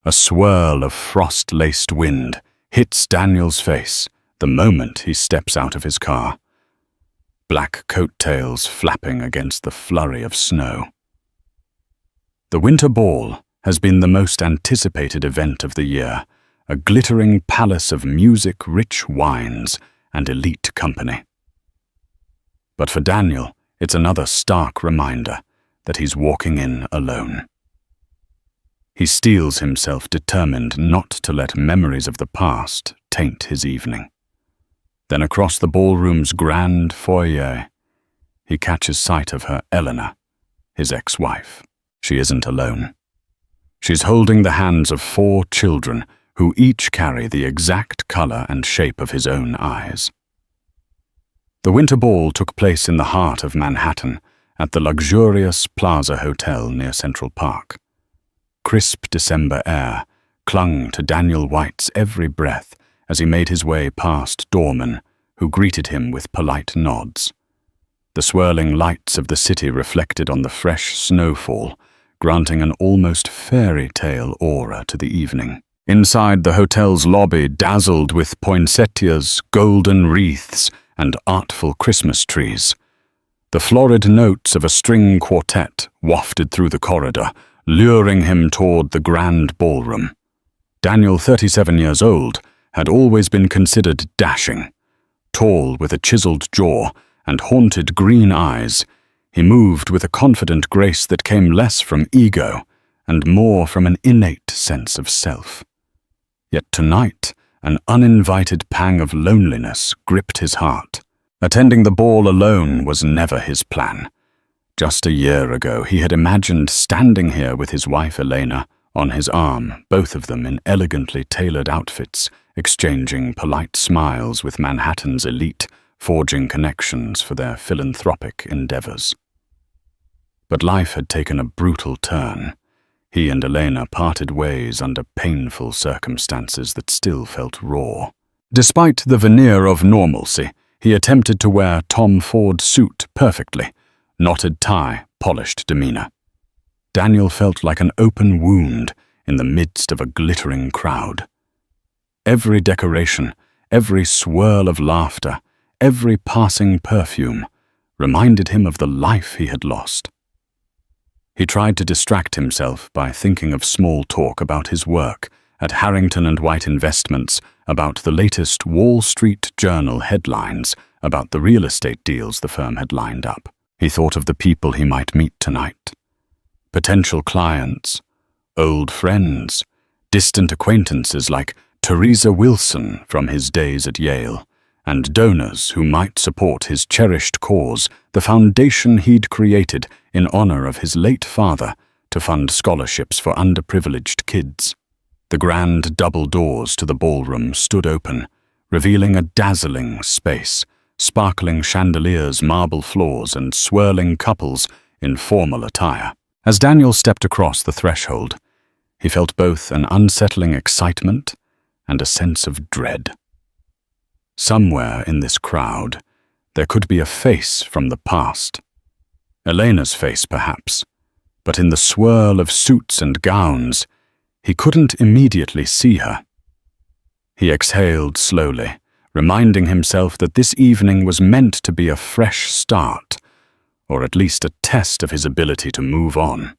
A swirl of frost-laced wind hits Daniel's face the moment he steps out of his car. Black coattails flapping against the flurry of snow. The Winter Ball has been the most anticipated event of the year, a glittering palace of music-rich wines and elite company. But for Daniel, it's another stark reminder that he's walking in alone. He steels himself determined not to let memories of the past taint his evening. Then across the ballroom's grand foyer, he catches sight of her Eleanor, his ex-wife. She isn't alone. She's holding the hands of 4 children who each carry the exact color and shape of his own eyes. The Winter Ball took place in the heart of Manhattan at the luxurious Plaza Hotel near Central Park. Crisp December air clung to Daniel White's every breath as he made his way past doormen who greeted him with polite nods. The swirling lights of the city reflected on the fresh snowfall, granting an almost fairy tale aura to the evening. Inside, the hotel's lobby dazzled with poinsettias, golden wreaths, and artful Christmas trees. The florid notes of a string quartet wafted through the corridor, luring him toward the grand ballroom. Daniel, 37 years old, had always been considered dashing. Tall with a chiseled jaw and haunted green eyes, he moved with a confident grace that came less from ego and more from an innate sense of self. Yet tonight, an uninvited pang of loneliness gripped his heart. Attending the ball alone was never his plan. Just a year ago, he had imagined standing here with his wife Elena on his arm, both of them in elegantly tailored outfits, exchanging polite smiles with Manhattan's elite, forging connections for their philanthropic endeavors. But life had taken a brutal turn. He and Elena parted ways under painful circumstances that still felt raw. Despite the veneer of normalcy, he attempted to wear Tom Ford suit perfectly, knotted tie, polished demeanor. Daniel felt like an open wound in the midst of a glittering crowd. Every decoration, every swirl of laughter, every passing perfume reminded him of the life he had lost. He tried to distract himself by thinking of small talk about his work at Harrington and White Investments, about the latest Wall Street Journal headlines about the real estate deals the firm had lined up. He thought of the people he might meet tonight. Potential clients, old friends, distant acquaintances like Teresa Wilson from his days at Yale, and donors who might support his cherished cause, the foundation he'd created in honor of his late father to fund scholarships for underprivileged kids. The grand double doors to the ballroom stood open, revealing a dazzling space, sparkling chandeliers, marble floors, and swirling couples in formal attire. As Daniel stepped across the threshold, he felt both an unsettling excitement and a sense of dread. Somewhere in this crowd, there could be a face from the past. Elena's face, perhaps, but in the swirl of suits and gowns, he couldn't immediately see her. He exhaled slowly, reminding himself that this evening was meant to be a fresh start, or at least a test of his ability to move on.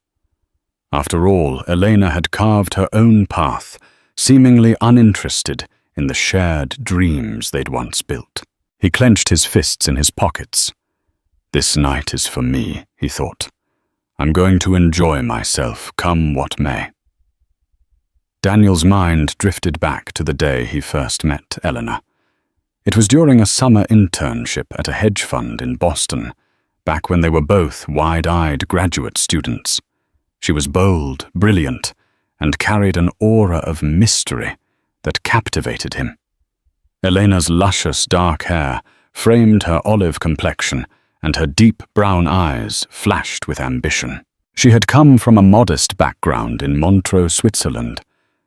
After all, Elena had carved her own path, seemingly uninterested in the shared dreams they'd once built. He clenched his fists in his pockets. This night is for me, he thought. I'm going to enjoy myself, come what may. Daniel's mind drifted back to the day he first met Eleanor. It was during a summer internship at a hedge fund in Boston, back when they were both wide-eyed graduate students. She was bold, brilliant, and carried an aura of mystery that captivated him. Elena's luscious dark hair framed her olive complexion, and her deep brown eyes flashed with ambition. She had come from a modest background in Montreux, Switzerland,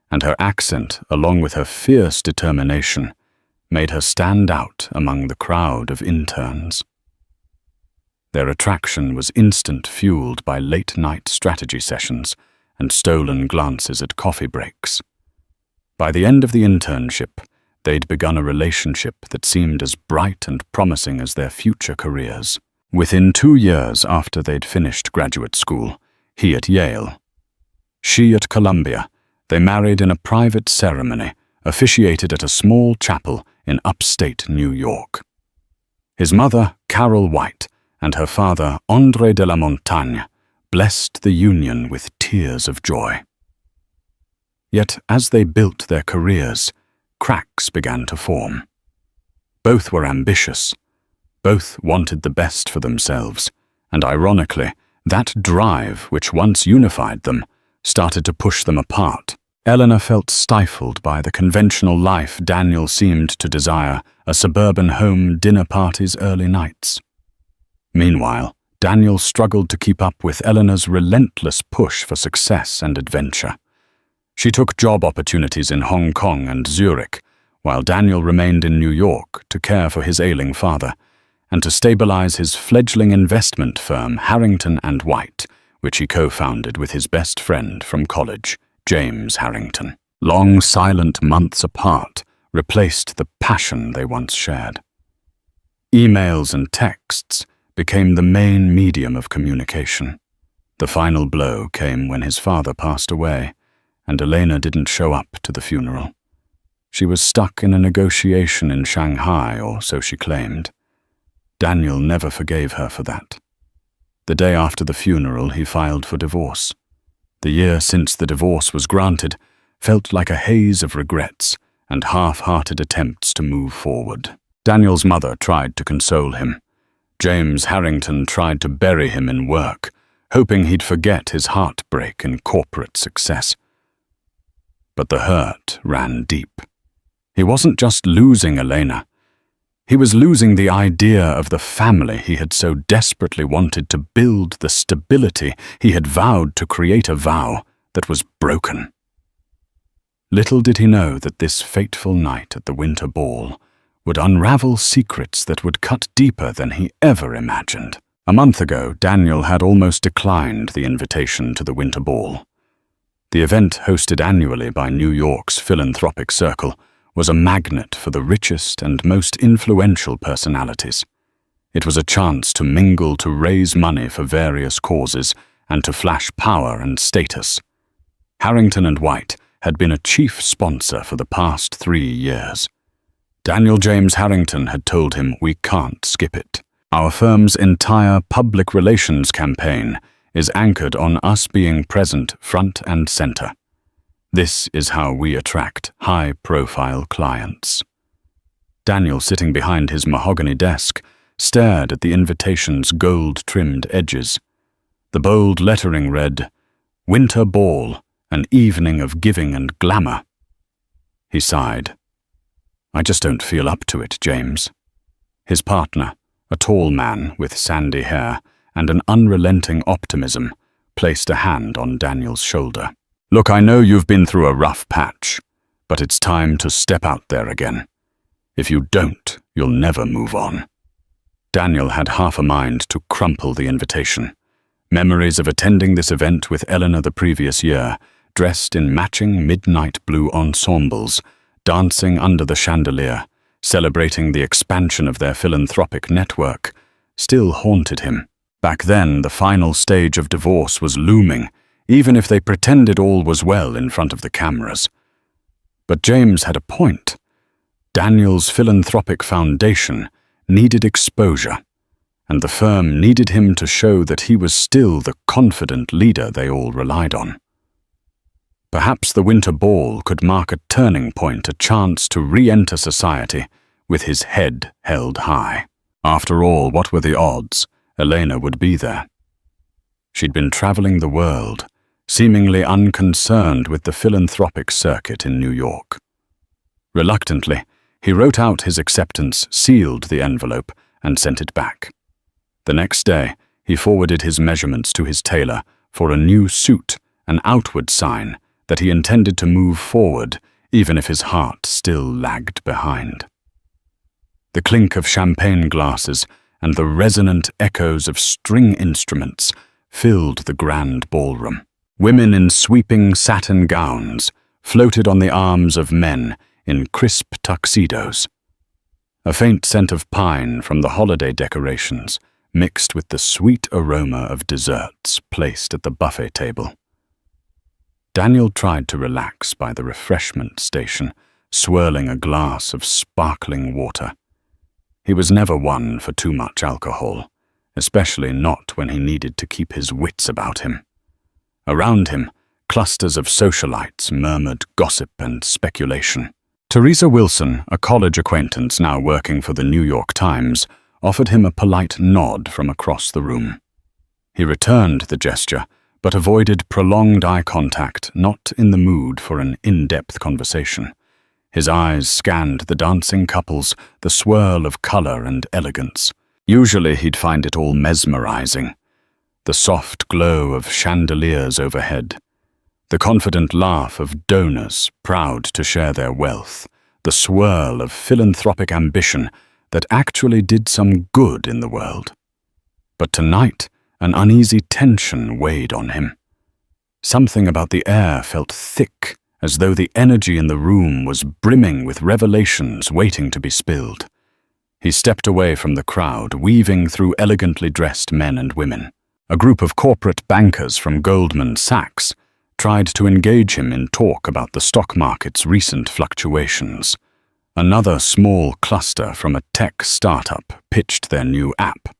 and her accent, along with her fierce determination, made her stand out among the crowd of interns. Their attraction was instant, fueled by late-night strategy sessions and stolen glances at coffee breaks. By the end of the internship, they'd begun a relationship that seemed as bright and promising as their future careers. Within 2 years after they'd finished graduate school, he at Yale, she at Columbia, they married in a private ceremony officiated at a small chapel in upstate New York. His mother, Carol White, and her father, André de la Montagne, blessed the union with tears of joy. Yet as they built their careers, cracks began to form. Both were ambitious. Both wanted the best for themselves, and ironically, that drive which once unified them started to push them apart. Eleanor felt stifled by the conventional life Daniel seemed to desire, a suburban home, dinner parties, early nights. Meanwhile, Daniel struggled to keep up with Eleanor's relentless push for success and adventure. She took job opportunities in Hong Kong and Zurich, while Daniel remained in New York to care for his ailing father and to stabilize his fledgling investment firm, Harrington and White, which he co-founded with his best friend from college, James Harrington. Long, silent months apart replaced the passion they once shared. Emails and texts became the main medium of communication. The final blow came when his father passed away, and Elena didn't show up to the funeral. She was stuck in a negotiation in Shanghai, or so she claimed. Daniel never forgave her for that. The day after the funeral, he filed for divorce. The year since the divorce was granted felt like a haze of regrets and half-hearted attempts to move forward. Daniel's mother tried to console him. James Harrington tried to bury him in work, hoping he'd forget his heartbreak in corporate success. But the hurt ran deep. He wasn't just losing Elena. He was losing the idea of the family he had so desperately wanted to build, the stability he had vowed to create, a vow that was broken. Little did he know that this fateful night at the winter ball would unravel secrets that would cut deeper than he ever imagined. A month ago, Daniel had almost declined the invitation to the winter ball. The event, hosted annually by New York's philanthropic circle, was a magnet for the richest and most influential personalities. It was a chance to mingle, to raise money for various causes, and to flash power and status. Harrington and White had been a chief sponsor for the past 3 years. Daniel James Harrington had told him, "We can't skip it. Our firm's entire public relations campaign is anchored on us being present front and center. This is how we attract high-profile clients." Daniel, sitting behind his mahogany desk, stared at the invitation's gold-trimmed edges. The bold lettering read, "Winter Ball, an evening of giving and glamour." He sighed. "I just don't feel up to it, James." His partner, a tall man with sandy hair and an unrelenting optimism, placed a hand on Daniel's shoulder. "Look, I know you've been through a rough patch, but it's time to step out there again. If you don't, you'll never move on." Daniel had half a mind to crumple the invitation. Memories of attending this event with Eleanor the previous year, dressed in matching midnight blue ensembles, dancing under the chandelier, celebrating the expansion of their philanthropic network, still haunted him. Back then, the final stage of divorce was looming, even if they pretended all was well in front of the cameras. But James had a point. Daniel's philanthropic foundation needed exposure, and the firm needed him to show that he was still the confident leader they all relied on. Perhaps the winter ball could mark a turning point, a chance to re-enter society with his head held high. After all, what were the odds Elena would be there? She'd been traveling the world, seemingly unconcerned with the philanthropic circuit in New York. Reluctantly, he wrote out his acceptance, sealed the envelope, and sent it back. The next day, he forwarded his measurements to his tailor for a new suit, an outward sign that he intended to move forward, even if his heart still lagged behind. The clink of champagne glasses and the resonant echoes of string instruments filled the grand ballroom. Women in sweeping satin gowns floated on the arms of men in crisp tuxedos. A faint scent of pine from the holiday decorations mixed with the sweet aroma of desserts placed at the buffet table. Daniel tried to relax by the refreshment station, swirling a glass of sparkling water. He was never one for too much alcohol, especially not when he needed to keep his wits about him. Around him, clusters of socialites murmured gossip and speculation. Teresa Wilson, a college acquaintance now working for the New York Times, offered him a polite nod from across the room. He returned the gesture, but avoided prolonged eye contact, not in the mood for an in-depth conversation. His eyes scanned the dancing couples, the swirl of color and elegance. Usually he'd find it all mesmerizing. The soft glow of chandeliers overhead, the confident laugh of donors proud to share their wealth, the swirl of philanthropic ambition that actually did some good in the world. But tonight, an uneasy tension weighed on him. Something about the air felt thick, as though the energy in the room was brimming with revelations waiting to be spilled. He stepped away from the crowd, weaving through elegantly dressed men and women. A group of corporate bankers from Goldman Sachs tried to engage him in talk about the stock market's recent fluctuations. Another small cluster from a tech startup pitched their new app.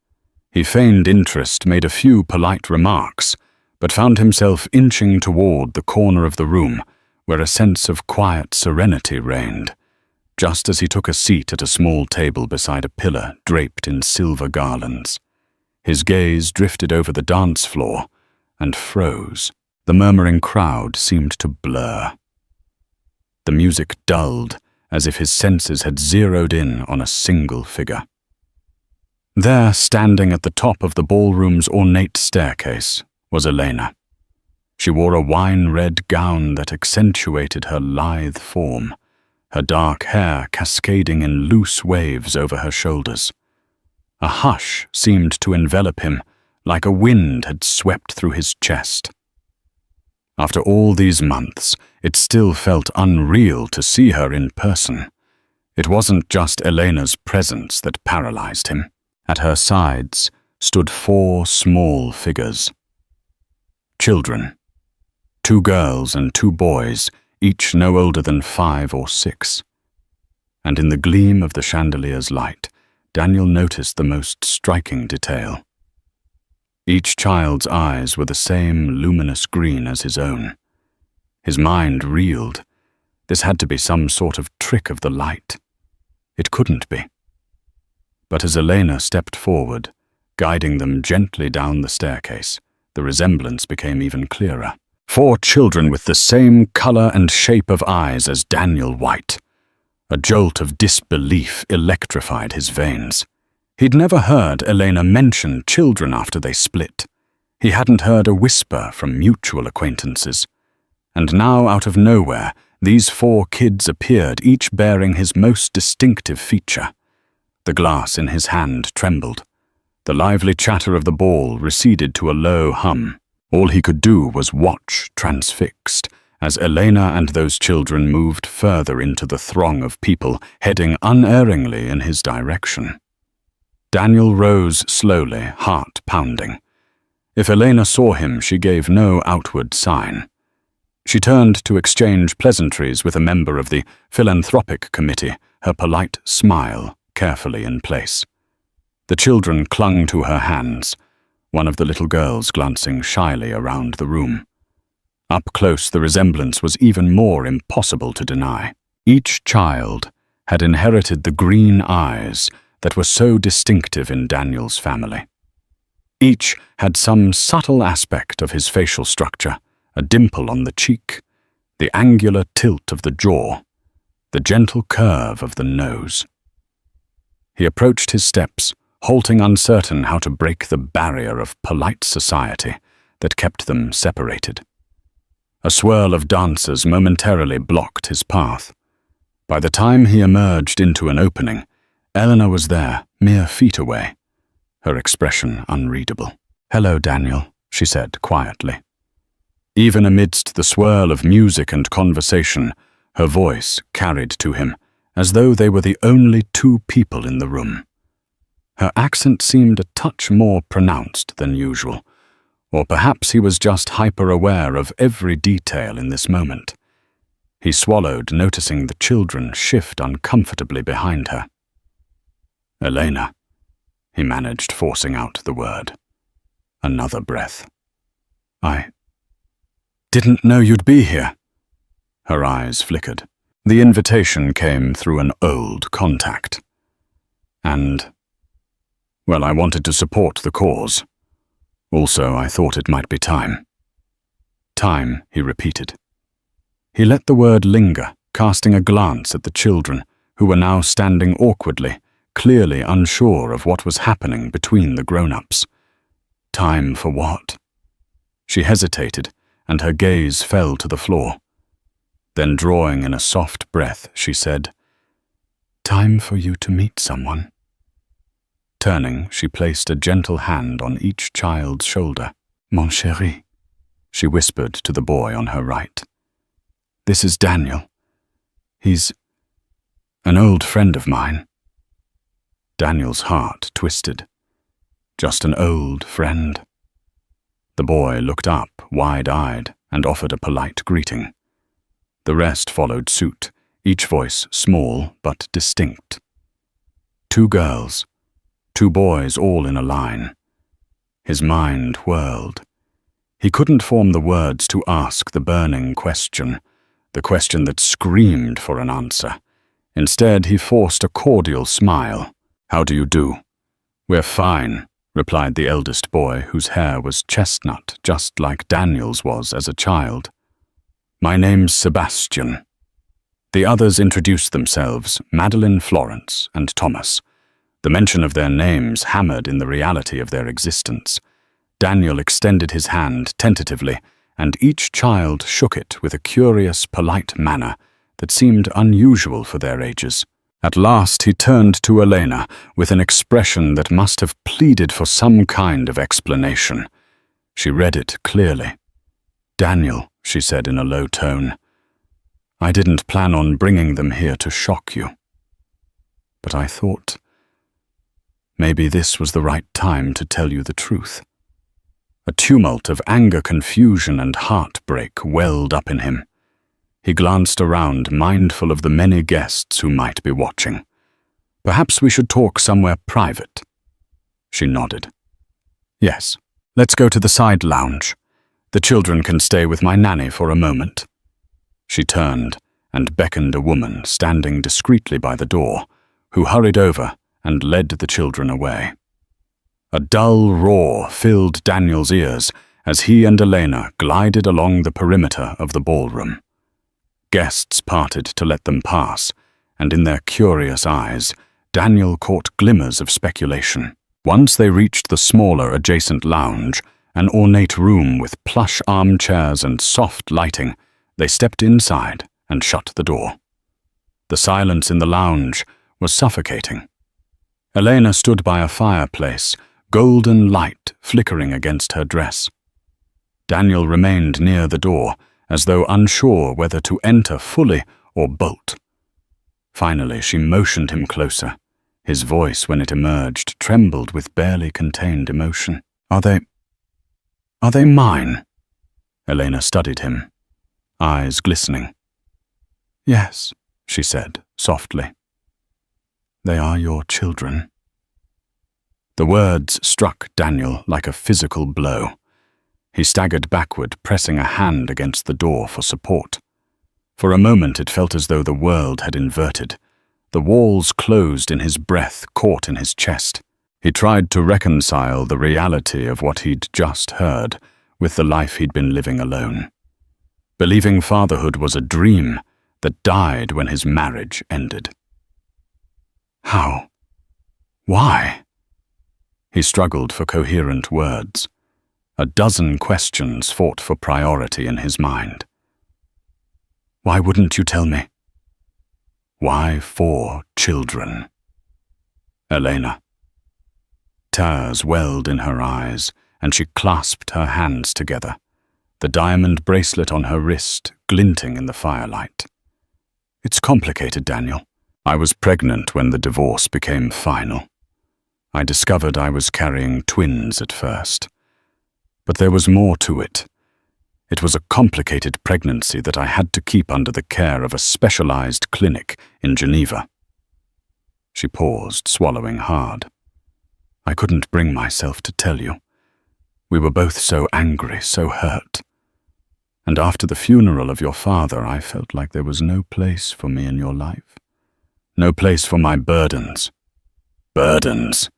He feigned interest, made a few polite remarks, but found himself inching toward the corner of the room where a sense of quiet serenity reigned, just as he took a seat at a small table beside a pillar draped in silver garlands. His gaze drifted over the dance floor and froze. The murmuring crowd seemed to blur. The music dulled, as if his senses had zeroed in on a single figure. There, standing at the top of the ballroom's ornate staircase, was Elena. She wore a wine-red gown that accentuated her lithe form, her dark hair cascading in loose waves over her shoulders. A hush seemed to envelop him, like a wind had swept through his chest. After all these months, it still felt unreal to see her in person. It wasn't just Elena's presence that paralyzed him. At her sides stood 4 small figures. Children. 2 girls and 2 boys, each no older than 5 or 6. And in the gleam of the chandelier's light, Daniel noticed the most striking detail. Each child's eyes were the same luminous green as his own. His mind reeled. This had to be some sort of trick of the light. It couldn't be. But as Elena stepped forward, guiding them gently down the staircase, the resemblance became even clearer. 4 children with the same color and shape of eyes as Daniel White. A jolt of disbelief electrified his veins. He'd never heard Elena mention children after they split. He hadn't heard a whisper from mutual acquaintances. And now, out of nowhere, these 4 kids appeared, each bearing his most distinctive feature. The glass in his hand trembled. The lively chatter of the ball receded to a low hum. All he could do was watch, transfixed, as Elena and those children moved further into the throng of people, heading unerringly in his direction. Daniel rose slowly, heart pounding. If Elena saw him, she gave no outward sign. She turned to exchange pleasantries with a member of the philanthropic committee, her polite smile carefully in place. The children clung to her hands, one of the little girls glancing shyly around the room. Up close, the resemblance was even more impossible to deny. Each child had inherited the green eyes that were so distinctive in Daniel's family. Each had some subtle aspect of his facial structure, a dimple on the cheek, the angular tilt of the jaw, the gentle curve of the nose. He approached his steps, halting uncertain how to break the barrier of polite society that kept them separated. A swirl of dancers momentarily blocked his path. By the time he emerged into an opening, Eleanor was there, mere feet away, her expression unreadable. "Hello, Daniel," she said quietly. Even amidst the swirl of music and conversation, her voice carried to him, as though they were the only two people in the room. Her accent seemed a touch more pronounced than usual, or perhaps he was just hyper-aware of every detail in this moment. He swallowed, noticing the children shift uncomfortably behind her. "Elena," he managed, forcing out the word. Another breath. "I didn't know you'd be here." Her eyes flickered. The invitation came through an old contact. Well, I wanted to support the cause. Also, I thought it might be time. Time, he repeated. He let the word linger, casting a glance at the children, who were now standing awkwardly, clearly unsure of what was happening between the grown-ups. Time for what? She hesitated, and her gaze fell to the floor. Then, drawing in a soft breath, she said, "Time for you to meet someone." Turning, she placed a gentle hand on each child's shoulder. "Mon chéri," she whispered to the boy on her right. "This is Daniel. He's an old friend of mine." Daniel's heart twisted. Just an old friend. The boy looked up, wide-eyed, and offered a polite greeting. The rest followed suit, each voice small but distinct. Two girls, two boys all in a line. His mind whirled. He couldn't form the words to ask the burning question, the question that screamed for an answer. Instead, he forced a cordial smile. "How do you do?" "We're fine," replied the eldest boy, whose hair was chestnut, just like Daniel's was as a child. "My name's Sebastian." The others introduced themselves, Madeline, Florence, and Thomas. The mention of their names hammered in the reality of their existence. Daniel extended his hand tentatively, and each child shook it with a curious, polite manner that seemed unusual for their ages. At last he turned to Elena with an expression that must have pleaded for some kind of explanation. She read it clearly. "Daniel," she said in a low tone, "I didn't plan on bringing them here to shock you. But I thought maybe this was the right time to tell you the truth." A tumult of anger, confusion, and heartbreak welled up in him. He glanced around, mindful of the many guests who might be watching. "Perhaps we should talk somewhere private." She nodded. "Yes, let's go to the side lounge. The children can stay with my nanny for a moment." She turned and beckoned a woman standing discreetly by the door, who hurried over and led the children away. A dull roar filled Daniel's ears as he and Elena glided along the perimeter of the ballroom. Guests parted to let them pass, and in their curious eyes, Daniel caught glimmers of speculation. Once they reached the smaller adjacent lounge, an ornate room with plush armchairs and soft lighting, they stepped inside and shut the door. The silence in the lounge was suffocating. Elena stood by a fireplace, golden light flickering against her dress. Daniel remained near the door, as though unsure whether to enter fully or bolt. Finally, she motioned him closer. His voice, when it emerged, trembled with barely contained emotion. Are they mine?" Elena studied him, eyes glistening. "Yes," she said, softly. "They are your children." The words struck Daniel like a physical blow. He staggered backward, pressing a hand against the door for support. For a moment it felt as though the world had inverted. The walls closed in his breath, caught in his chest. He tried to reconcile the reality of what he'd just heard with the life he'd been living alone. Believing fatherhood was a dream that died when his marriage ended. How? Why? He struggled for coherent words. A dozen questions fought for priority in his mind. Why wouldn't you tell me? Why 4 children? Elena. Tears welled in her eyes, and she clasped her hands together. the diamond bracelet on her wrist glinting in the firelight. It's complicated, Daniel. I was pregnant when the divorce became final. I discovered I was carrying twins at first. But there was more to it. It was a complicated pregnancy that I had to keep under the care of a specialized clinic in Geneva. She paused, swallowing hard. I couldn't bring myself to tell you. We were both so angry, so hurt. And after the funeral of your father, I felt like there was no place for me in your life. No place for my burdens. Burdens,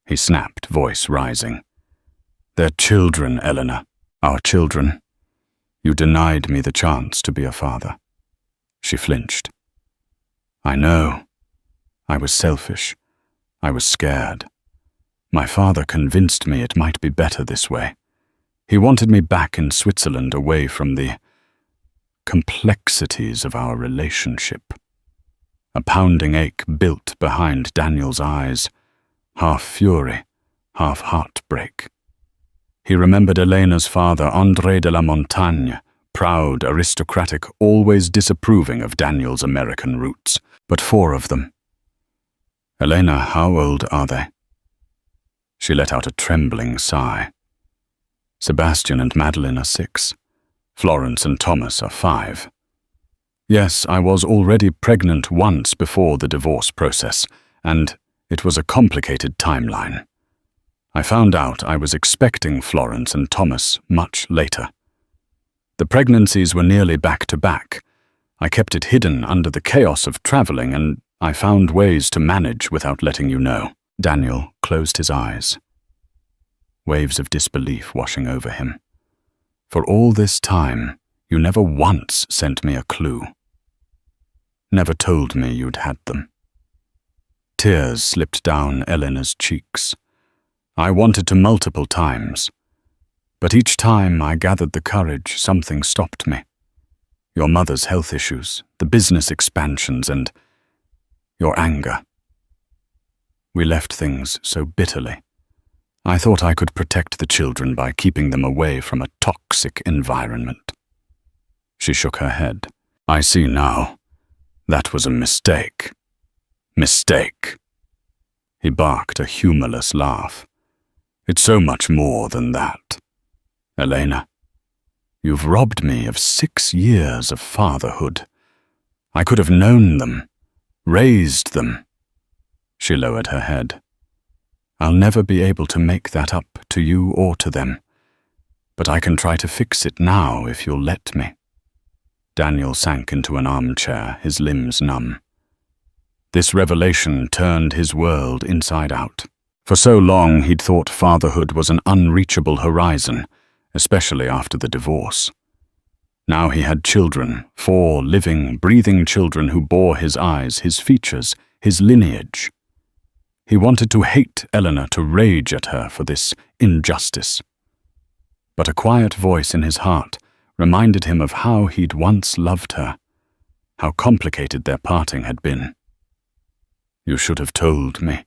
he snapped, voice rising. They're children, Eleanor. Our children. You denied me the chance to be a father. She flinched. I know. I was selfish. I was scared. My father convinced me it might be better this way. He wanted me back in Switzerland, away from the complexities of our relationship. A pounding ache built behind Daniel's eyes, half fury, half heartbreak. He remembered Elena's father, André de la Montagne, proud, aristocratic, always disapproving of Daniel's American roots, but 4 of them. Elena, how old are they? She let out a trembling sigh. Sebastian and Madeline are 6. Florence and Thomas are 5. Yes, I was already pregnant once before the divorce process, and it was a complicated timeline. I found out I was expecting Florence and Thomas much later. The pregnancies were nearly back-to-back. I kept it hidden under the chaos of traveling, and I found ways to manage without letting you know. Daniel closed his eyes. Waves of disbelief washing over him. For all this time, you never once sent me a clue. Never told me you'd had them. Tears slipped down Eleanor's cheeks. I wanted to multiple times, but each time I gathered the courage, something stopped me. Your mother's health issues, the business expansions, and your anger. We left things so bitterly. I thought I could protect the children by keeping them away from a toxic environment. She shook her head. I see now. That was a mistake. Mistake. He barked a humorless laugh. It's so much more than that. Elena, you've robbed me of 6 years of fatherhood. I could have known them, raised them. She lowered her head. I'll never be able to make that up to you or to them, but I can try to fix it now if you'll let me. Daniel sank into an armchair, his limbs numb. This revelation turned his world inside out. For so long he'd thought fatherhood was an unreachable horizon, especially after the divorce. Now he had children, 4 living, breathing children who bore his eyes, his features, his lineage. He wanted to hate Eleanor, to rage at her for this injustice. But a quiet voice in his heart reminded him of how he'd once loved her, how complicated their parting had been. You should have told me,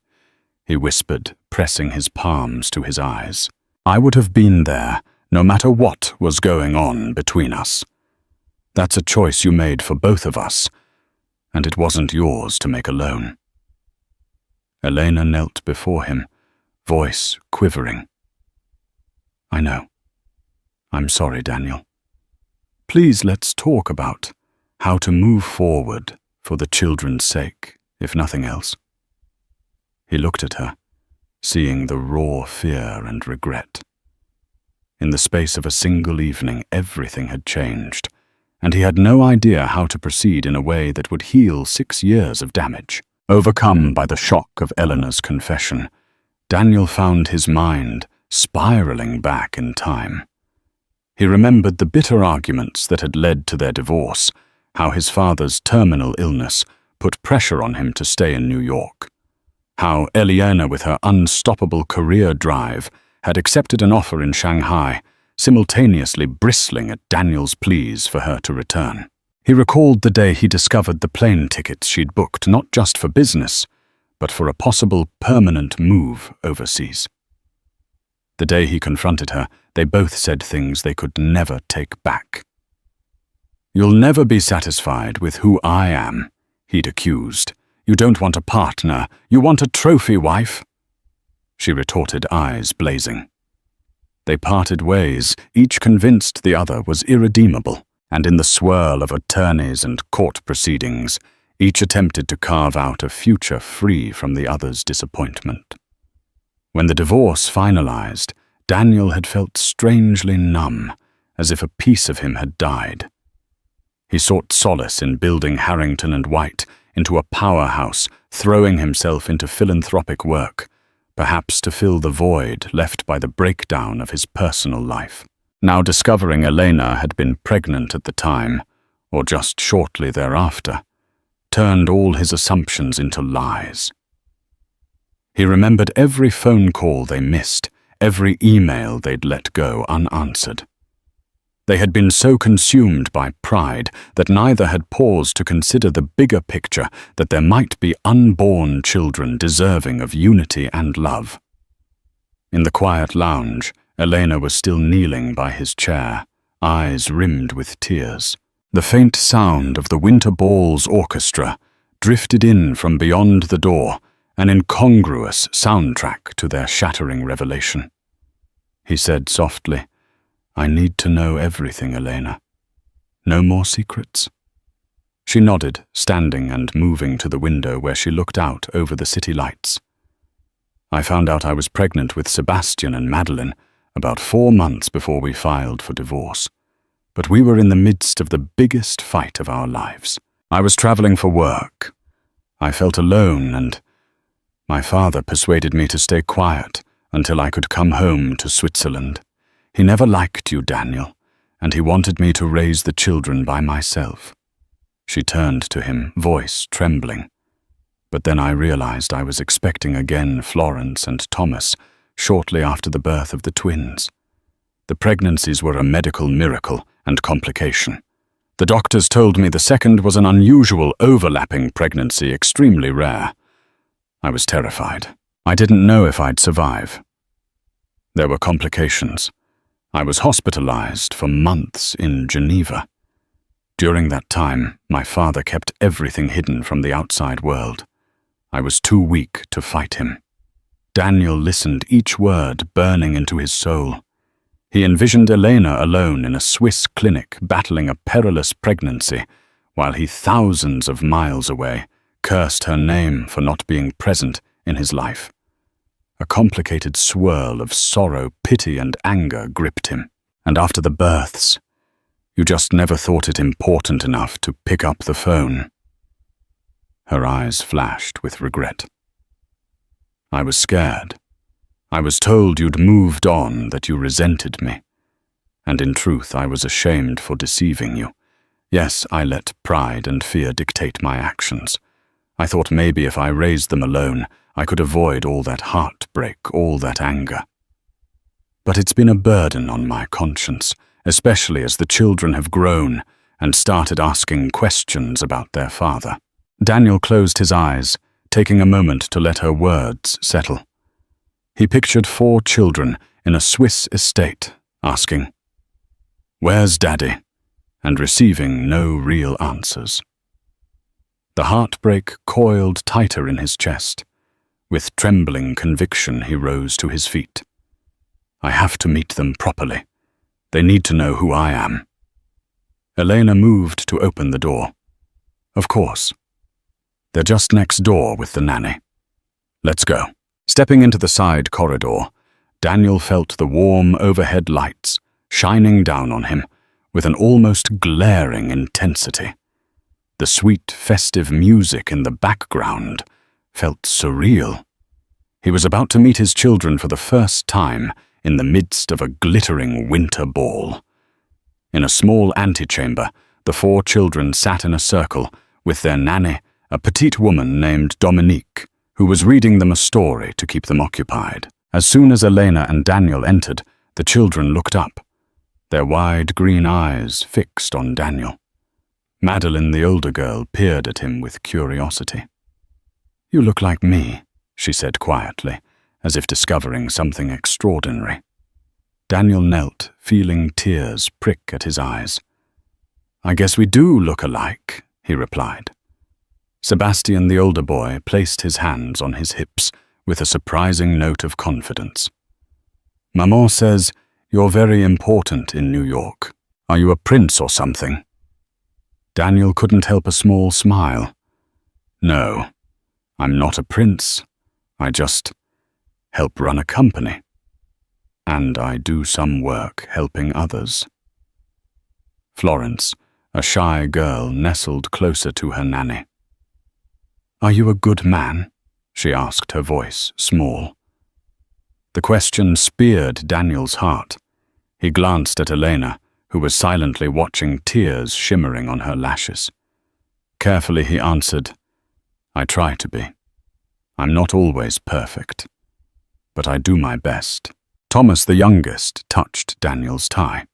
he whispered, pressing his palms to his eyes. I would have been there, no matter what was going on between us. That's a choice you made for both of us, and it wasn't yours to make alone. Elena knelt before him, voice quivering. I know. I'm sorry, Daniel. Please let's talk about how to move forward for the children's sake, if nothing else. He looked at her, seeing the raw fear and regret. In the space of a single evening, everything had changed, and he had no idea how to proceed in a way that would heal 6 years of damage. Overcome by the shock of Eleanor's confession, Daniel found his mind spiraling back in time. He remembered the bitter arguments that had led to their divorce, how his father's terminal illness put pressure on him to stay in New York, how Eliana, with her unstoppable career drive, had accepted an offer in Shanghai, simultaneously bristling at Daniel's pleas for her to return. He recalled the day he discovered the plane tickets she'd booked not just for business, but for a possible permanent move overseas. The day he confronted her, they both said things they could never take back. "You'll never be satisfied with who I am," he'd accused. "You don't want a partner, you want a trophy wife." She retorted, eyes blazing. They parted ways, each convinced the other was irredeemable, and in the swirl of attorneys and court proceedings, each attempted to carve out a future free from the other's disappointment. When the divorce finalized, Daniel had felt strangely numb, as if a piece of him had died. He sought solace in building Harrington and White into a powerhouse, throwing himself into philanthropic work, perhaps to fill the void left by the breakdown of his personal life. Now discovering Elena had been pregnant at the time, or just shortly thereafter, turned all his assumptions into lies. He remembered every phone call they missed, every email they'd let go unanswered. They had been so consumed by pride that neither had paused to consider the bigger picture, that there might be unborn children deserving of unity and love. In the quiet lounge, Elena was still kneeling by his chair, eyes rimmed with tears. The faint sound of the Winter Ball's orchestra drifted in from beyond the door, an incongruous soundtrack to their shattering revelation. He said softly, "I need to know everything, Elena. No more secrets?" She nodded, standing and moving to the window where she looked out over the city lights. "I found out I was pregnant with Sebastian and Madeline about 4 months before we filed for divorce. But we were in the midst of the biggest fight of our lives. I was traveling for work. I felt alone, and my father persuaded me to stay quiet until I could come home to Switzerland. He never liked you, Daniel, and he wanted me to raise the children by myself." She turned to him, voice trembling. But then I realized I was expecting again Florence and Thomas shortly after the birth of the twins. The pregnancies were a medical miracle and complication. The doctors told me the second was an unusual overlapping pregnancy, extremely rare. I was terrified. I didn't know if I'd survive. There were complications. I was hospitalized for months in Geneva. During that time, my father kept everything hidden from the outside world. I was too weak to fight him. Daniel listened, each word burning into his soul. He envisioned Elena alone in a Swiss clinic battling a perilous pregnancy, while he, thousands of miles away, cursed her name for not being present in his life. A complicated swirl of sorrow, pity, and anger gripped him. And after the births, you just never thought it important enough to pick up the phone. Her eyes flashed with regret. I was scared. I was told you'd moved on, that you resented me. And in truth, I was ashamed for deceiving you. Yes, I let pride and fear dictate my actions. I thought maybe if I raised them alone, I could avoid all that heartbreak, all that anger. But it's been a burden on my conscience, especially as the children have grown and started asking questions about their father. Daniel closed his eyes, taking a moment to let her words settle. He pictured 4 children in a Swiss estate, asking, "Where's Daddy?" and receiving no real answers. The heartbreak coiled tighter in his chest. With trembling conviction, he rose to his feet. "I have to meet them properly. They need to know who I am." Elena moved to open the door. "Of course. They're just next door with the nanny. Let's go." Stepping into the side corridor, Daniel felt the warm overhead lights shining down on him with an almost glaring intensity. The sweet, festive music in the background felt surreal. He was about to meet his children for the first time in the midst of a glittering winter ball. In a small antechamber, the 4 children sat in a circle with their nanny, a petite woman named Dominique, who was reading them a story to keep them occupied. As soon as Elena and Daniel entered, the children looked up, their wide green eyes fixed on Daniel. Madeline, the older girl, peered at him with curiosity. "You look like me," she said quietly, as if discovering something extraordinary. Daniel knelt, feeling tears prick at his eyes. "I guess we do look alike," he replied. Sebastian, the older boy, placed his hands on his hips with a surprising note of confidence. "Maman says you're very important in New York. Are you a prince or something?" Daniel couldn't help a small smile. "No, I'm not a prince. I just help run a company. And I do some work helping others." Florence, a shy girl, nestled closer to her nanny. "Are you a good man?" she asked, her voice small. The question speared Daniel's heart. He glanced at Elena, who was silently watching, tears shimmering on her lashes. Carefully he answered, "I try to be. I'm not always perfect, but I do my best." Thomas, the youngest, touched Daniel's tie.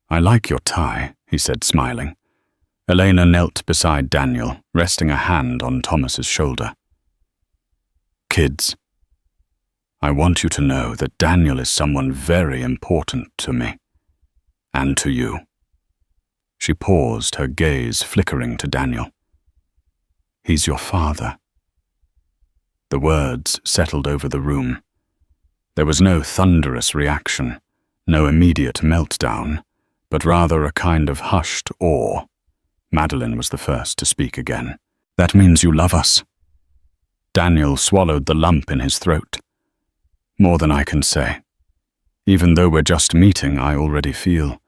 "I like your tie," he said, smiling. Elena knelt beside Daniel, resting a hand on Thomas's shoulder. "Kids, I want you to know that Daniel is someone very important to me, and to you." She paused, her gaze flickering to Daniel. "He's your father." The words settled over the room. There was no thunderous reaction, no immediate meltdown, but rather a kind of hushed awe. Madeline was the first to speak again. "That means you love us." Daniel swallowed the lump in his throat. "More than I can say. Even though we're just meeting, I already feel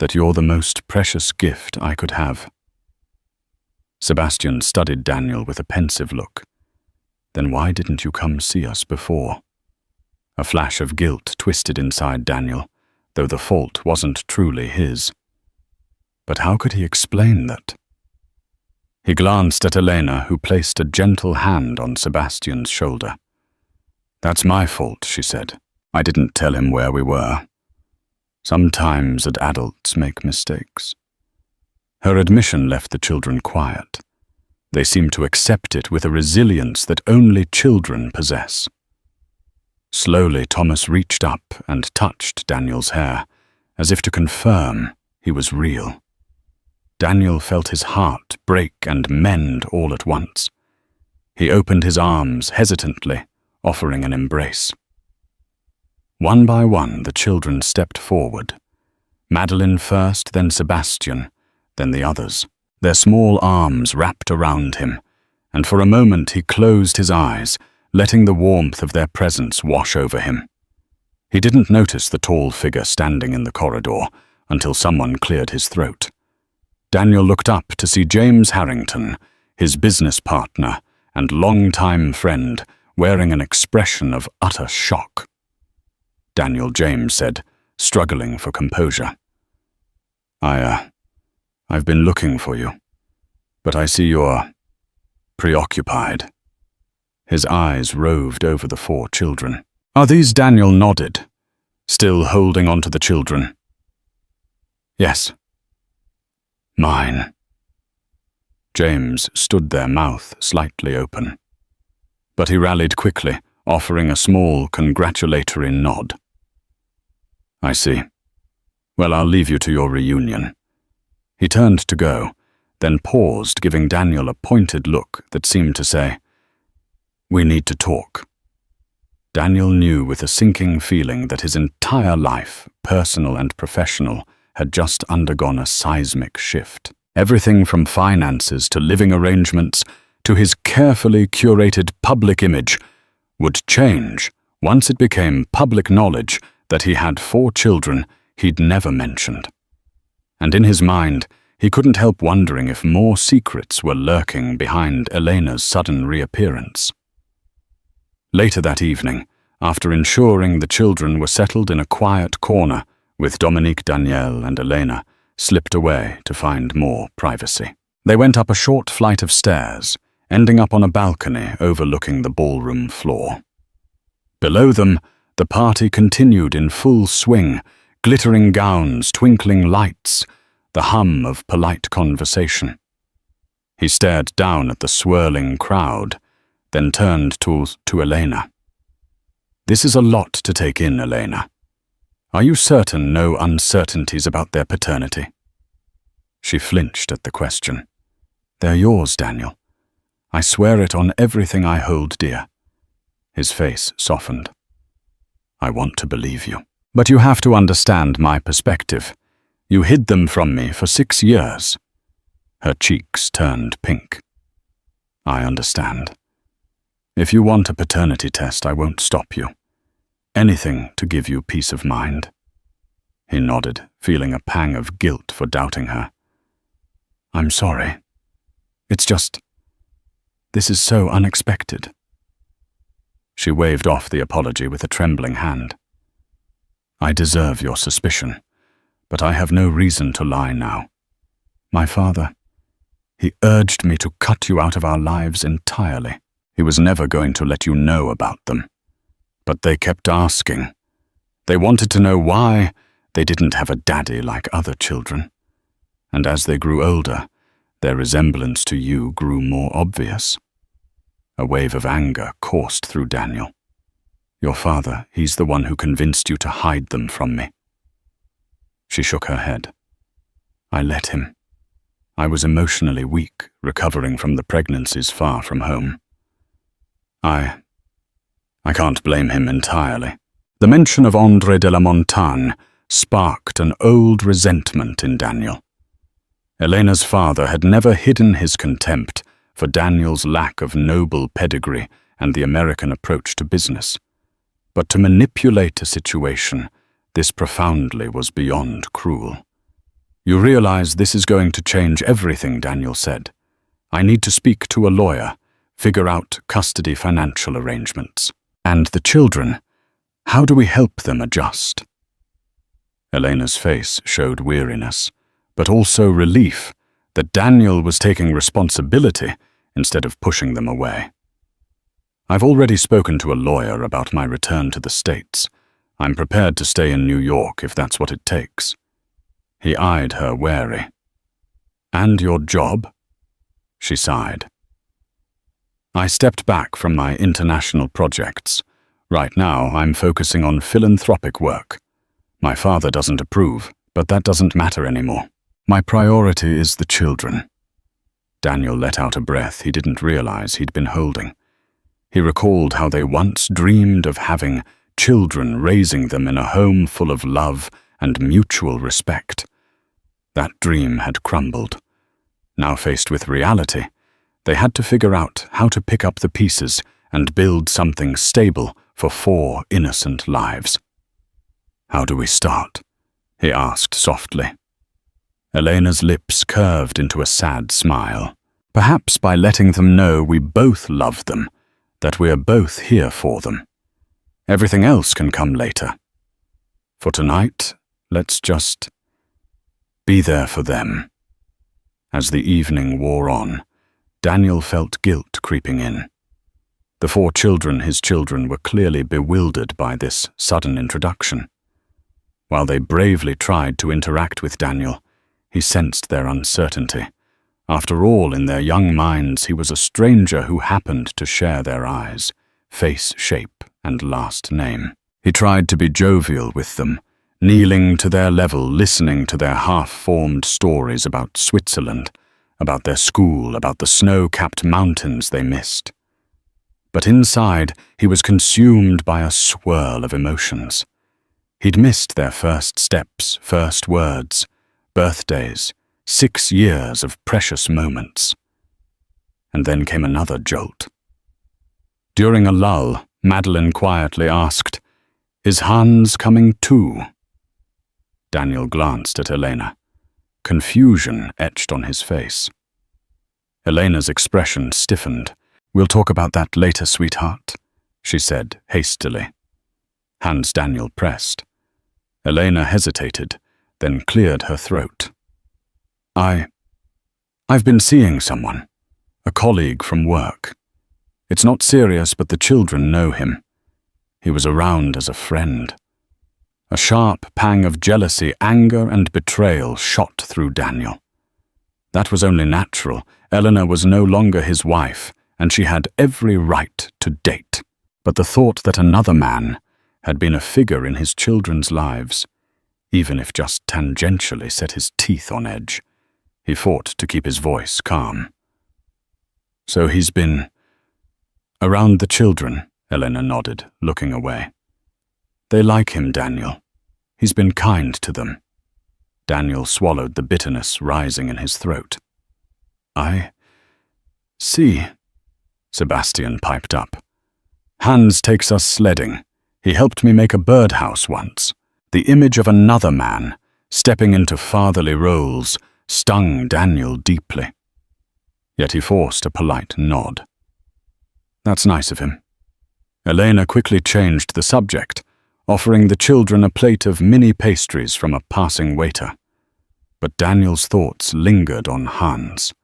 that you're the most precious gift I could have." Sebastian studied Daniel with a pensive look. "Then why didn't you come see us before?" A flash of guilt twisted inside Daniel, though the fault wasn't truly his. But how could he explain that? He glanced at Elena, who placed a gentle hand on Sebastian's shoulder. "That's my fault," she said. "I didn't tell him where we were. Sometimes adults make mistakes." Her admission left the children quiet. They seemed to accept it with a resilience that only children possess. Slowly, Thomas reached up and touched Daniel's hair, as if to confirm he was real. Daniel felt his heart break and mend all at once. He opened his arms hesitantly, offering an embrace. One by one, the children stepped forward. Madeline first, then Sebastian, then the others. Their small arms wrapped around him, and for a moment he closed his eyes, letting the warmth of their presence wash over him. He didn't notice the tall figure standing in the corridor until someone cleared his throat. Daniel looked up to see James Harrington, his business partner and longtime friend, wearing an expression of utter shock. Daniel, James said, struggling for composure. I've been looking for you, but I see you're preoccupied." His eyes roved over the 4 children. "Are these?" Daniel nodded, still holding on to the children. "Yes." "Mine." James stood there, mouth slightly open. But he rallied quickly, offering a small congratulatory nod. "I see. Well, I'll leave you to your reunion." He turned to go, then paused, giving Daniel a pointed look that seemed to say, "We need to talk." Daniel knew with a sinking feeling that his entire life, personal and professional, had just undergone a seismic shift. Everything from finances to living arrangements to his carefully curated public image would change once it became public knowledge that he had 4 children he'd never mentioned. And in his mind, he couldn't help wondering if more secrets were lurking behind Elena's sudden reappearance. Later that evening, after ensuring the children were settled in a quiet corner, with Dominique, Danielle, and Elena, slipped away to find more privacy. They went up a short flight of stairs, ending up on a balcony overlooking the ballroom floor. Below them, the party continued in full swing, glittering gowns, twinkling lights, the hum of polite conversation. He stared down at the swirling crowd, then turned to Elena. "This is a lot to take in, Elena. Are you certain no uncertainties about their paternity? She flinched at the question. They're yours, Daniel. I swear it on everything I hold dear. His face softened. I want to believe you. But you have to understand my perspective. You hid them from me for 6 years. Her cheeks turned pink. I understand. If you want a paternity test, I won't stop you. Anything to give you peace of mind. He nodded, feeling a pang of guilt for doubting her. I'm sorry. It's just, this is so unexpected. She waved off the apology with a trembling hand. I deserve your suspicion, but I have no reason to lie now. My father, he urged me to cut you out of our lives entirely. He was never going to let you know about them. But they kept asking. They wanted to know why they didn't have a daddy like other children. And as they grew older, their resemblance to you grew more obvious. A wave of anger coursed through Daniel. Your father, he's the one who convinced you to hide them from me. She shook her head. I let him. I was emotionally weak, recovering from the pregnancies far from home. I can't blame him entirely. The mention of André de la Montagne sparked an old resentment in Daniel. Elena's father had never hidden his contempt for Daniel's lack of noble pedigree and the American approach to business. But to manipulate a situation this profoundly was beyond cruel. You realize this is going to change everything, Daniel said. I need to speak to a lawyer, figure out custody financial arrangements. And the children, how do we help them adjust? Elena's face showed weariness, but also relief that Daniel was taking responsibility instead of pushing them away. I've already spoken to a lawyer about my return to the States. I'm prepared to stay in New York if that's what it takes. He eyed her wary. And your job? She sighed. I stepped back from my international projects. Right now, I'm focusing on philanthropic work. My father doesn't approve, but that doesn't matter anymore. My priority is the children. Daniel let out a breath he didn't realize he'd been holding. He recalled how they once dreamed of having children, raising them in a home full of love and mutual respect. That dream had crumbled. Now faced with reality, they had to figure out how to pick up the pieces and build something stable for 4 innocent lives. How do we start? He asked softly. Elena's lips curved into a sad smile. Perhaps by letting them know we both love them, that we are both here for them. Everything else can come later. For tonight, let's just be there for them. As the evening wore on, Daniel felt guilt creeping in. The 4 children, his children, were clearly bewildered by this sudden introduction. While they bravely tried to interact with Daniel, he sensed their uncertainty. After all, in their young minds, he was a stranger who happened to share their eyes, face shape, and last name. He tried to be jovial with them, kneeling to their level, listening to their half-formed stories about Switzerland, about their school, about the snow-capped mountains they missed. But inside, he was consumed by a swirl of emotions. He'd missed their first steps, first words, birthdays, 6 years of precious moments. And then came another jolt. During a lull, Madeline quietly asked, "Is Hans coming too?" Daniel glanced at Elena. Confusion etched on his face. Elena's expression stiffened. "We'll talk about that later, sweetheart," she said hastily. Hands Daniel pressed. Elena hesitated, then cleared her throat. I've been seeing someone, a colleague from work. It's not serious, but the children know him. He was around as a friend. A sharp pang of jealousy, anger, and betrayal shot through Daniel. That was only natural. Eleanor was no longer his wife, and she had every right to date. But the thought that another man had been a figure in his children's lives, even if just tangentially set his teeth on edge. He fought to keep his voice calm. "So he's been around the children," Elena nodded, looking away. "They like him, Daniel. He's been kind to them." Daniel swallowed the bitterness rising in his throat. "I see," Sebastian piped up. "Hans takes us sledding. He helped me make a birdhouse once. The image of another man, stepping into fatherly roles, stung Daniel deeply. Yet he forced a polite nod. "That's nice of him." Elena quickly changed the subject, offering the children a plate of mini pastries from a passing waiter. But Daniel's thoughts lingered on Hans.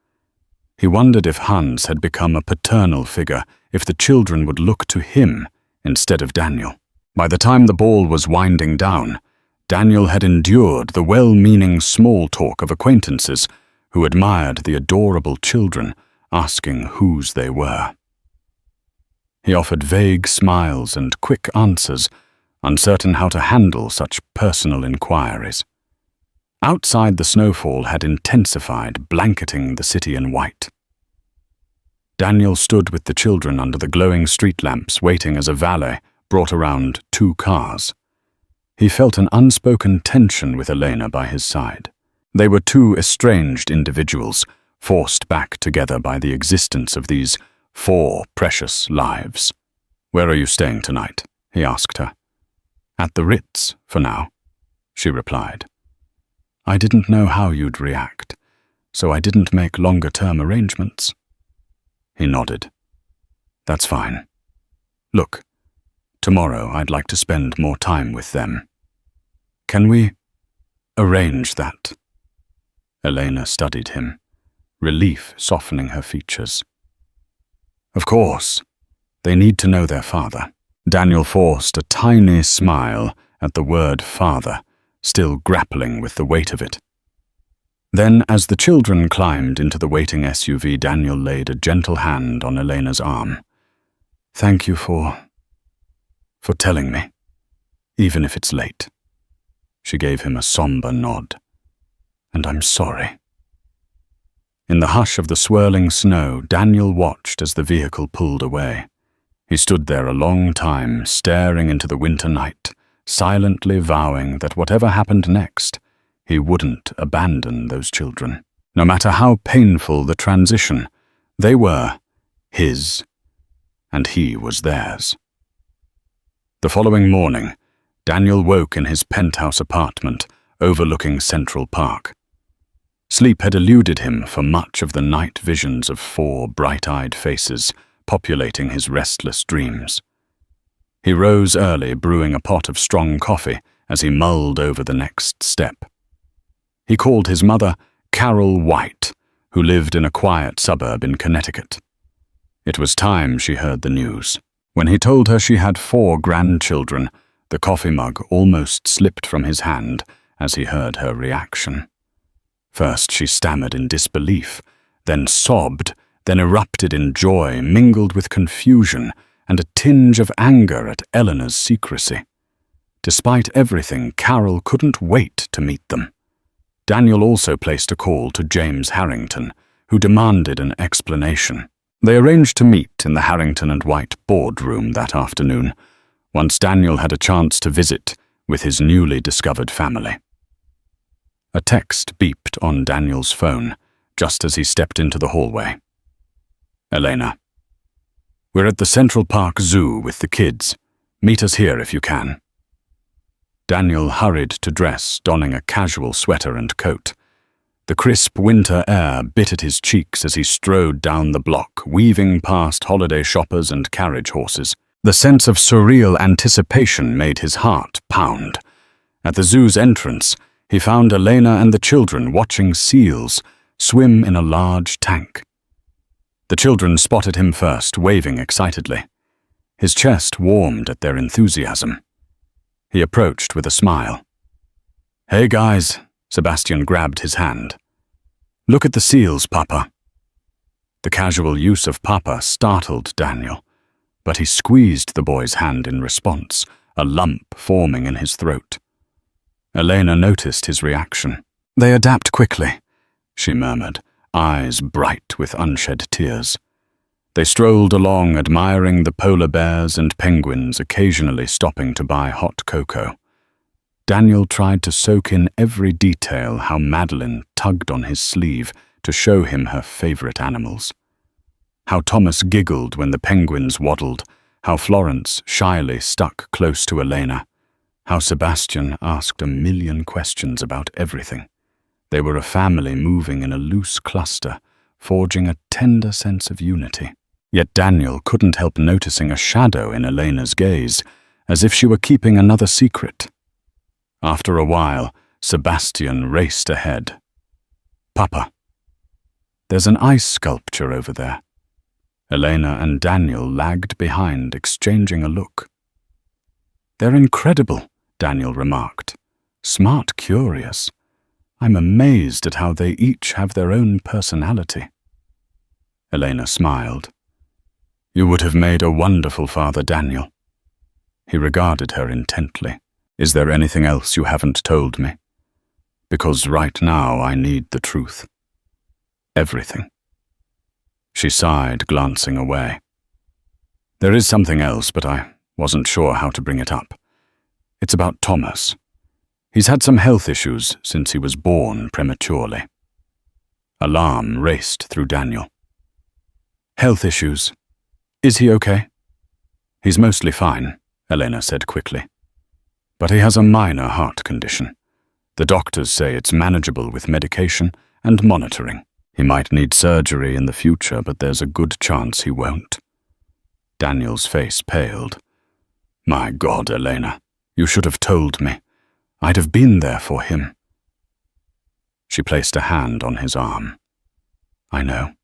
He wondered if Hans had become a paternal figure, if the children would look to him instead of Daniel. By the time the ball was winding down, Daniel had endured the well-meaning small talk of acquaintances who admired the adorable children, asking whose they were. He offered vague smiles and quick answers, uncertain how to handle such personal inquiries. Outside, the snowfall had intensified, blanketing the city in white. Daniel stood with the children under the glowing street lamps, waiting as a valet brought around 2 cars. He felt an unspoken tension with Elena by his side. They were 2 estranged individuals, forced back together by the existence of these 4 precious lives. "Where are you staying tonight?" he asked her. "At the Ritz, for now," she replied. "I didn't know how you'd react, so I didn't make longer-term arrangements." He nodded. "That's fine. Look, tomorrow I'd like to spend more time with them. Can we arrange that?" Elena studied him, relief softening her features. "Of course. They need to know their father." Daniel forced a tiny smile at the word father, still grappling with the weight of it. Then, as the children climbed into the waiting SUV, Daniel laid a gentle hand on Elena's arm. "Thank you for telling me, even if it's late." She gave him a somber nod. "And I'm sorry." In the hush of the swirling snow, Daniel watched as the vehicle pulled away. He stood there a long time, staring into the winter night, silently vowing that whatever happened next, he wouldn't abandon those children. No matter how painful the transition, they were his, and he was theirs. The following morning, Daniel woke in his penthouse apartment overlooking Central Park. Sleep had eluded him for much of the night visions of 4 bright-eyed faces populating his restless dreams. He rose early, brewing a pot of strong coffee as he mulled over the next step. He called his mother Carol White, who lived in a quiet suburb in Connecticut. It was time she heard the news. When he told her she had 4 grandchildren, the coffee mug almost slipped from his hand as he heard her reaction. First she stammered in disbelief, then sobbed, then erupted in joy mingled with confusion and a tinge of anger at Eleanor's secrecy. Despite everything, Carol couldn't wait to meet them. Daniel also placed a call to James Harrington, who demanded an explanation. They arranged to meet in the Harrington and White boardroom that afternoon, once Daniel had a chance to visit with his newly discovered family. A text beeped on Daniel's phone just as he stepped into the hallway. "Elena, we're at the Central Park Zoo with the kids. Meet us here if you can." Daniel hurried to dress, donning a casual sweater and coat. The crisp winter air bit at his cheeks as he strode down the block, weaving past holiday shoppers and carriage horses. The sense of surreal anticipation made his heart pound. At the zoo's entrance, he found Elena and the children watching seals swim in a large tank. The children spotted him first, waving excitedly. His chest warmed at their enthusiasm. He approached with a smile. "Hey guys," Sebastian grabbed his hand. "Look at the seals, Papa." The casual use of Papa startled Daniel, but he squeezed the boy's hand in response, a lump forming in his throat. Elena noticed his reaction. "They adapt quickly," she murmured, eyes bright with unshed tears. They strolled along, admiring the polar bears and penguins, occasionally stopping to buy hot cocoa. Daniel tried to soak in every detail, how Madeline tugged on his sleeve to show him her favorite animals. How Thomas giggled when the penguins waddled, how Florence shyly stuck close to Elena, how Sebastian asked a million questions about everything. They were a family moving in a loose cluster, forging a tender sense of unity. Yet Daniel couldn't help noticing a shadow in Elena's gaze, as if she were keeping another secret. After a while, Sebastian raced ahead. "Papa, there's an ice sculpture over there." Elena and Daniel lagged behind, exchanging a look. "They're incredible," Daniel remarked. "Smart, curious. I'm amazed at how they each have their own personality." Elena smiled. "You would have made a wonderful father, Daniel." He regarded her intently. "Is there anything else you haven't told me? Because right now I need the truth. Everything." She sighed, glancing away. "There is something else, but I wasn't sure how to bring it up. It's about Thomas. He's had some health issues since he was born prematurely." Alarm raced through Daniel. "Health issues? Is he okay?" "He's mostly fine," Elena said quickly. "But he has a minor heart condition. The doctors say it's manageable with medication and monitoring. He might need surgery in the future, but there's a good chance he won't." Daniel's face paled. "My God, Elena, you should have told me. I'd have been there for him." She placed a hand on his arm. "I know.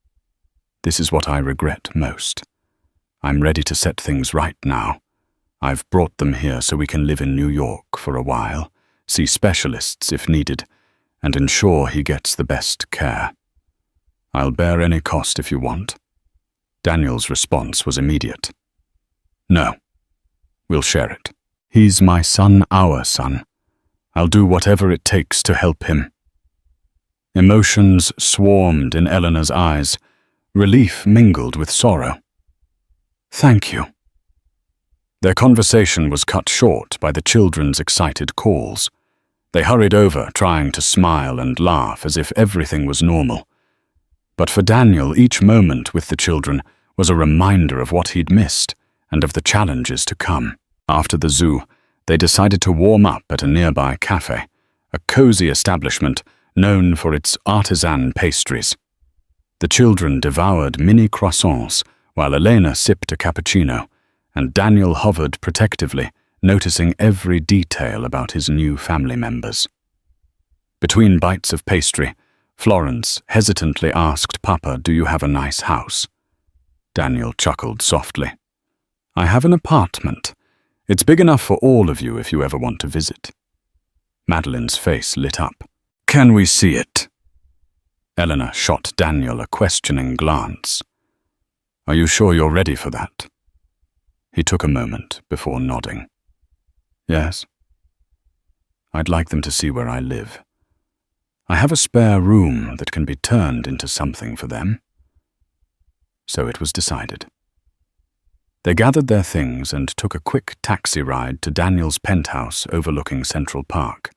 This is what I regret most. I'm ready to set things right now. I've brought them here so we can live in New York for a while, see specialists if needed, and ensure he gets the best care. I'll bear any cost if you want." Daniel's response was immediate. "No. We'll share it. He's my son, our son. I'll do whatever it takes to help him." Emotions swarmed in Eleanor's eyes. Relief mingled with sorrow. "Thank you." Their conversation was cut short by the children's excited calls. They hurried over, trying to smile and laugh as if everything was normal. But for Daniel, each moment with the children was a reminder of what he'd missed and of the challenges to come. After the zoo, they decided to warm up at a nearby cafe, a cozy establishment known for its artisan pastries. The children devoured mini croissants while Elena sipped a cappuccino, and Daniel hovered protectively, noticing every detail about his new family members. Between bites of pastry, Florence hesitantly asked Papa, "Do you have a nice house?" Daniel chuckled softly. "I have an apartment. It's big enough for all of you if you ever want to visit." Madeline's face lit up. "Can we see it?" Eleanor shot Daniel a questioning glance. "Are you sure you're ready for that?" He took a moment before nodding. "Yes. I'd like them to see where I live. I have a spare room that can be turned into something for them." So it was decided. They gathered their things and took a quick taxi ride to Daniel's penthouse overlooking Central Park.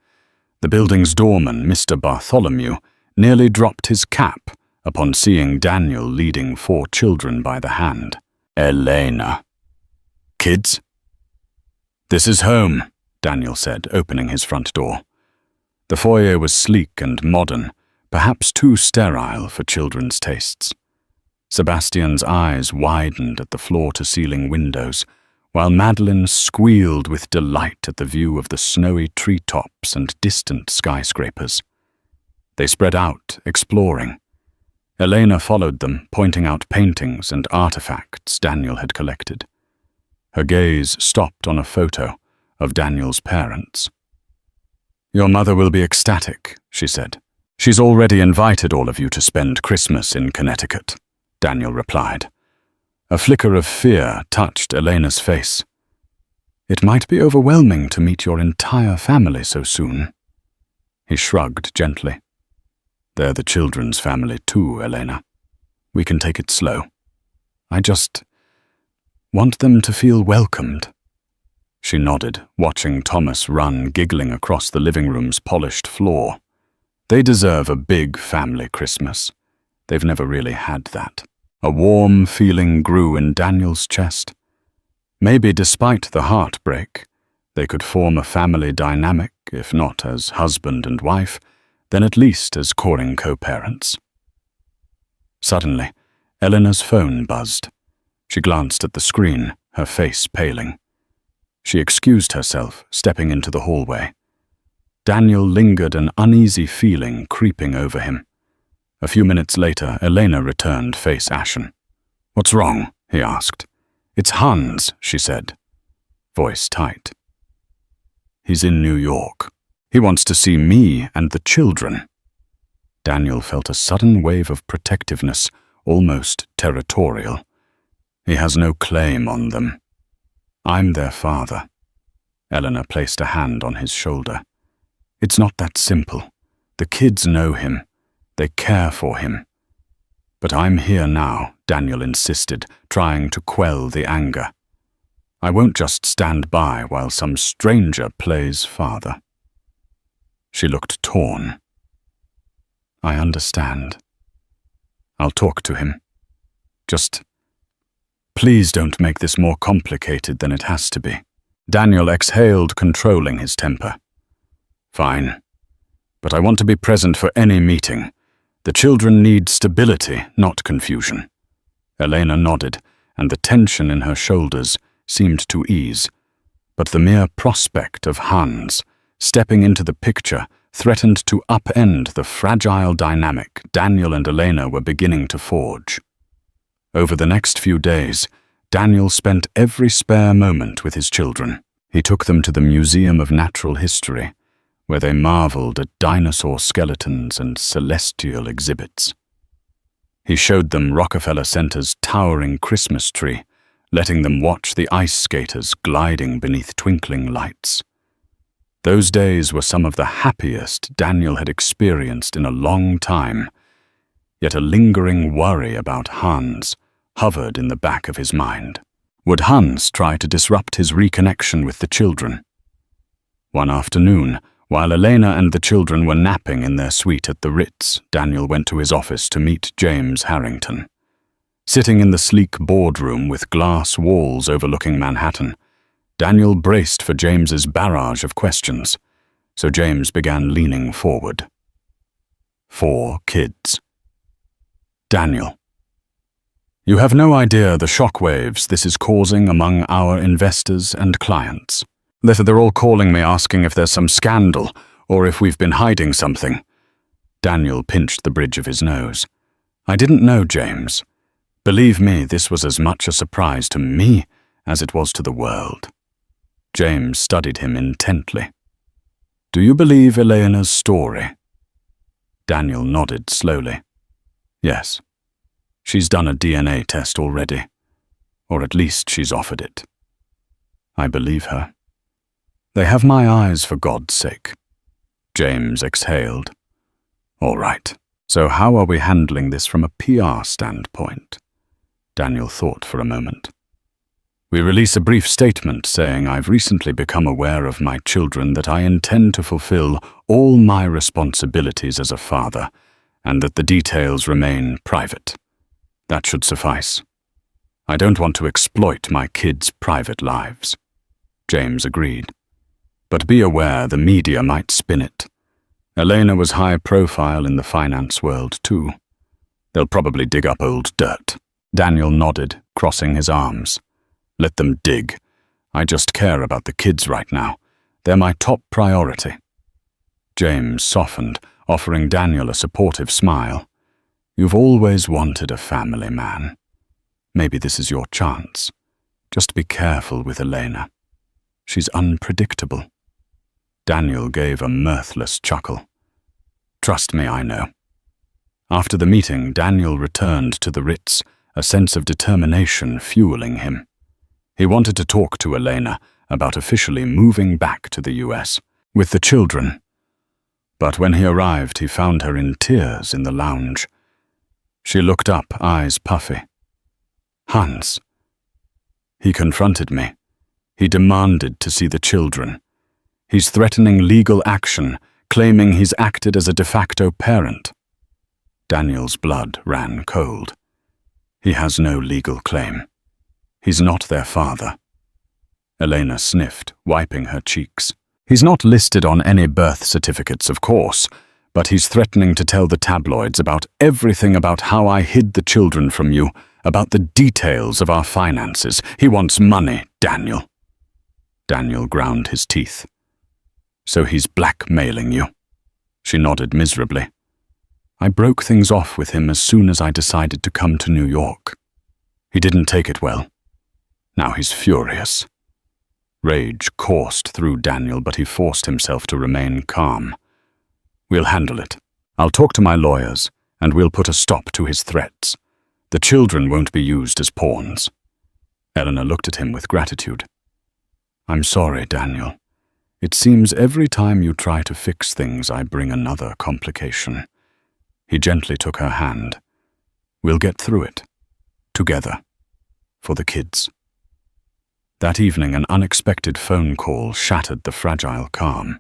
The building's doorman, Mr. Bartholomew, nearly dropped his cap upon seeing Daniel leading 4 children by the hand. "Elena. Kids?" "This is home," Daniel said, opening his front door. The foyer was sleek and modern, perhaps too sterile for children's tastes. Sebastian's eyes widened at the floor-to-ceiling windows, while Madeline squealed with delight at the view of the snowy treetops and distant skyscrapers. They spread out, exploring. Elena followed them, pointing out paintings and artifacts Daniel had collected. Her gaze stopped on a photo of Daniel's parents. "Your mother will be ecstatic," she said. "She's already invited all of you to spend Christmas in Connecticut," Daniel replied. A flicker of fear touched Elena's face. It might be overwhelming to meet your entire family so soon. He shrugged gently. They're the children's family too, Elena. We can take it slow. I just want them to feel welcomed. She nodded, watching Thomas run giggling across the living room's polished floor. They deserve a big family Christmas. They've never really had that. A warm feeling grew in Daniel's chest. Maybe despite the heartbreak, they could form a family dynamic, if not as husband and wife, then at least as coring co-parents. Suddenly, Eleanor's phone buzzed. She glanced at the screen, her face paling. She excused herself, stepping into the hallway. Daniel lingered, an uneasy feeling creeping over him. A few minutes later, Elena returned, face ashen. "What's wrong?" he asked. "It's Hans," she said, voice tight. "He's in New York. He wants to see me and the children." Daniel felt a sudden wave of protectiveness, almost territorial. He has no claim on them. I'm their father. Eleanor placed a hand on his shoulder. It's not that simple. The kids know him. They care for him. But I'm here now, Daniel insisted, trying to quell the anger. I won't just stand by while some stranger plays father. She looked torn. I understand. I'll talk to him. Just, please don't make this more complicated than it has to be. Daniel exhaled, controlling his temper. Fine. But I want to be present for any meeting. The children need stability, not confusion. Elena nodded, and the tension in her shoulders seemed to ease. But the mere prospect of Hans stepping into the picture threatened to upend the fragile dynamic Daniel and Elena were beginning to forge. Over the next few days, Daniel spent every spare moment with his children. He took them to the Museum of Natural History, where they marveled at dinosaur skeletons and celestial exhibits. He showed them Rockefeller Center's towering Christmas tree, letting them watch the ice skaters gliding beneath twinkling lights. Those days were some of the happiest Daniel had experienced in a long time, yet a lingering worry about Hans hovered in the back of his mind. Would Hans try to disrupt his reconnection with the children? One afternoon, while Elena and the children were napping in their suite at the Ritz, Daniel went to his office to meet James Harrington. Sitting in the sleek boardroom with glass walls overlooking Manhattan, Daniel braced for James's barrage of questions, so James began leaning forward. 4 kids. Daniel. You have no idea the shockwaves this is causing among our investors and clients. They're all calling me asking if there's some scandal or if we've been hiding something. Daniel pinched the bridge of his nose. I didn't know, James. Believe me, this was as much a surprise to me as it was to the world. James studied him intently. Do you believe Elena's story? Daniel nodded slowly. Yes. She's done a DNA test already. Or at least she's offered it. I believe her. They have my eyes, for God's sake. James exhaled. All right. So how are we handling this from a PR standpoint? Daniel thought for a moment. We release a brief statement saying I've recently become aware of my children, that I intend to fulfill all my responsibilities as a father, and that the details remain private. That should suffice. I don't want to exploit my kids' private lives. James agreed. But be aware the media might spin it. Elena was high profile in the finance world too. They'll probably dig up old dirt. Daniel nodded, crossing his arms. Let them dig. I just care about the kids right now. They're my top priority. James softened, offering Daniel a supportive smile. You've always wanted a family, man. Maybe this is your chance. Just be careful with Elena. She's unpredictable. Daniel gave a mirthless chuckle. Trust me, I know. After the meeting, Daniel returned to the Ritz, a sense of determination fueling him. He wanted to talk to Elena about officially moving back to the US with the children. But when he arrived, he found her in tears in the lounge. She looked up, eyes puffy. "Hans." He confronted me. He demanded to see the children. He's threatening legal action, claiming he's acted as a de facto parent. Daniel's blood ran cold. He has no legal claim. He's not their father. Elena sniffed, wiping her cheeks. He's not listed on any birth certificates, of course, but he's threatening to tell the tabloids about everything about how I hid the children from you, about the details of our finances. He wants money, Daniel. Daniel ground his teeth. "So he's blackmailing you?" She nodded miserably. "I broke things off with him as soon as I decided to come to New York. He didn't take it well. Now he's furious." Rage coursed through Daniel, but he forced himself to remain calm. "We'll handle it. I'll talk to my lawyers, and we'll put a stop to his threats. The children won't be used as pawns." Eleanor looked at him with gratitude. "I'm sorry, Daniel. It seems every time you try to fix things, I bring another complication." He gently took her hand. "We'll get through it. Together. For the kids." That evening, an unexpected phone call shattered the fragile calm.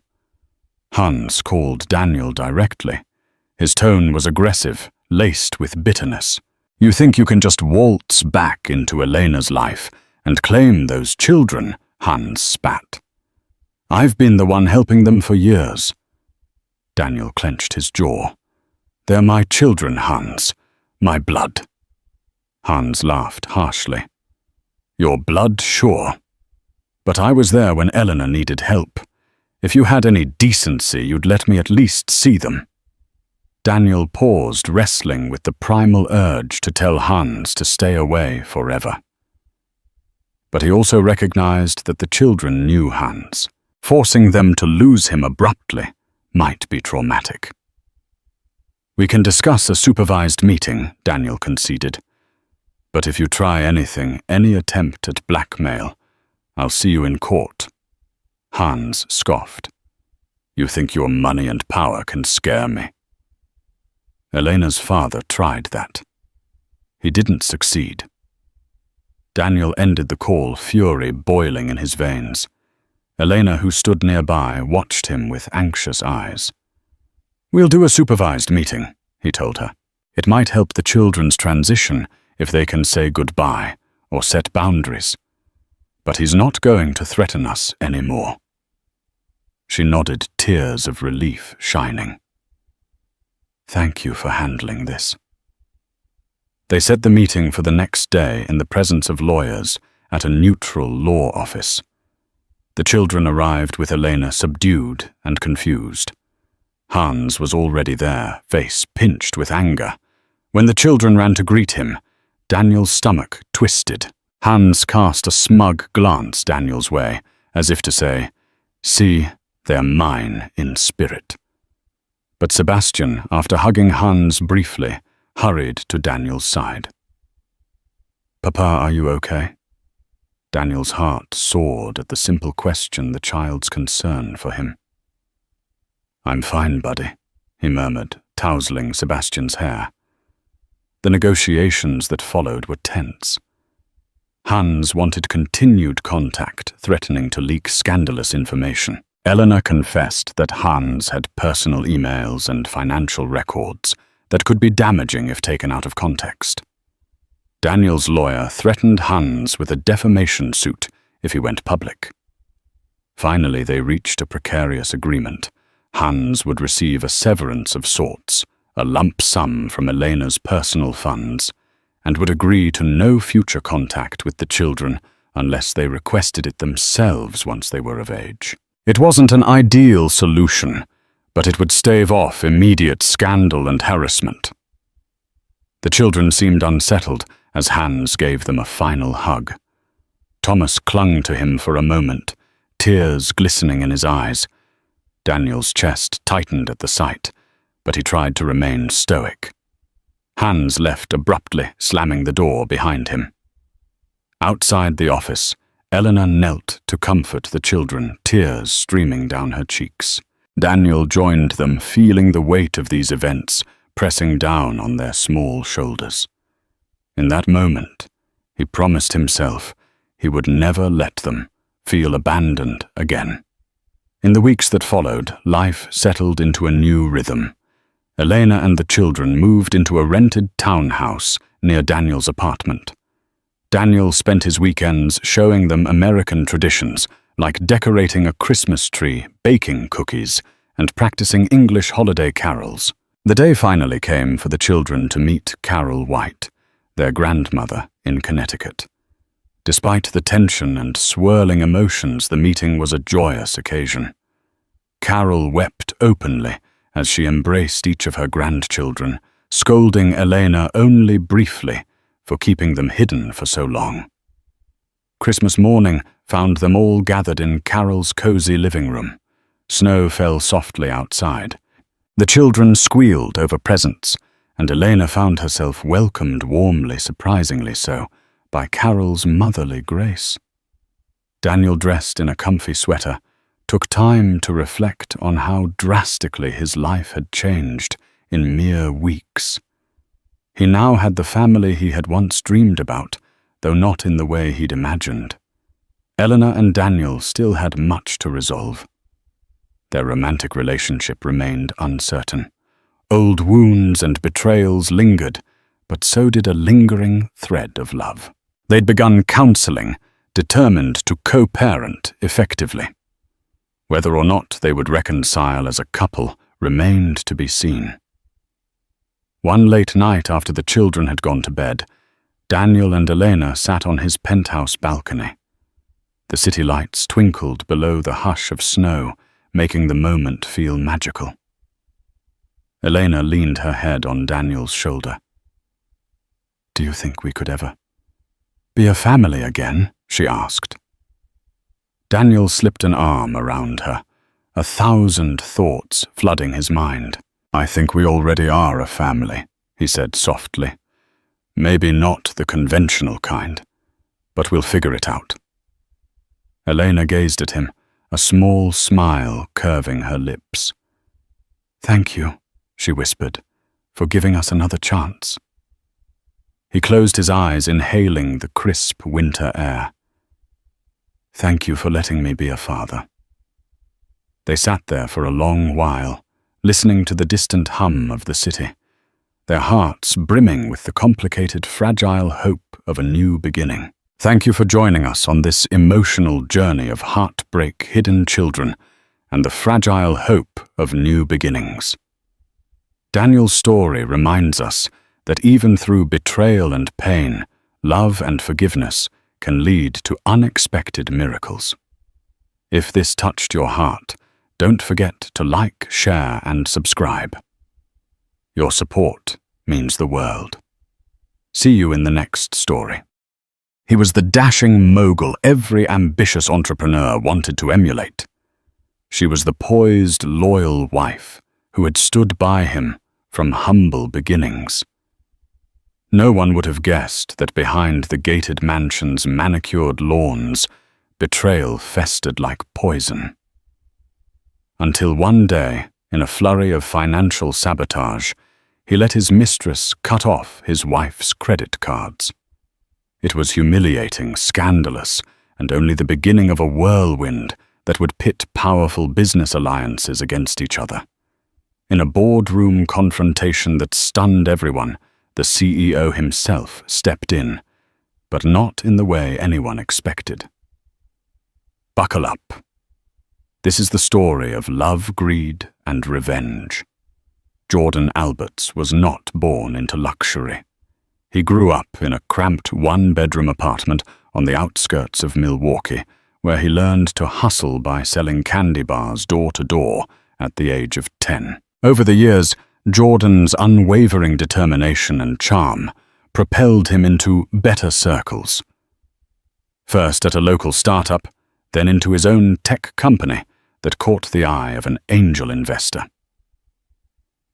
Hans called Daniel directly. His tone was aggressive, laced with bitterness. "You think you can just waltz back into Elena's life and claim those children?" Hans spat. "I've been the one helping them for years." Daniel clenched his jaw. "They're my children, Hans. My blood." Hans laughed harshly. "Your blood, sure. But I was there when Eleanor needed help. If you had any decency, you'd let me at least see them." Daniel paused, wrestling with the primal urge to tell Hans to stay away forever. But he also recognized that the children knew Hans. Forcing them to lose him abruptly might be traumatic. "We can discuss a supervised meeting," Daniel conceded. "But if you try anything, any attempt at blackmail, I'll see you in court." Hans scoffed. "You think your money and power can scare me?" Elena's father tried that. He didn't succeed. Daniel ended the call, fury boiling in his veins. Elena, who stood nearby, watched him with anxious eyes. "We'll do a supervised meeting," he told her. "It might help the children's transition if they can say goodbye or set boundaries. But he's not going to threaten us anymore." She nodded, tears of relief shining. "Thank you for handling this." They set the meeting for the next day in the presence of lawyers at a neutral law office. The children arrived with Elena subdued and confused. Hans was already there, face pinched with anger. When the children ran to greet him, Daniel's stomach twisted. Hans cast a smug glance Daniel's way, as if to say, "See, they're mine in spirit." But Sebastian, after hugging Hans briefly, hurried to Daniel's side. "Papa, are you okay?" Daniel's heart soared at the simple question, the child's concern for him. "I'm fine, buddy," he murmured, tousling Sebastian's hair. The negotiations that followed were tense. Hans wanted continued contact, threatening to leak scandalous information. Eleanor confessed that Hans had personal emails and financial records that could be damaging if taken out of context. Daniel's lawyer threatened Hans with a defamation suit if he went public. Finally, they reached a precarious agreement. Hans would receive a severance of sorts, a lump sum from Elena's personal funds, and would agree to no future contact with the children unless they requested it themselves once they were of age. It wasn't an ideal solution, but it would stave off immediate scandal and harassment. The children seemed unsettled as Hans gave them a final hug. Thomas clung to him for a moment, tears glistening in his eyes. Daniel's chest tightened at the sight, but he tried to remain stoic. Hans left abruptly, slamming the door behind him. Outside the office, Eleanor knelt to comfort the children, tears streaming down her cheeks. Daniel joined them, feeling the weight of these events pressing down on their small shoulders. In that moment, he promised himself he would never let them feel abandoned again. In the weeks that followed, life settled into a new rhythm. Elena and the children moved into a rented townhouse near Daniel's apartment. Daniel spent his weekends showing them American traditions, like decorating a Christmas tree, baking cookies, and practicing English holiday carols. The day finally came for the children to meet Carol White, their grandmother in Connecticut. Despite the tension and swirling emotions, the meeting was a joyous occasion. Carol wept openly as she embraced each of her grandchildren, scolding Elena only briefly for keeping them hidden for so long. Christmas morning found them all gathered in Carol's cozy living room. Snow fell softly outside. The children squealed over presents, and Elena found herself welcomed warmly, surprisingly so, by Carol's motherly grace. Daniel, dressed in a comfy sweater, took time to reflect on how drastically his life had changed in mere weeks. He now had the family he had once dreamed about, though not in the way he'd imagined. Eleanor and Daniel still had much to resolve. Their romantic relationship remained uncertain. Old wounds and betrayals lingered, but so did a lingering thread of love. They'd begun counseling, determined to co-parent effectively. Whether or not they would reconcile as a couple remained to be seen. One late night after the children had gone to bed, Daniel and Elena sat on his penthouse balcony. The city lights twinkled below the hush of snow, making the moment feel magical. Elena leaned her head on Daniel's shoulder. "Do you think we could ever be a family again?" she asked. Daniel slipped an arm around her, 1,000 thoughts flooding his mind. "I think we already are a family," he said softly. "Maybe not the conventional kind, but we'll figure it out." Elena gazed at him, a small smile curving her lips. "Thank you," she whispered, "for giving us another chance." He closed his eyes, inhaling the crisp winter air. "Thank you for letting me be a father." They sat there for a long while, listening to the distant hum of the city, their hearts brimming with the complicated, fragile hope of a new beginning. Thank you for joining us on this emotional journey of heartbreak, hidden children, and the fragile hope of new beginnings. Daniel's story reminds us that even through betrayal and pain, love and forgiveness can lead to unexpected miracles. If this touched your heart, don't forget to like, share, and subscribe. Your support means the world. See you in the next story. He was the dashing mogul every ambitious entrepreneur wanted to emulate. She was the poised, loyal wife who had stood by him from humble beginnings. No one would have guessed that behind the gated mansion's manicured lawns, betrayal festered like poison. Until one day, in a flurry of financial sabotage, he let his mistress cut off his wife's credit cards. It was humiliating, scandalous, and only the beginning of a whirlwind that would pit powerful business alliances against each other. In a boardroom confrontation that stunned everyone, the CEO himself stepped in, but not in the way anyone expected. Buckle up. This is the story of love, greed, and revenge. Jordan Alberts was not born into luxury. He grew up in a cramped one-bedroom apartment on the outskirts of Milwaukee, where he learned to hustle by selling candy bars door to door at the age of 10. Over the years, Jordan's unwavering determination and charm propelled him into better circles. First at a local startup, then into his own tech company that caught the eye of an angel investor.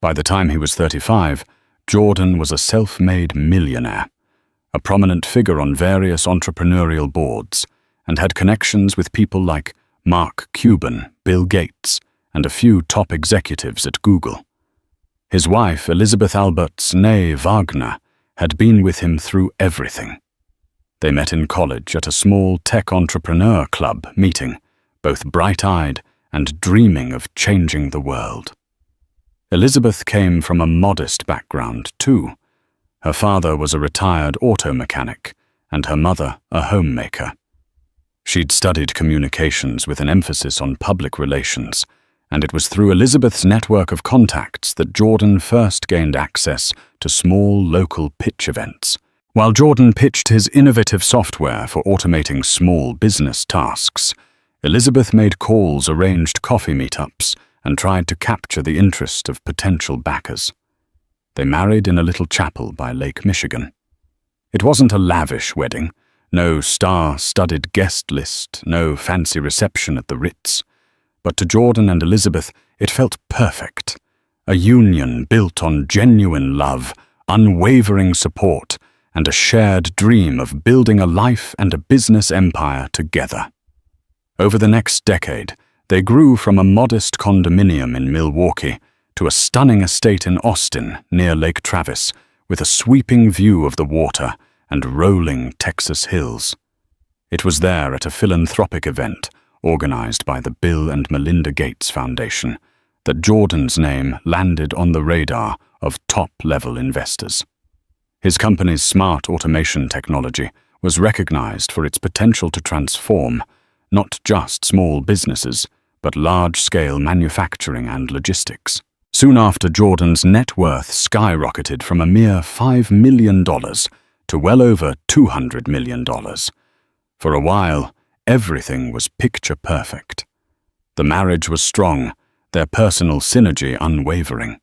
By the time he was 35, Jordan was a self-made millionaire, a prominent figure on various entrepreneurial boards, and had connections with people like Mark Cuban, Bill Gates, and a few top executives at Google. His wife, Elizabeth Alberts née Wagner, had been with him through everything. They met in college at a small tech entrepreneur club meeting, both bright-eyed and dreaming of changing the world. Elizabeth came from a modest background, too. Her father was a retired auto mechanic, and her mother a homemaker. She'd studied communications with an emphasis on public relations, and it was through Elizabeth's network of contacts that Jordan first gained access to small local pitch events. While Jordan pitched his innovative software for automating small business tasks, Elizabeth made calls, arranged coffee meetups, and tried to capture the interest of potential backers. They married in a little chapel by Lake Michigan. It wasn't a lavish wedding, no star-studded guest list, no fancy reception at the Ritz. But to Jordan and Elizabeth, it felt perfect. A union built on genuine love, unwavering support, and a shared dream of building a life and a business empire together. Over the next decade, they grew from a modest condominium in Milwaukee to a stunning estate in Austin near Lake Travis, with a sweeping view of the water and rolling Texas hills. It was there at a philanthropic event organized by the Bill and Melinda Gates Foundation that Jordan's name landed on the radar of top-level investors. His company's smart automation technology was recognized for its potential to transform not just small businesses, but large-scale manufacturing and logistics. Soon after, Jordan's net worth skyrocketed from a mere $5 million to well over $200 million. For a while, everything was picture perfect. The marriage was strong, their personal synergy unwavering.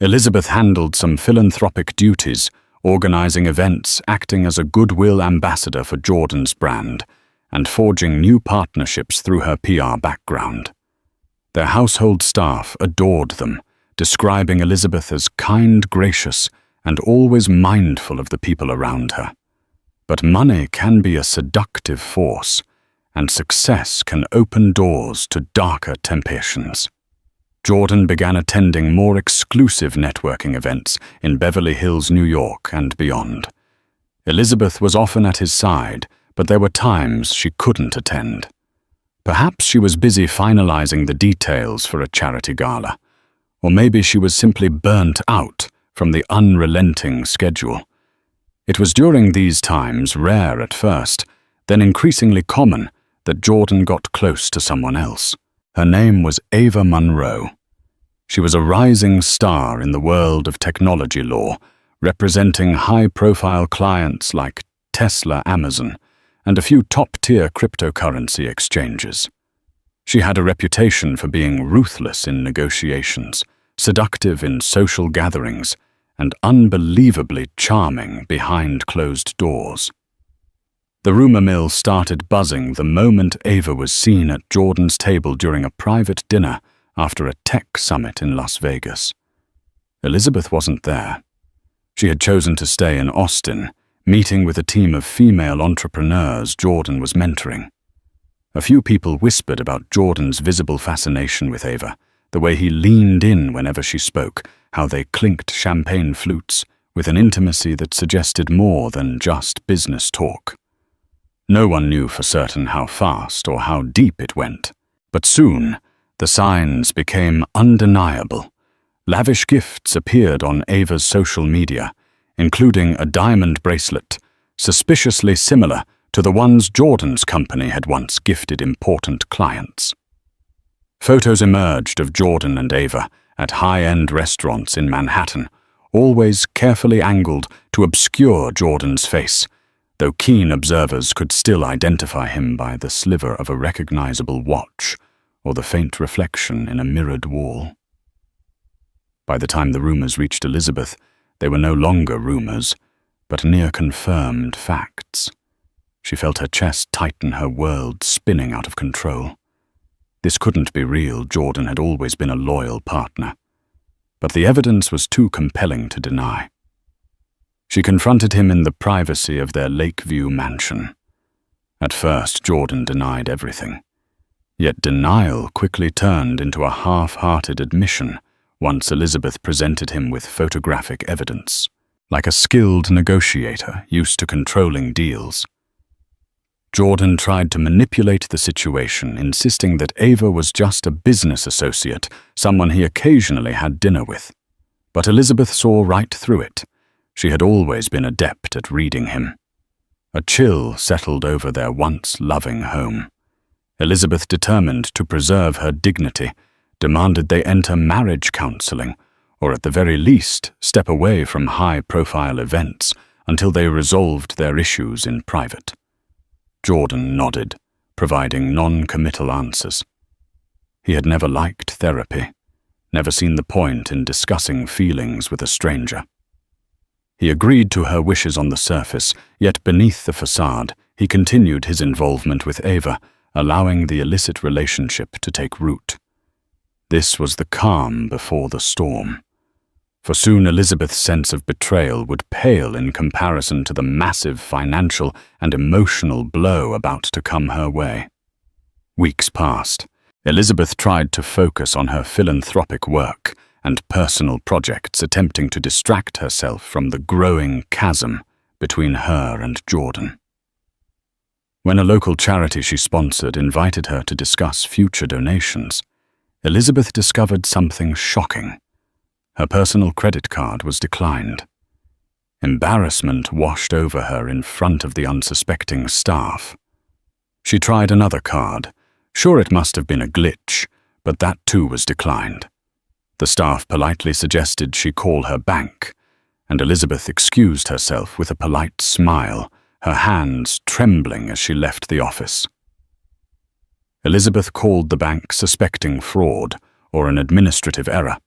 Elizabeth handled some philanthropic duties, organizing events, acting as a goodwill ambassador for Jordan's brand, and forging new partnerships through her PR background. Their household staff adored them, describing Elizabeth as kind, gracious, and always mindful of the people around her. But money can be a seductive force, and success can open doors to darker temptations. Jordan began attending more exclusive networking events in Beverly Hills, New York, and beyond. Elizabeth was often at his side, but there were times she couldn't attend. Perhaps she was busy finalizing the details for a charity gala, or maybe she was simply burnt out from the unrelenting schedule. It was during these times, rare at first, then increasingly common, that Jordan got close to someone else. Her name was Ava Monroe. She was a rising star in the world of technology law, representing high-profile clients like Tesla, Amazon, and a few top-tier cryptocurrency exchanges. She had a reputation for being ruthless in negotiations, seductive in social gatherings, and unbelievably charming behind closed doors. The rumor mill started buzzing the moment Ava was seen at Jordan's table during a private dinner after a tech summit in Las Vegas. Elizabeth wasn't there. She had chosen to stay in Austin, meeting with a team of female entrepreneurs Jordan was mentoring. A few people whispered about Jordan's visible fascination with Ava, the way he leaned in whenever she spoke, how they clinked champagne flutes with an intimacy that suggested more than just business talk. No one knew for certain how fast or how deep it went, but soon the signs became undeniable. Lavish gifts appeared on Ava's social media, including a diamond bracelet, suspiciously similar to the ones Jordan's company had once gifted important clients. Photos emerged of Jordan and Ava at high-end restaurants in Manhattan, always carefully angled to obscure Jordan's face, though keen observers could still identify him by the sliver of a recognizable watch or the faint reflection in a mirrored wall. By the time the rumors reached Elizabeth, they were no longer rumors, but near-confirmed facts. She felt her chest tighten, her world spinning out of control. This couldn't be real. Jordan had always been a loyal partner. But the evidence was too compelling to deny. She confronted him in the privacy of their Lakeview mansion. At first, Jordan denied everything. Yet denial quickly turned into a half-hearted admission once Elizabeth presented him with photographic evidence, like a skilled negotiator used to controlling deals. Jordan tried to manipulate the situation, insisting that Ava was just a business associate, someone he occasionally had dinner with. But Elizabeth saw right through it. She had always been adept at reading him. A chill settled over their once loving home. Elizabeth, determined to preserve her dignity, demanded they enter marriage counseling, or at the very least step away from high-profile events until they resolved their issues in private. Jordan nodded, providing non-committal answers. He had never liked therapy, never seen the point in discussing feelings with a stranger. He agreed to her wishes on the surface, yet beneath the facade, he continued his involvement with Ava, allowing the illicit relationship to take root. This was the calm before the storm. For soon Elizabeth's sense of betrayal would pale in comparison to the massive financial and emotional blow about to come her way. Weeks passed. Elizabeth tried to focus on her philanthropic work and personal projects, attempting to distract herself from the growing chasm between her and Jordan. When a local charity she sponsored invited her to discuss future donations, Elizabeth discovered something shocking. Her personal credit card was declined. Embarrassment washed over her in front of the unsuspecting staff. She tried another card. Sure, it must have been a glitch, but that too was declined. The staff politely suggested she call her bank, and Elizabeth excused herself with a polite smile, her hands trembling as she left the office. Elizabeth called the bank suspecting fraud or an administrative error,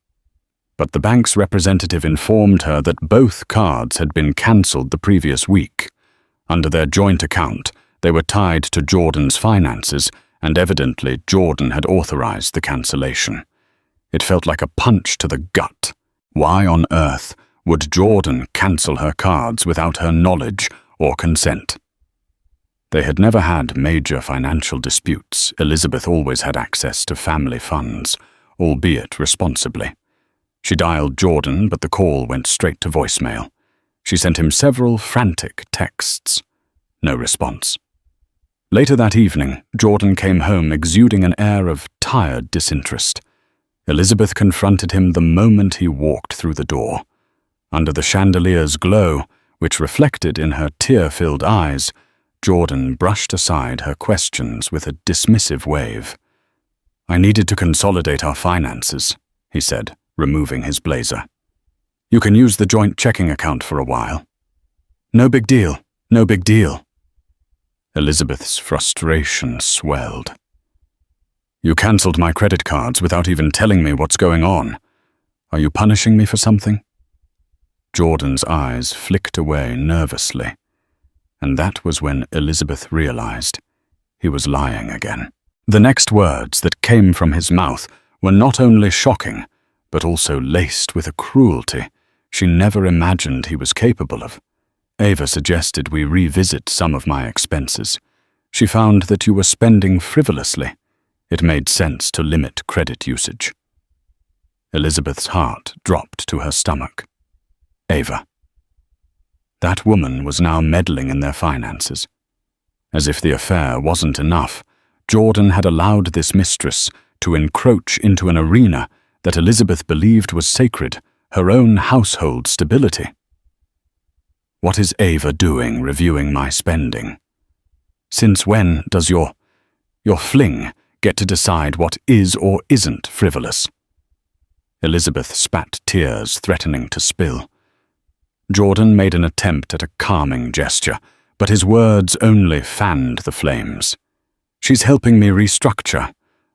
but the bank's representative informed her that both cards had been cancelled the previous week. Under their joint account, they were tied to Jordan's finances, and evidently Jordan had authorized the cancellation. It felt like a punch to the gut. Why on earth would Jordan cancel her cards without her knowledge or consent? They had never had major financial disputes. Elizabeth always had access to family funds, albeit responsibly. She dialed Jordan, but the call went straight to voicemail. She sent him several frantic texts. No response. Later that evening, Jordan came home exuding an air of tired disinterest. Elizabeth confronted him the moment he walked through the door. Under the chandelier's glow, which reflected in her tear-filled eyes, Jordan brushed aside her questions with a dismissive wave. "I needed to consolidate our finances," he said, removing his blazer. "You can use the joint checking account for a while." "No big deal, no big deal." Elizabeth's frustration swelled. "You cancelled my credit cards without even telling me what's going on. Are you punishing me for something?" Jordan's eyes flicked away nervously, and that was when Elizabeth realized he was lying again. The next words that came from his mouth were not only shocking, but also laced with a cruelty she never imagined he was capable of. "Ava suggested we revisit some of my expenses. She found that you were spending frivolously. It made sense to limit credit usage." Elizabeth's heart dropped to her stomach. Ava. That woman was now meddling in their finances. As if the affair wasn't enough, Jordan had allowed this mistress to encroach into an arena that Elizabeth believed was sacred, her own household stability. "What is Ava doing reviewing my spending? Since when does your fling get to decide what is or isn't frivolous?" Elizabeth spat tears, threatening to spill. Jordan made an attempt at a calming gesture, but his words only fanned the flames. "She's helping me restructure.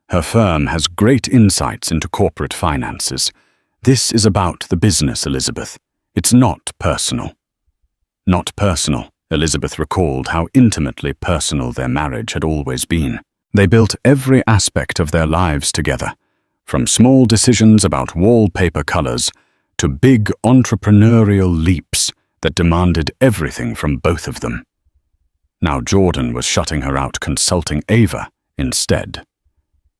Her firm has great insights into corporate finances. This is about the business, Elizabeth. It's not personal." Not personal. Elizabeth recalled how intimately personal their marriage had always been. They built every aspect of their lives together, from small decisions about wallpaper colors to big entrepreneurial leaps that demanded everything from both of them. Now Jordan was shutting her out, consulting Ava instead.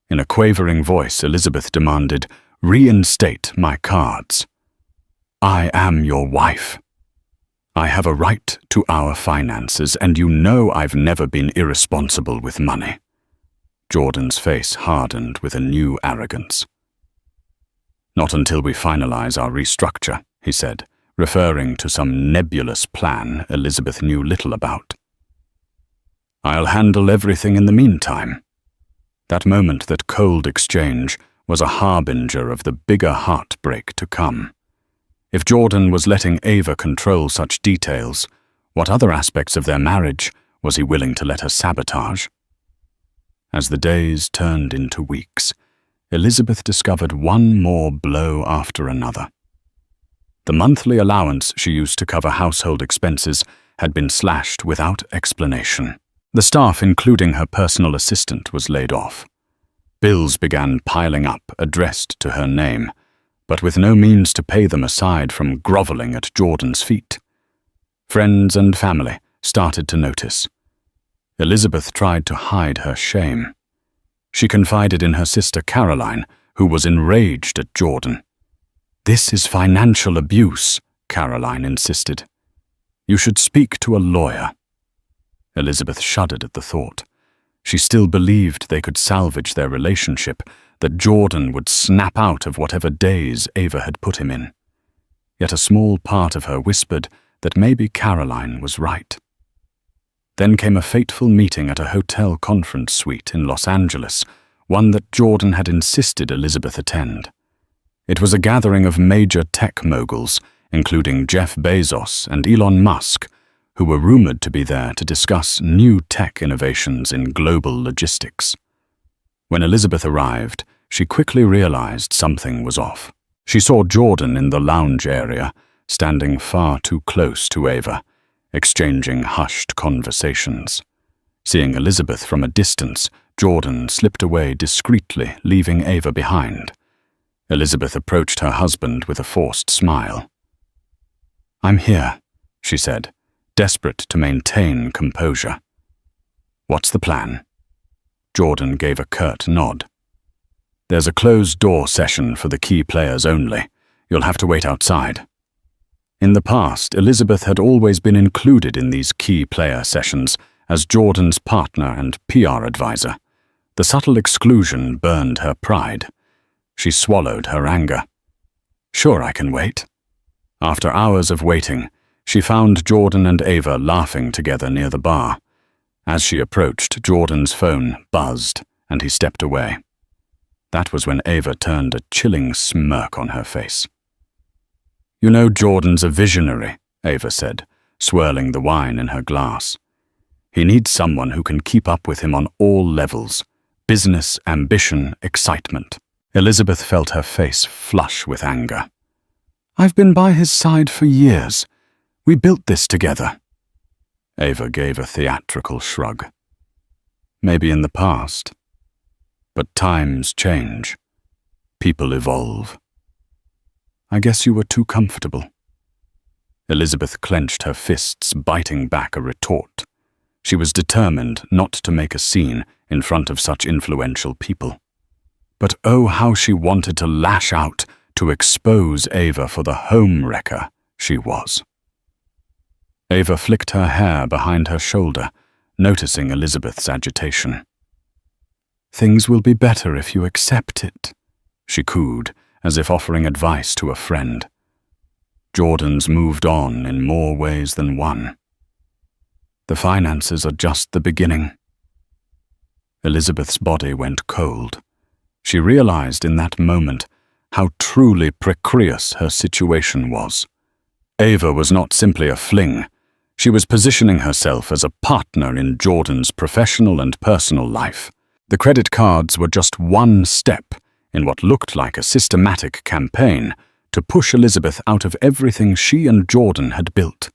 In a quavering voice, Elizabeth demanded, "Reinstate my cards. I am your wife. I have a right to our finances, and you know I've never been irresponsible with money." Jordan's face hardened with a new arrogance. "Not until we finalize our restructure," he said, referring to some nebulous plan Elizabeth knew little about. "I'll handle everything in the meantime." That moment, that cold exchange, was a harbinger of the bigger heartbreak to come. If Jordan was letting Ava control such details, what other aspects of their marriage was he willing to let her sabotage? As the days turned into weeks, Elizabeth discovered one more blow after another. The monthly allowance she used to cover household expenses had been slashed without explanation. The staff, including her personal assistant, was laid off. Bills began piling up, addressed to her name, but with no means to pay them aside from groveling at Jordan's feet. Friends and family started to notice. Elizabeth tried to hide her shame. She confided in her sister Caroline, who was enraged at Jordan. "This is financial abuse," Caroline insisted. "You should speak to a lawyer." Elizabeth shuddered at the thought. She still believed they could salvage their relationship, that Jordan would snap out of whatever daze Ava had put him in. Yet a small part of her whispered that maybe Caroline was right. Then came a fateful meeting at a hotel conference suite in Los Angeles, one that Jordan had insisted Elizabeth attend. It was a gathering of major tech moguls, including Jeff Bezos and Elon Musk, who were rumored to be there to discuss new tech innovations in global logistics. When Elizabeth arrived, she quickly realized something was off. She saw Jordan in the lounge area, standing far too close to Ava, exchanging hushed conversations. Seeing Elizabeth from a distance, Jordan slipped away discreetly, leaving Ava behind. Elizabeth approached her husband with a forced smile. "I'm here," she said, desperate to maintain composure. "What's the plan?" Jordan gave a curt nod. "There's a closed-door session for the key players only. You'll have to wait outside." In the past, Elizabeth had always been included in these key player sessions as Jordan's partner and PR advisor. The subtle exclusion burned her pride. She swallowed her anger. "Sure, I can wait." After hours of waiting, she found Jordan and Ava laughing together near the bar. As she approached, Jordan's phone buzzed, and he stepped away. That was when Ava turned a chilling smirk on her face. "You know Jordan's a visionary," Ava said, swirling the wine in her glass. "He needs someone who can keep up with him on all levels: business, ambition, excitement." Elizabeth felt her face flush with anger. "I've been by his side for years. We built this together." Ava gave a theatrical shrug. "Maybe in the past. But times change. People evolve. I guess you were too comfortable." Elizabeth clenched her fists, biting back a retort. She was determined not to make a scene in front of such influential people. But oh, how she wanted to lash out, to expose Ava for the home-wrecker she was. Ava flicked her hair behind her shoulder, noticing Elizabeth's agitation. "Things will be better if you accept it," she cooed, as if offering advice to a friend. Jordan's moved on in more ways than one. The finances are just the beginning. Elizabeth's body went cold. She realized in that moment how truly precarious her situation was. Ava was not simply a fling. She was positioning herself as a partner in Jordan's professional and personal life. The credit cards were just one step in what looked like a systematic campaign to push Elizabeth out of everything she and Jordan had built.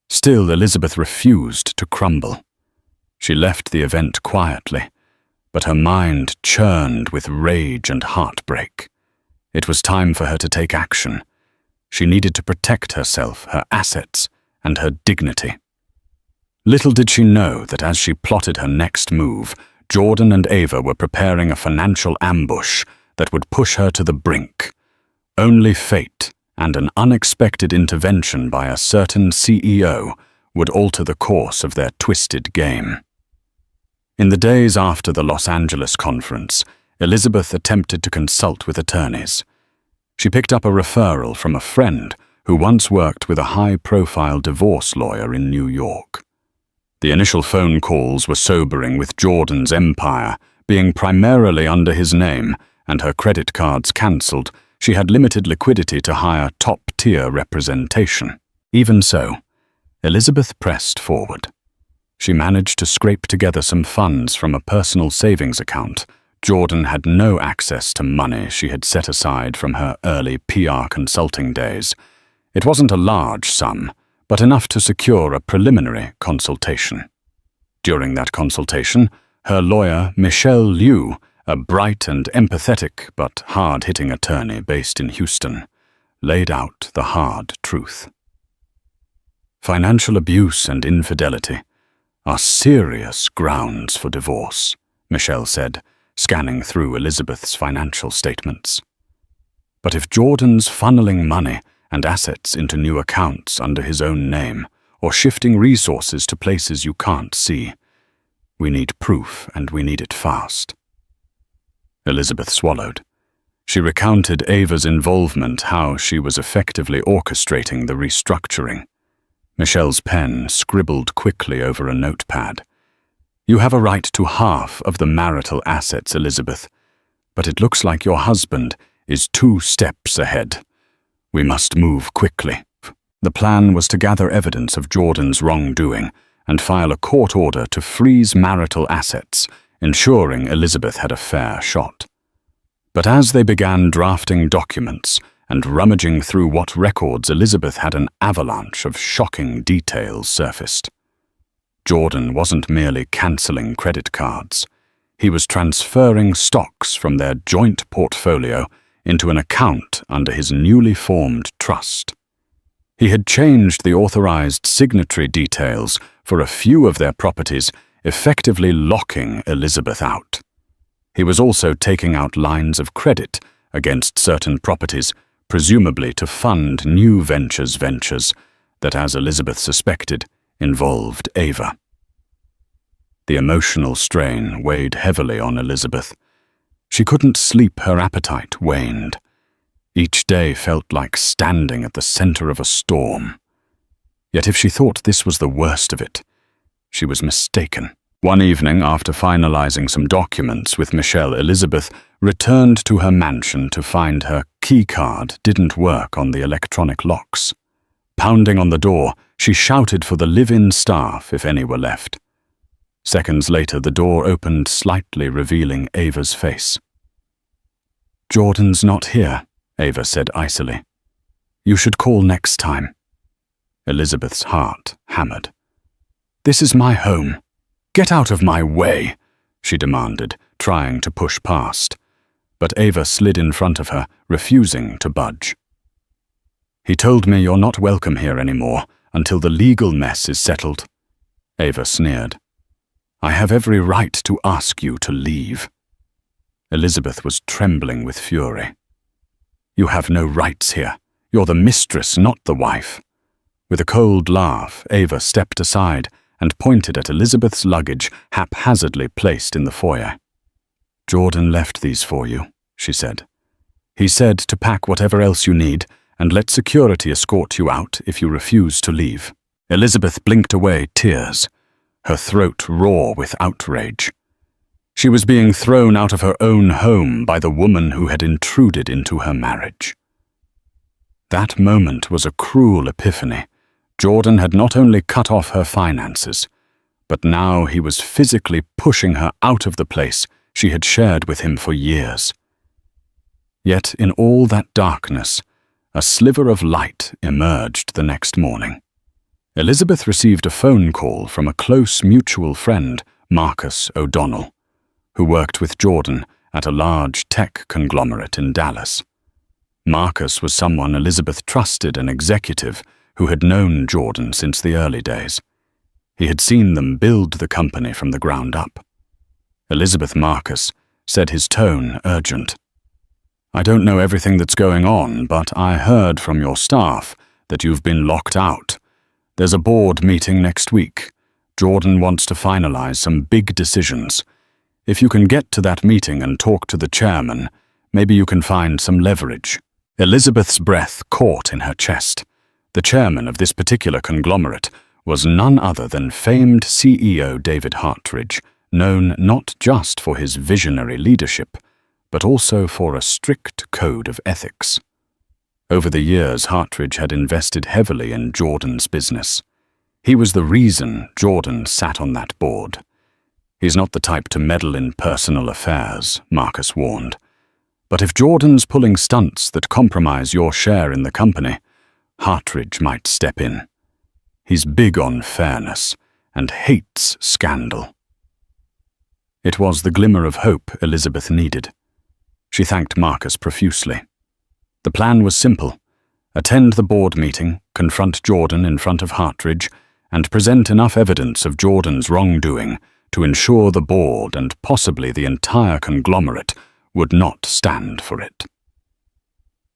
Still, Elizabeth refused to crumble. She left the event quietly, but her mind churned with rage and heartbreak. It was time for her to take action. She needed to protect herself, her assets, and her dignity. Little did she know that as she plotted her next move, Jordan and Ava were preparing a financial ambush that would push her to the brink. Only fate and an unexpected intervention by a certain CEO would alter the course of their twisted game. In the days after the Los Angeles conference, Elizabeth attempted to consult with attorneys. She picked up a referral from a friend who once worked with a high-profile divorce lawyer in New York. The initial phone calls were sobering, with Jordan's empire being primarily under his name and her credit cards cancelled. She had limited liquidity to hire top-tier representation. Even so, Elizabeth pressed forward. She managed to scrape together some funds from a personal savings account. Jordan had no access to money she had set aside from her early PR consulting days. It wasn't a large sum, but enough to secure a preliminary consultation. During that consultation, her lawyer, Michelle Liu, a bright and empathetic but hard-hitting attorney based in Houston, laid out the hard truth. Financial abuse and infidelity are serious grounds for divorce, Michelle said, scanning through Elizabeth's financial statements. But if Jordan's funneling money and assets into new accounts under his own name, or shifting resources to places you can't see, we need proof, and we need it fast. Elizabeth swallowed. She recounted Ava's involvement, how she was effectively orchestrating the restructuring. Michelle's pen scribbled quickly over a notepad. "You have a right to half of the marital assets, Elizabeth, but it looks like your husband is 2 steps ahead. We must move quickly." The plan was to gather evidence of Jordan's wrongdoing and file a court order to freeze marital assets, ensuring Elizabeth had a fair shot. But as they began drafting documents and rummaging through what records, Elizabeth had an avalanche of shocking details surfaced. Jordan wasn't merely cancelling credit cards. He was transferring stocks from their joint portfolio into an account under his newly formed trust. He had changed the authorized signatory details for a few of their properties, effectively locking Elizabeth out. He was also taking out lines of credit against certain properties, presumably to fund new ventures that, as Elizabeth suspected, involved Ava. The emotional strain weighed heavily on Elizabeth. She couldn't sleep, her appetite waned. Each day felt like standing at the center of a storm. Yet if she thought this was the worst of it, she was mistaken. One evening, after finalizing some documents with Michelle, Elizabeth returned to her mansion to find her keycard didn't work on the electronic locks. Pounding on the door, she shouted for the live-in staff if any were left. Seconds later, the door opened slightly, revealing Ava's face. "Jordan's not here," Ava said icily. "You should call next time." Elizabeth's heart hammered. "This is my home. Get out of my way," she demanded, trying to push past. But Ava slid in front of her, refusing to budge. "He told me you're not welcome here anymore until the legal mess is settled." Ava sneered. "I have every right to ask you to leave." Elizabeth was trembling with fury. "You have no rights here. You're the mistress, not the wife." With a cold laugh, Ava stepped aside and pointed at Elizabeth's luggage haphazardly placed in the foyer. "Jordan left these for you," she said. "He said to pack whatever else you need and let security escort you out if you refuse to leave." Elizabeth blinked away tears, her throat raw with outrage. She was being thrown out of her own home by the woman who had intruded into her marriage. That moment was a cruel epiphany. Jordan had not only cut off her finances, but now he was physically pushing her out of the place she had shared with him for years. Yet in all that darkness, a sliver of light emerged the next morning. Elizabeth received a phone call from a close mutual friend, Marcus O'Donnell, who worked with Jordan at a large tech conglomerate in Dallas. Marcus was someone Elizabeth trusted, an executive who had known Jordan since the early days. He had seen them build the company from the ground up. Elizabeth Marcus said, his tone urgent. "I don't know everything that's going on, but I heard from your staff that you've been locked out. There's a board meeting next week. Jordan wants to finalize some big decisions. If you can get to that meeting and talk to the chairman, maybe you can find some leverage." Elizabeth's breath caught in her chest. The chairman of this particular conglomerate was none other than famed CEO David Hartridge, known not just for his visionary leadership, but also for a strict code of ethics. Over the years, Hartridge had invested heavily in Jordan's business. He was the reason Jordan sat on that board. "He's not the type to meddle in personal affairs," Marcus warned. "But if Jordan's pulling stunts that compromise your share in the company, Hartridge might step in. He's big on fairness and hates scandal." It was the glimmer of hope Elizabeth needed. She thanked Marcus profusely. The plan was simple: attend the board meeting, confront Jordan in front of Hartridge, and present enough evidence of Jordan's wrongdoing to ensure the board and possibly the entire conglomerate would not stand for it.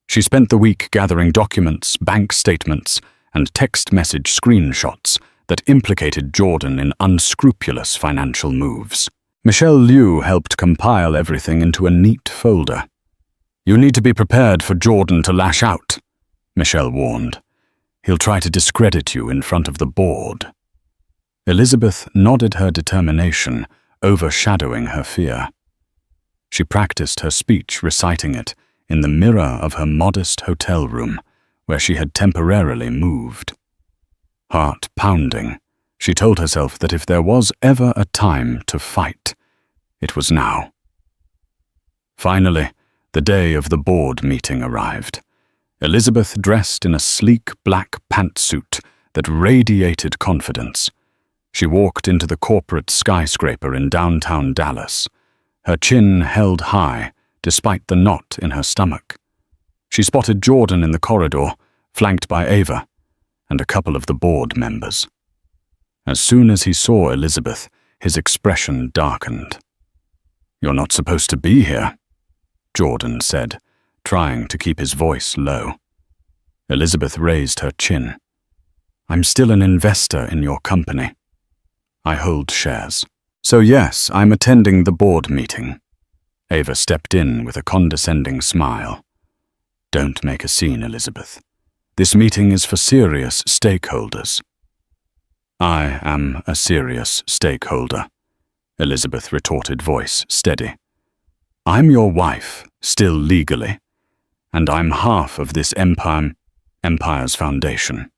She spent the week gathering documents, bank statements, and text message screenshots that implicated Jordan in unscrupulous financial moves. Michelle Liu helped compile everything into a neat folder. "You need to be prepared for Jordan to lash out," Michelle warned. "He'll try to discredit you in front of the board." Elizabeth nodded her determination, overshadowing her fear. She practiced her speech, reciting it in the mirror of her modest hotel room, where she had temporarily moved. Heart pounding, she told herself that if there was ever a time to fight, it was now. Finally, the day of the board meeting arrived. Elizabeth dressed in a sleek black pantsuit that radiated confidence. She walked into the corporate skyscraper in downtown Dallas, her chin held high despite the knot in her stomach. She spotted Jordan in the corridor, flanked by Ava, and a couple of the board members. As soon as he saw Elizabeth, his expression darkened. "You're not supposed to be here," Jordan said, trying to keep his voice low. Elizabeth raised her chin. "I'm still an investor in your company. I hold shares. So yes, I'm attending the board meeting." Ava stepped in with a condescending smile. "Don't make a scene, Elizabeth. This meeting is for serious stakeholders." "I am a serious stakeholder," Elizabeth retorted, voice steady. "I'm your wife, still legally, and I'm half of this empire's foundation."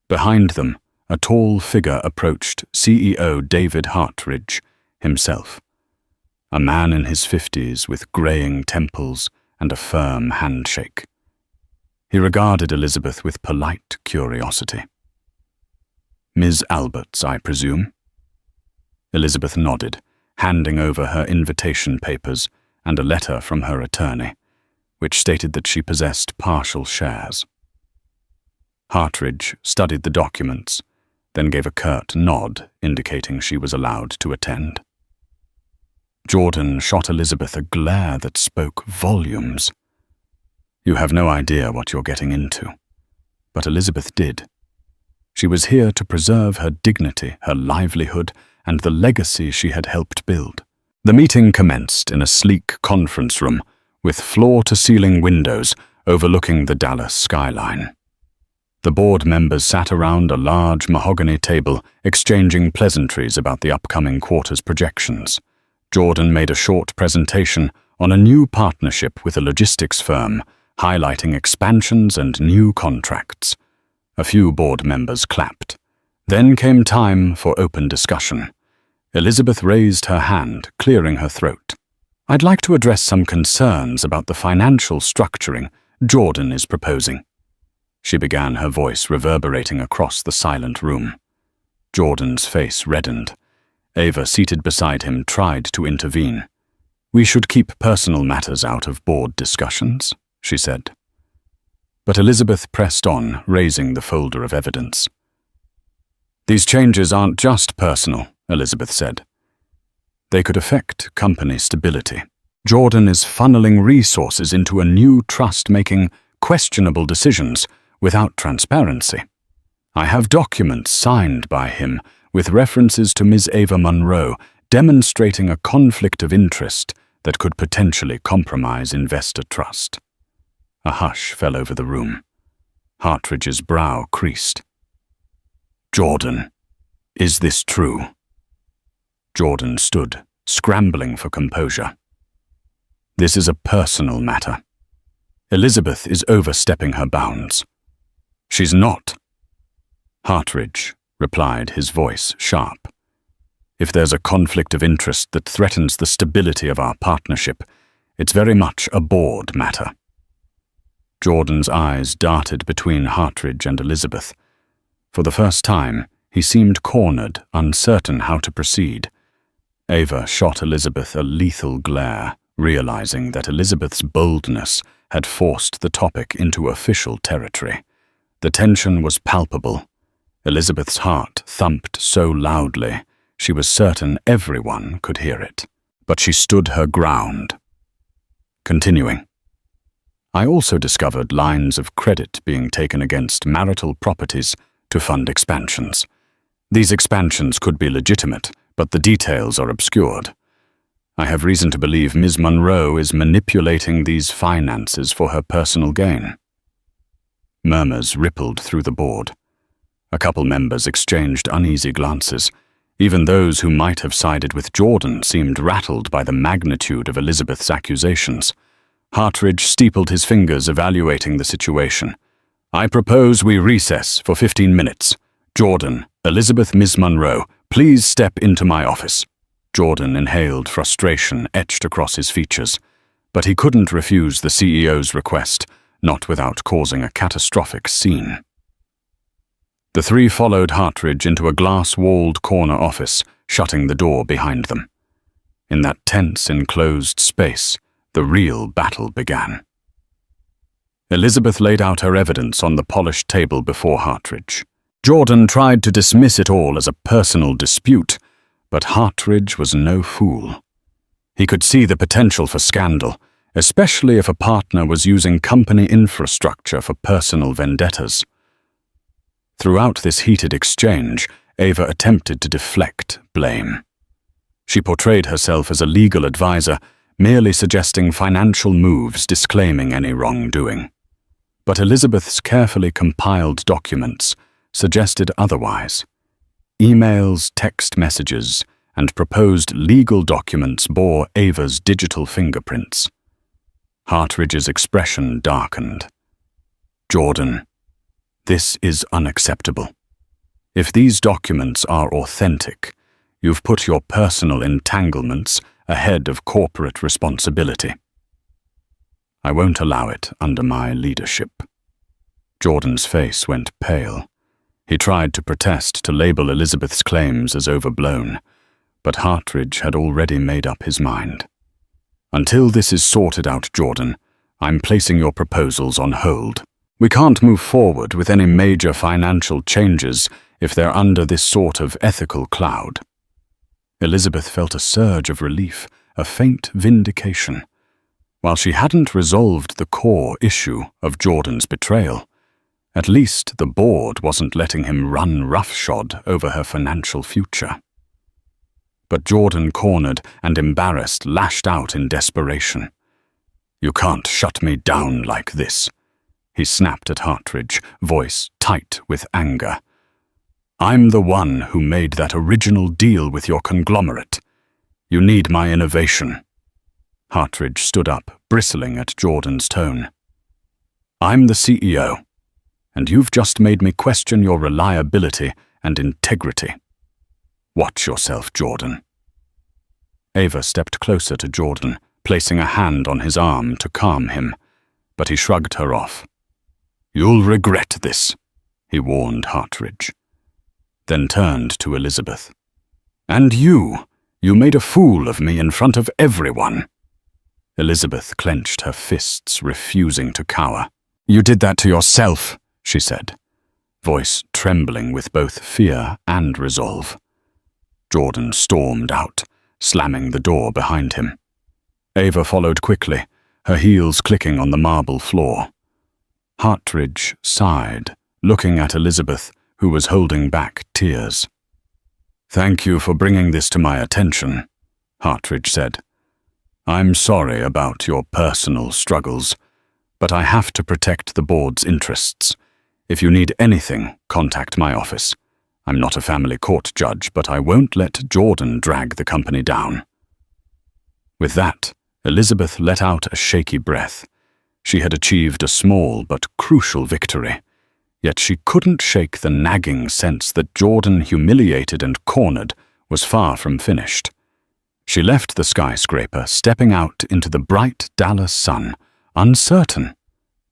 Behind them, a tall figure approached CEO David Hartridge himself, a man in his 50s with graying temples and a firm handshake. He regarded Elizabeth with polite curiosity. "Ms. Alberts, I presume?" Elizabeth nodded, handing over her invitation papers and a letter from her attorney, which stated that she possessed partial shares. Hartridge studied the documents, then gave a curt nod indicating she was allowed to attend. Jordan shot Elizabeth a glare that spoke volumes. You have no idea what you're getting into. But Elizabeth did. She was here to preserve her dignity, her livelihood, and the legacy she had helped build. The meeting commenced in a sleek conference room with floor-to-ceiling windows overlooking the Dallas skyline. The board members sat around a large mahogany table, exchanging pleasantries about the upcoming quarter's projections. Jordan made a short presentation on a new partnership with a logistics firm, highlighting expansions and new contracts. A few board members clapped. Then came time for open discussion. Elizabeth raised her hand, clearing her throat. "I'd like to address some concerns about the financial structuring Jordan is proposing." She began, her voice reverberating across the silent room. Jordan's face reddened. Ava, seated beside him, tried to intervene. "We should keep personal matters out of board discussions," she said. But Elizabeth pressed on, raising the folder of evidence. These changes aren't just personal, Elizabeth said. They could affect company stability. Jordan is funneling resources into a new trust making questionable decisions without transparency. I have documents signed by him with references to Ms. Ava Monroe demonstrating a conflict of interest that could potentially compromise investor trust. A hush fell over the room. Hartridge's brow creased. Jordan, is this true? Jordan stood, scrambling for composure. This is a personal matter. Elizabeth is overstepping her bounds. She's not. Hartridge replied, his voice sharp. If there's a conflict of interest that threatens the stability of our partnership, it's very much a board matter. Jordan's eyes darted between Hartridge and Elizabeth. For the first time, he seemed cornered, uncertain how to proceed. Ava shot Elizabeth a lethal glare, realizing that Elizabeth's boldness had forced the topic into official territory. The tension was palpable. Elizabeth's heart thumped so loudly, she was certain everyone could hear it. But she stood her ground. Continuing. I also discovered lines of credit being taken against marital properties to fund expansions. These expansions could be legitimate, but the details are obscured. I have reason to believe Ms. Monroe is manipulating these finances for her personal gain. Murmurs rippled through the board. A couple members exchanged uneasy glances. Even those who might have sided with Jordan seemed rattled by the magnitude of Elizabeth's accusations. Hartridge steepled his fingers, evaluating the situation. I propose we recess for 15 minutes. Jordan, Elizabeth, Miss Monroe, please step into my office. Jordan inhaled frustration etched across his features, but he couldn't refuse the CEO's request, not without causing a catastrophic scene. The three followed Hartridge into a glass-walled corner office, shutting the door behind them. In that tense, enclosed space, the real battle began. Elizabeth laid out her evidence on the polished table before Hartridge. Jordan tried to dismiss it all as a personal dispute, but Hartridge was no fool. He could see the potential for scandal, especially if a partner was using company infrastructure for personal vendettas. Throughout this heated exchange, Ava attempted to deflect blame. She portrayed herself as a legal advisor, merely suggesting financial moves, disclaiming any wrongdoing. But Elizabeth's carefully compiled documents suggested otherwise. Emails, text messages, and proposed legal documents bore Ava's digital fingerprints. Hartridge's expression darkened. Jordan, this is unacceptable. If these documents are authentic, you've put your personal entanglements ahead of corporate responsibility. I won't allow it under my leadership. Jordan's face went pale. He tried to protest to label Elizabeth's claims as overblown, but Hartridge had already made up his mind. Until this is sorted out, Jordan, I'm placing your proposals on hold. We can't move forward with any major financial changes if they're under this sort of ethical cloud. Elizabeth felt a surge of relief, a faint vindication. While she hadn't resolved the core issue of Jordan's betrayal, at least the board wasn't letting him run roughshod over her financial future. But Jordan, cornered and embarrassed, lashed out in desperation. You can't shut me down like this. He snapped at Hartridge, voice tight with anger. I'm the one who made that original deal with your conglomerate. You need my innovation. Hartridge stood up, bristling at Jordan's tone. I'm the CEO, and you've just made me question your reliability and integrity. Watch yourself, Jordan. Ava stepped closer to Jordan, placing a hand on his arm to calm him, but he shrugged her off. You'll regret this, he warned Hartridge, then turned to Elizabeth. And you made a fool of me in front of everyone. Elizabeth clenched her fists, refusing to cower. You did that to yourself, she said. voice trembling with both fear and resolve. Jordan stormed out, slamming the door behind him. Ava followed quickly, her heels clicking on the marble floor. Hartridge sighed, looking at Elizabeth, who was holding back tears. "Thank you for bringing this to my attention," Hartridge said. "I'm sorry about your personal struggles, but I have to protect the board's interests. If you need anything, contact my office. I'm not a family court judge, but I won't let Jordan drag the company down." With that, Elizabeth let out a shaky breath. She had achieved a small but crucial victory, yet she couldn't shake the nagging sense that Jordan, humiliated and cornered, was far from finished. She left the skyscraper, stepping out into the bright Dallas sun, uncertain,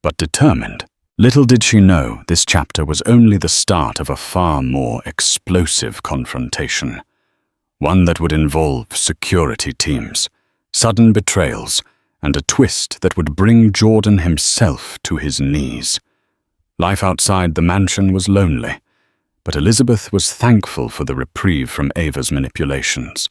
but determined. Little did she know this chapter was only the start of a far more explosive confrontation, one that would involve security teams, sudden betrayals, and a twist that would bring Jordan himself to his knees. Life outside the mansion was lonely, but Elizabeth was thankful for the reprieve from Ava's manipulations.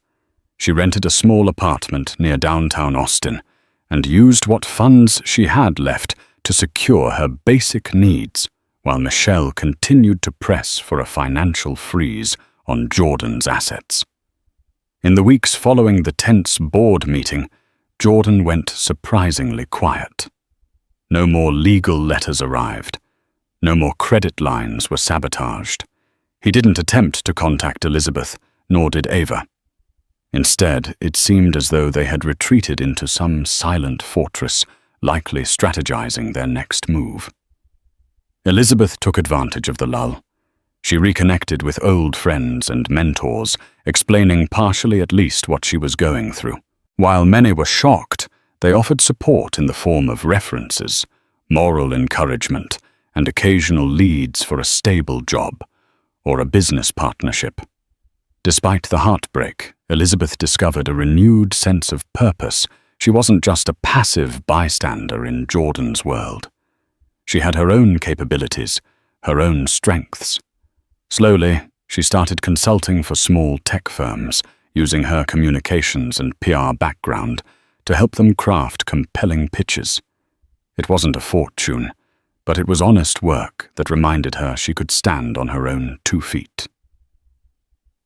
She rented a small apartment near downtown Austin and used what funds she had left to secure her basic needs, while Michelle continued to press for a financial freeze on Jordan's assets. In the weeks following the tense board meeting, Jordan went surprisingly quiet. No more legal letters arrived. No more credit lines were sabotaged. He didn't attempt to contact Elizabeth, nor did Ava. Instead, it seemed as though they had retreated into some silent fortress, likely strategizing their next move. Elizabeth took advantage of the lull. She reconnected with old friends and mentors, explaining partially at least what she was going through. While many were shocked, they offered support in the form of references, moral encouragement, and occasional leads for a stable job or a business partnership. Despite the heartbreak, Elizabeth discovered a renewed sense of purpose. She wasn't just a passive bystander in Jordan's world. She had her own capabilities, her own strengths. Slowly, she started consulting for small tech firms, using her communications and PR background to help them craft compelling pitches. It wasn't a fortune, but it was honest work that reminded her she could stand on her own 2 feet.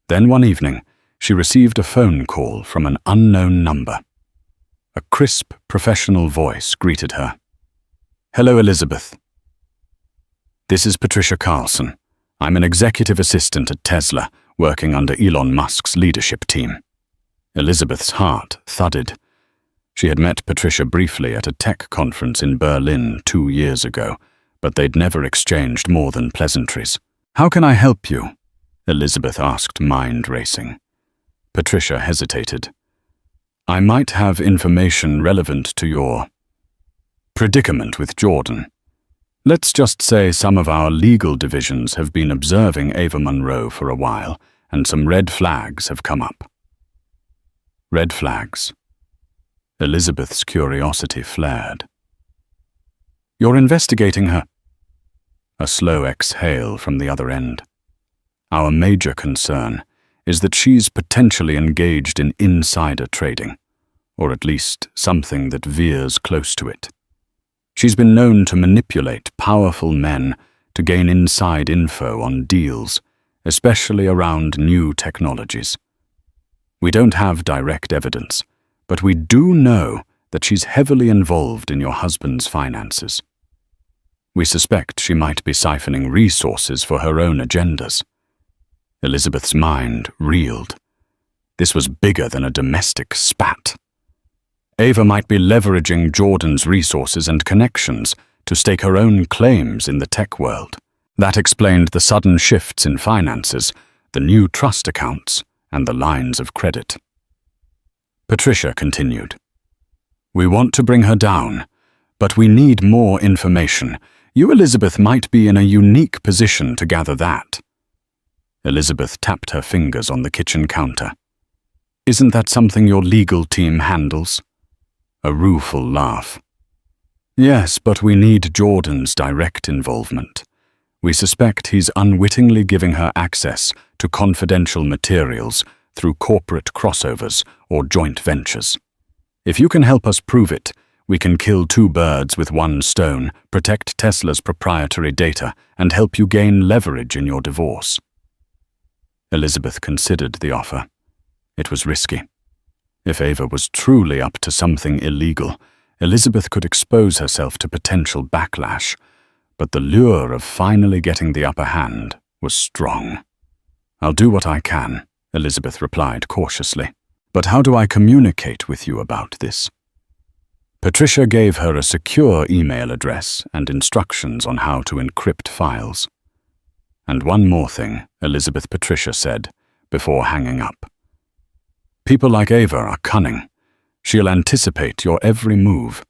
Then one evening, she received a phone call from an unknown number. A crisp, professional voice greeted her. "Hello, Elizabeth. This is Patricia Carlson. I'm an executive assistant at Tesla, working under Elon Musk's leadership team." Elizabeth's heart thudded. She had met Patricia briefly at a tech conference in Berlin 2 years ago, but they'd never exchanged more than pleasantries. "How can I help you?" Elizabeth asked, mind racing. Patricia hesitated. "I might have information relevant to your predicament with Jordan. Let's just say some of our legal divisions have been observing Ava Monroe for a while, and some red flags have come up." Red flags. Elizabeth's curiosity flared. "You're investigating her?" A slow exhale from the other end. "Our major concern is that she's potentially engaged in insider trading, or at least something that veers close to it. She's been known to manipulate powerful men to gain inside info on deals, especially around new technologies. We don't have direct evidence, but we do know that she's heavily involved in your husband's finances. We suspect she might be siphoning resources for her own agendas." Elizabeth's mind reeled. This was bigger than a domestic spat. Ava might be leveraging Jordan's resources and connections to stake her own claims in the tech world. That explained the sudden shifts in finances, the new trust accounts, and the lines of credit. Patricia continued. "We want to bring her down, but we need more information. You, Elizabeth, might be in a unique position to gather that." Elizabeth tapped her fingers on the kitchen counter. "Isn't that something your legal team handles?" A rueful laugh. "Yes, but we need Jordan's direct involvement. We suspect he's unwittingly giving her access to confidential materials through corporate crossovers or joint ventures. If you can help us prove it, we can kill two birds with one stone, protect Tesla's proprietary data, and help you gain leverage in your divorce. Elizabeth considered the offer. It was risky. If Ava was truly up to something illegal, Elizabeth could expose herself to potential backlash, but the lure of finally getting the upper hand was strong. "I'll do what I can," Elizabeth replied cautiously. "But how do I communicate with you about this?" Patricia gave her a secure email address and instructions on how to encrypt files. "And one more thing," Patricia said, before hanging up. "People like Ava are cunning. She'll anticipate your every move.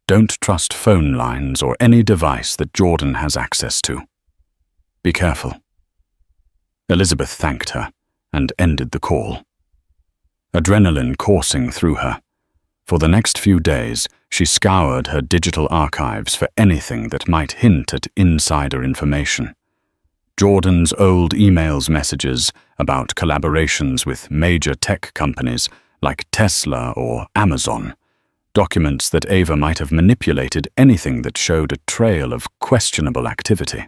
Don't trust phone lines or any device that Jordan has access to. Be careful." Elizabeth thanked her and ended the call. Adrenaline coursing through her. For the next few days, she scoured her digital archives for anything that might hint at insider information. Jordan's old emails messages about collaborations with major tech companies like Tesla or Amazon, documents that Ava might have manipulated anything that showed a trail of questionable activity.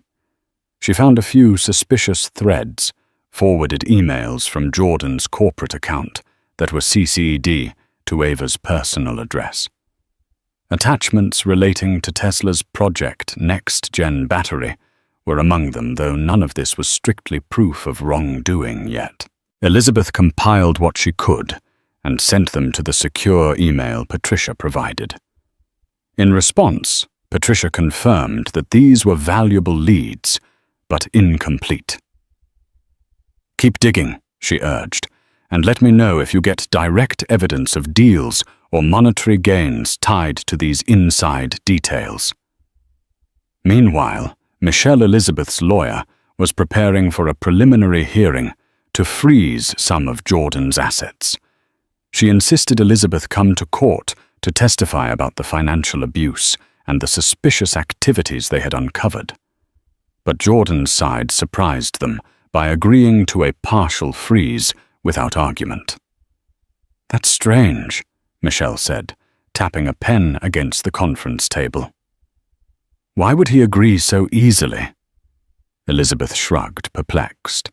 She found a few suspicious threads, forwarded emails from Jordan's corporate account that were CC'd to Ava's personal address. Attachments relating to Tesla's Project Next Gen battery were among them, though none of this was strictly proof of wrongdoing yet. Elizabeth compiled what she could and sent them to the secure email Patricia provided. In response, Patricia confirmed that these were valuable leads, but incomplete. "Keep digging," she urged, "and let me know if you get direct evidence of deals or monetary gains tied to these inside details." Meanwhile, Michelle Elizabeth's lawyer was preparing for a preliminary hearing to freeze some of Jordan's assets. She insisted Elizabeth come to court to testify about the financial abuse and the suspicious activities they had uncovered. But Jordan's side surprised them by agreeing to a partial freeze without argument. "That's strange," Michelle said, tapping a pen against the conference table. "Why would he agree so easily?" Elizabeth shrugged, perplexed.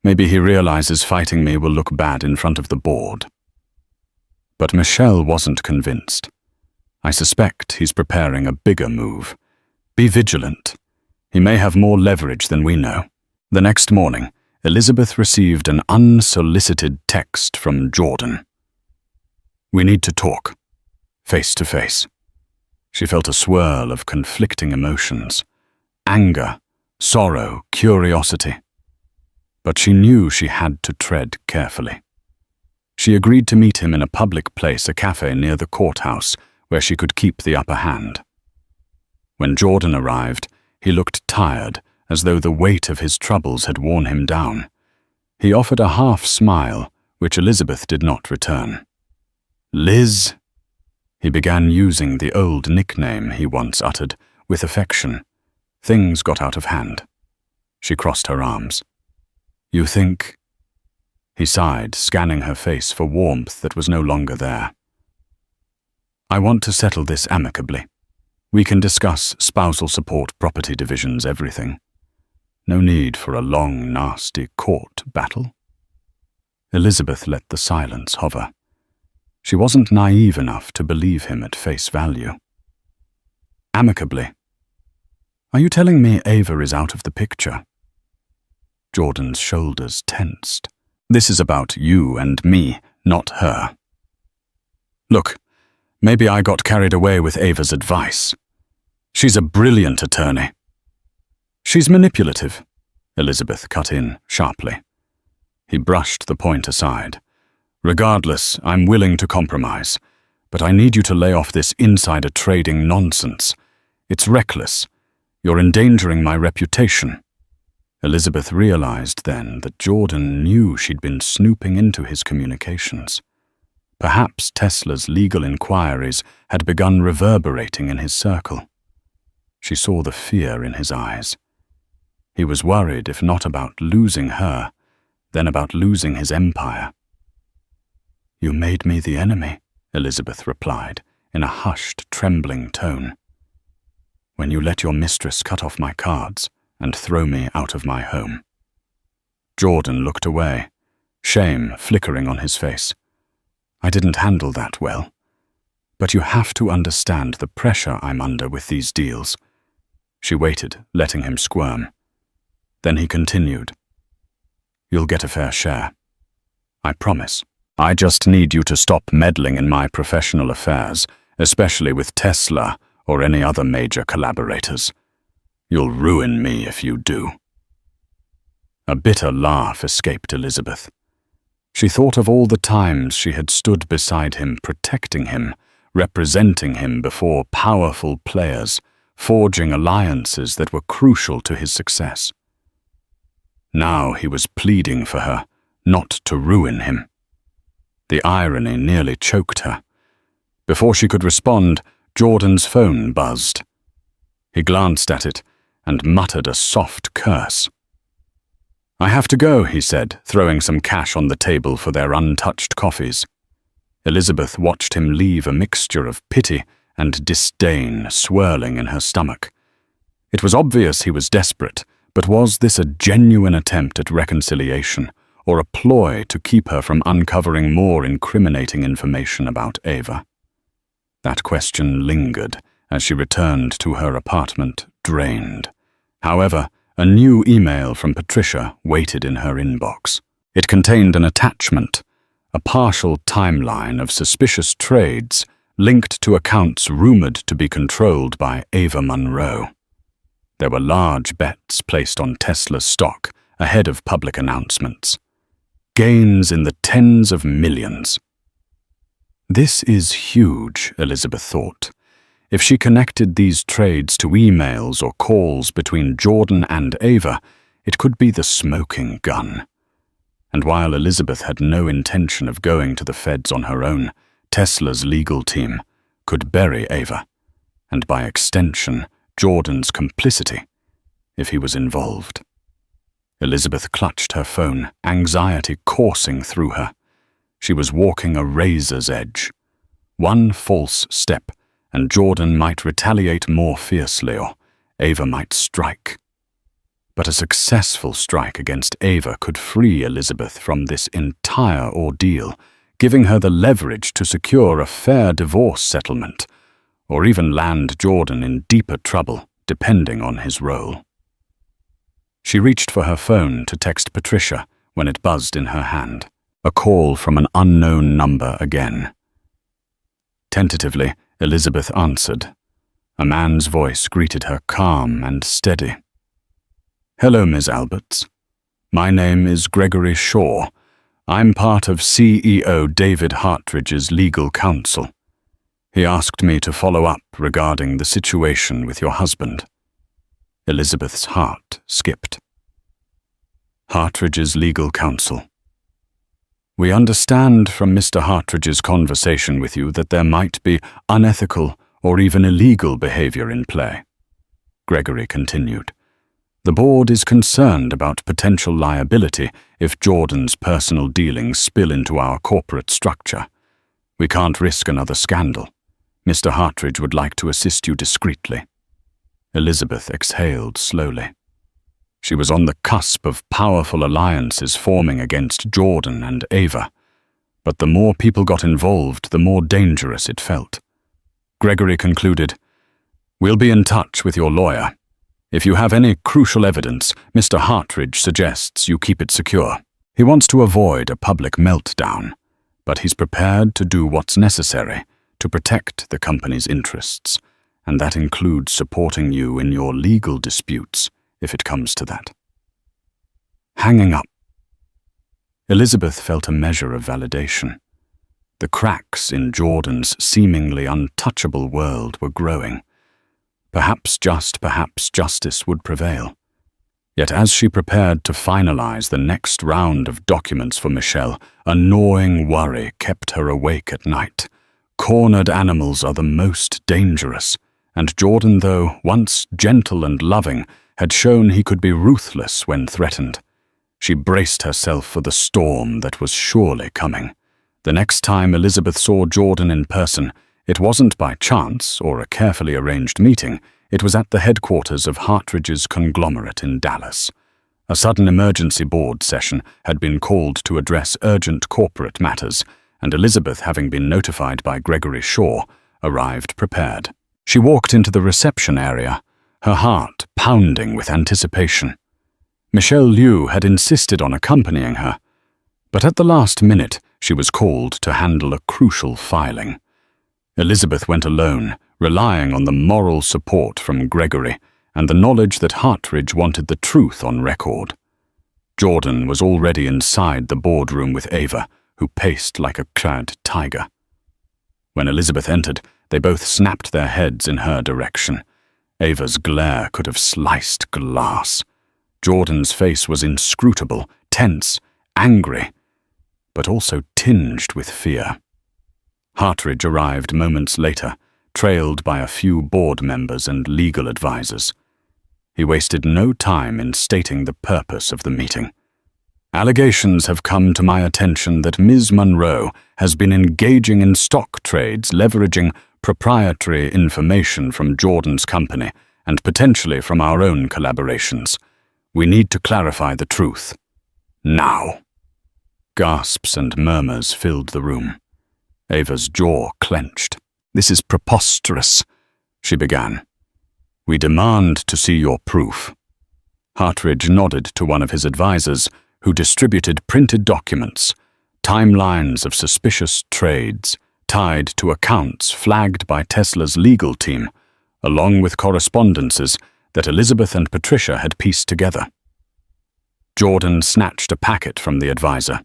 "Maybe he realizes fighting me will look bad in front of the board." But Michelle wasn't convinced. "I suspect he's preparing a bigger move. Be vigilant. He may have more leverage than we know." The next morning, Elizabeth received an unsolicited text from Jordan. "We need to talk, face to face." She felt a swirl of conflicting emotions: anger, sorrow, curiosity. But she knew she had to tread carefully. She agreed to meet him in a public place, a cafe near the courthouse, where she could keep the upper hand. When Jordan arrived, he looked tired, as though the weight of his troubles had worn him down. He offered a half-smile, which Elizabeth did not return. "Liz," he began using the old nickname he once uttered, with affection. Things got out of hand. She crossed her arms. "You think—" He sighed, scanning her face for warmth that was no longer there. "I want to settle this amicably. We can discuss spousal support, property divisions, everything. No need for a long, nasty court battle." Elizabeth let the silence hover. She wasn't naive enough to believe him at face value. "Amicably? Are you telling me Ava is out of the picture?" Jordan's shoulders tensed. "This is about you and me, not her. Look, maybe I got carried away with Ava's advice. She's a brilliant attorney." "She's manipulative," Elizabeth cut in sharply. He brushed the point aside. "Regardless, I'm willing to compromise, but I need you to lay off this insider trading nonsense. It's reckless. You're endangering my reputation." Elizabeth realized then that Jordan knew she'd been snooping into his communications. Perhaps Tesla's legal inquiries had begun reverberating in his circle. She saw the fear in his eyes. He was worried, if not about losing her, then about losing his empire. "You made me the enemy," Elizabeth replied, in a hushed, trembling tone. "When you let your mistress cut off my cards and throw me out of my home." Jordan looked away, shame flickering on his face. "I didn't handle that well. But you have to understand the pressure I'm under with these deals." She waited, letting him squirm. Then he continued. "You'll get a fair share. I promise. I just need you to stop meddling in my professional affairs, especially with Tesla or any other major collaborators. You'll ruin me if you do." A bitter laugh escaped Elizabeth. She thought of all the times she had stood beside him, protecting him, representing him before powerful players, forging alliances that were crucial to his success. Now he was pleading for her, not to ruin him. The irony nearly choked her. Before she could respond, Jordan's phone buzzed. He glanced at it and muttered a soft curse. "I have to go," he said, throwing some cash on the table for their untouched coffees. Elizabeth watched him leave, a mixture of pity and disdain swirling in her stomach. It was obvious he was desperate, but was this a genuine attempt at reconciliation, or a ploy to keep her from uncovering more incriminating information about Ava? That question lingered as she returned to her apartment, drained. However, a new email from Patricia waited in her inbox. It contained an attachment, a partial timeline of suspicious trades linked to accounts rumored to be controlled by Ava Monroe. There were large bets placed on Tesla's stock ahead of public announcements. Gains in the tens of millions. This is huge, Elizabeth thought. If she connected these trades to emails or calls between Jordan and Ava, it could be the smoking gun. And while Elizabeth had no intention of going to the feds on her own, Tesla's legal team could bury Ava, and by extension, Jordan's complicity, if he was involved. Elizabeth clutched her phone, anxiety coursing through her. She was walking a razor's edge. One false step, and Jordan might retaliate more fiercely, or Ava might strike. But a successful strike against Ava could free Elizabeth from this entire ordeal, giving her the leverage to secure a fair divorce settlement, or even land Jordan in deeper trouble, depending on his role. She reached for her phone to text Patricia when it buzzed in her hand. A call from an unknown number again. Tentatively, Elizabeth answered. A man's voice greeted her, calm and steady. "Hello, Ms. Alberts. My name is Gregory Shaw. I'm part of CEO David Hartridge's legal counsel. He asked me to follow up regarding the situation with your husband." Elizabeth's heart skipped. Hartridge's legal counsel. "We understand from Mr. Hartridge's conversation with you that there might be unethical or even illegal behavior in play," Gregory continued. "The board is concerned about potential liability if Jordan's personal dealings spill into our corporate structure. We can't risk another scandal. Mr. Hartridge would like to assist you discreetly." Elizabeth exhaled slowly. She was on the cusp of powerful alliances forming against Jordan and Ava, but the more people got involved, the more dangerous it felt. Gregory concluded, "We'll be in touch with your lawyer. If you have any crucial evidence, Mr. Hartridge suggests you keep it secure. He wants to avoid a public meltdown, but he's prepared to do what's necessary to protect the company's interests, and that includes supporting you in your legal disputes, if it comes to that." Hanging up. Elizabeth felt a measure of validation. The cracks in Jordan's seemingly untouchable world were growing. Perhaps justice would prevail. Yet as she prepared to finalize the next round of documents for Michelle, a gnawing worry kept her awake at night. Cornered animals are the most dangerous, and Jordan, though once gentle and loving, had shown he could be ruthless when threatened. She braced herself for the storm that was surely coming. The next time Elizabeth saw Jordan in person, it wasn't by chance or a carefully arranged meeting. It was at the headquarters of Hartridge's conglomerate in Dallas. A sudden emergency board session had been called to address urgent corporate matters, and Elizabeth, having been notified by Gregory Shaw, arrived prepared. She walked into the reception area, her heart pounding with anticipation. Michelle Liu had insisted on accompanying her, but at the last minute she was called to handle a crucial filing. Elizabeth went alone, relying on the moral support from Gregory and the knowledge that Hartridge wanted the truth on record. Jordan was already inside the boardroom with Ava, who paced like a clad tiger. When Elizabeth entered, they both snapped their heads in her direction. Ava's glare could have sliced glass. Jordan's face was inscrutable, tense, angry, but also tinged with fear. Hartridge arrived moments later, trailed by a few board members and legal advisors. He wasted no time in stating the purpose of the meeting. Allegations have come to my attention that Ms. Monroe has been engaging in stock trades leveraging proprietary information from Jordan's company and potentially from our own collaborations. We need to clarify the truth. Now. Gasps and murmurs filled the room. Ava's jaw clenched. "This is preposterous," she began. "We demand to see your proof." Hartridge nodded to one of his advisors, who distributed printed documents, timelines of suspicious trades, tied to accounts flagged by Tesla's legal team, along with correspondences that Elizabeth and Patricia had pieced together. Jordan snatched a packet from the advisor.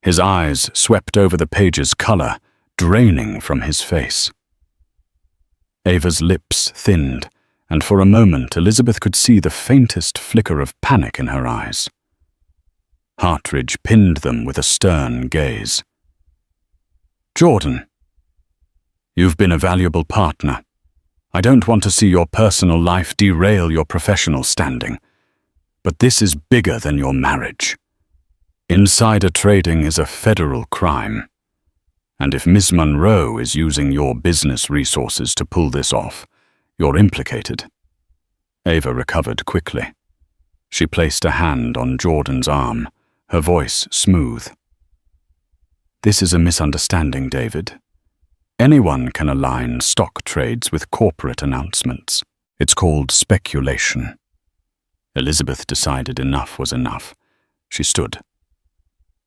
His eyes swept over the page's color, draining from his face. Ava's lips thinned, and for a moment Elizabeth could see the faintest flicker of panic in her eyes. Hartridge pinned them with a stern gaze. "Jordan, you've been a valuable partner. I don't want to see your personal life derail your professional standing, but this is bigger than your marriage. Insider trading is a federal crime, and if Ms. Monroe is using your business resources to pull this off, you're implicated." Ava recovered quickly. She placed a hand on Jordan's arm, her voice smooth. "This is a misunderstanding, David. Anyone can align stock trades with corporate announcements. It's called speculation." Elizabeth decided enough was enough. She stood.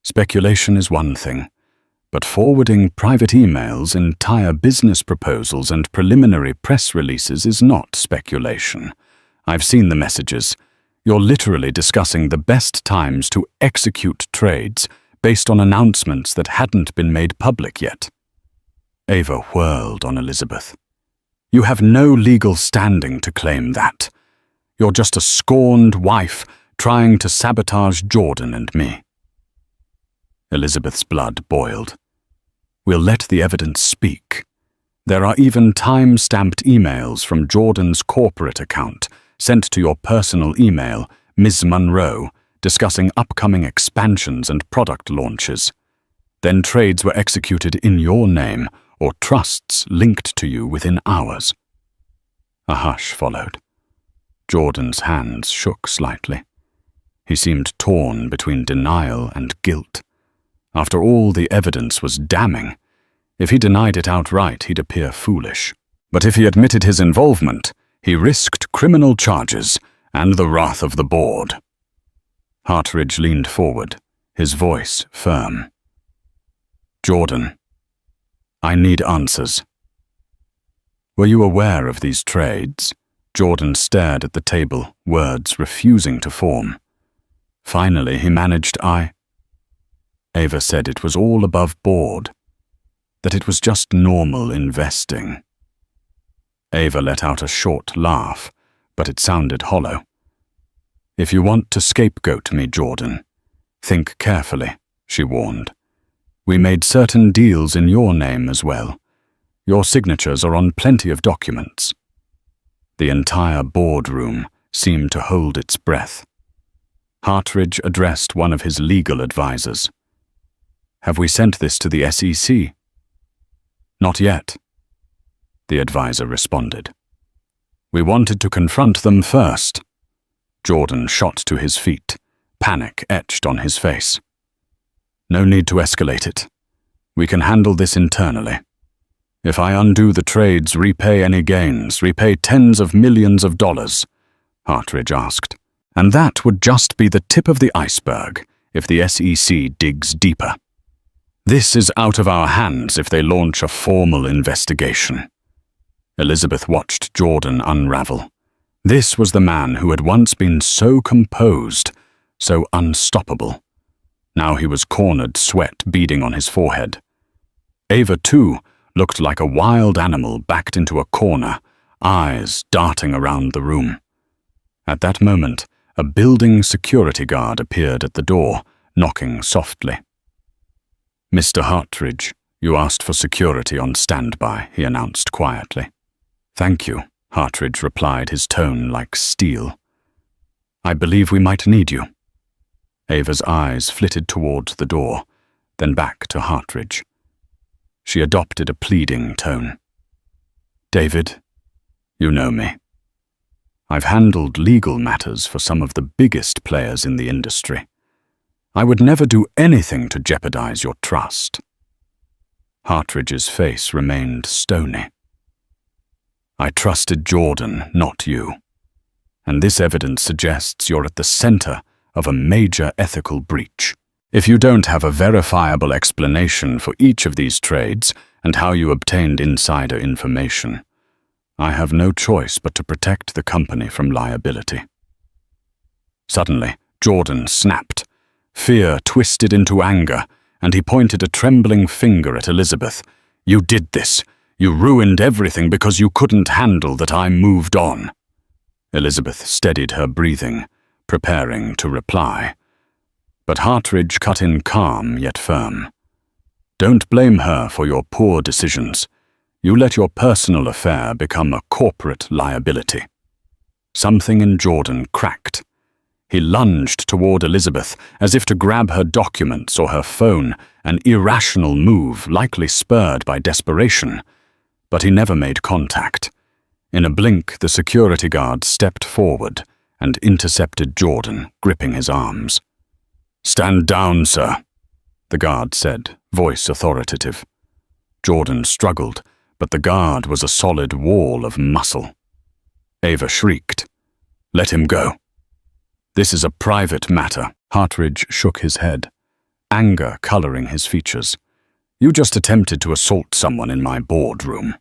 "Speculation is one thing, but forwarding private emails, entire business proposals, and preliminary press releases is not speculation. I've seen the messages. You're literally discussing the best times to execute trades based on announcements that hadn't been made public yet." Ava whirled on Elizabeth. "You have no legal standing to claim that. You're just a scorned wife trying to sabotage Jordan and me." Elizabeth's blood boiled. "We'll let the evidence speak. There are even time-stamped emails from Jordan's corporate account sent to your personal email, Ms. Monroe, discussing upcoming expansions and product launches. Then trades were executed in your name or trusts linked to you within hours." A hush followed. Jordan's hands shook slightly. He seemed torn between denial and guilt. After all, the evidence was damning. If he denied it outright, he'd appear foolish. But if he admitted his involvement, he risked criminal charges and the wrath of the board. Hartridge leaned forward, his voice firm. "Jordan, I need answers." "Were you aware of these trades?" Jordan stared at the table, words refusing to form. Finally, he managed, Ava said it was all above board, that it was just normal investing. Ava let out a short laugh, but it sounded hollow. "If you want to scapegoat me, Jordan, think carefully," she warned. "We made certain deals in your name as well. Your signatures are on plenty of documents." The entire boardroom seemed to hold its breath. Hartridge addressed one of his legal advisers. "Have we sent this to the SEC?" "Not yet," the advisor responded. "We wanted to confront them first." Jordan shot to his feet, panic etched on his face. "No need to escalate it. We can handle this internally. If I undo the trades, repay any gains, repay tens of millions of dollars," Hartridge asked. "And that would just be the tip of the iceberg if the SEC digs deeper. This is out of our hands if they launch a formal investigation." Elizabeth watched Jordan unravel. This was the man who had once been so composed, so unstoppable. Now he was cornered, sweat beading on his forehead. Ava, too, looked like a wild animal backed into a corner, eyes darting around the room. At that moment, a building security guard appeared at the door, knocking softly. "Mr. Hartridge, you asked for security on standby," he announced quietly. "Thank you," Hartridge replied, his tone like steel. "I believe we might need you." Ava's eyes flitted toward the door, then back to Hartridge. She adopted a pleading tone. "David, you know me. I've handled legal matters for some of the biggest players in the industry. I would never do anything to jeopardize your trust." Hartridge's face remained stony. "I trusted Jordan, not you. And this evidence suggests you're at the center of a major ethical breach. If you don't have a verifiable explanation for each of these trades and how you obtained insider information, I have no choice but to protect the company from liability." Suddenly, Jordan snapped. Fear twisted into anger, and he pointed a trembling finger at Elizabeth. "You did this. You ruined everything because you couldn't handle that I moved on." Elizabeth steadied her breathing, preparing to reply. But Hartridge cut in calm yet firm. "Don't blame her for your poor decisions. You let your personal affair become a corporate liability." Something in Jordan cracked. He lunged toward Elizabeth as if to grab her documents or her phone, an irrational move likely spurred by desperation. But he never made contact. In a blink, the security guard stepped forward and intercepted Jordan, gripping his arms. "Stand down, sir," the guard said, voice authoritative. Jordan struggled, but the guard was a solid wall of muscle. Ava shrieked. "Let him go." "This is a private matter." Hartridge shook his head, anger coloring his features. "You just attempted to assault someone in my boardroom.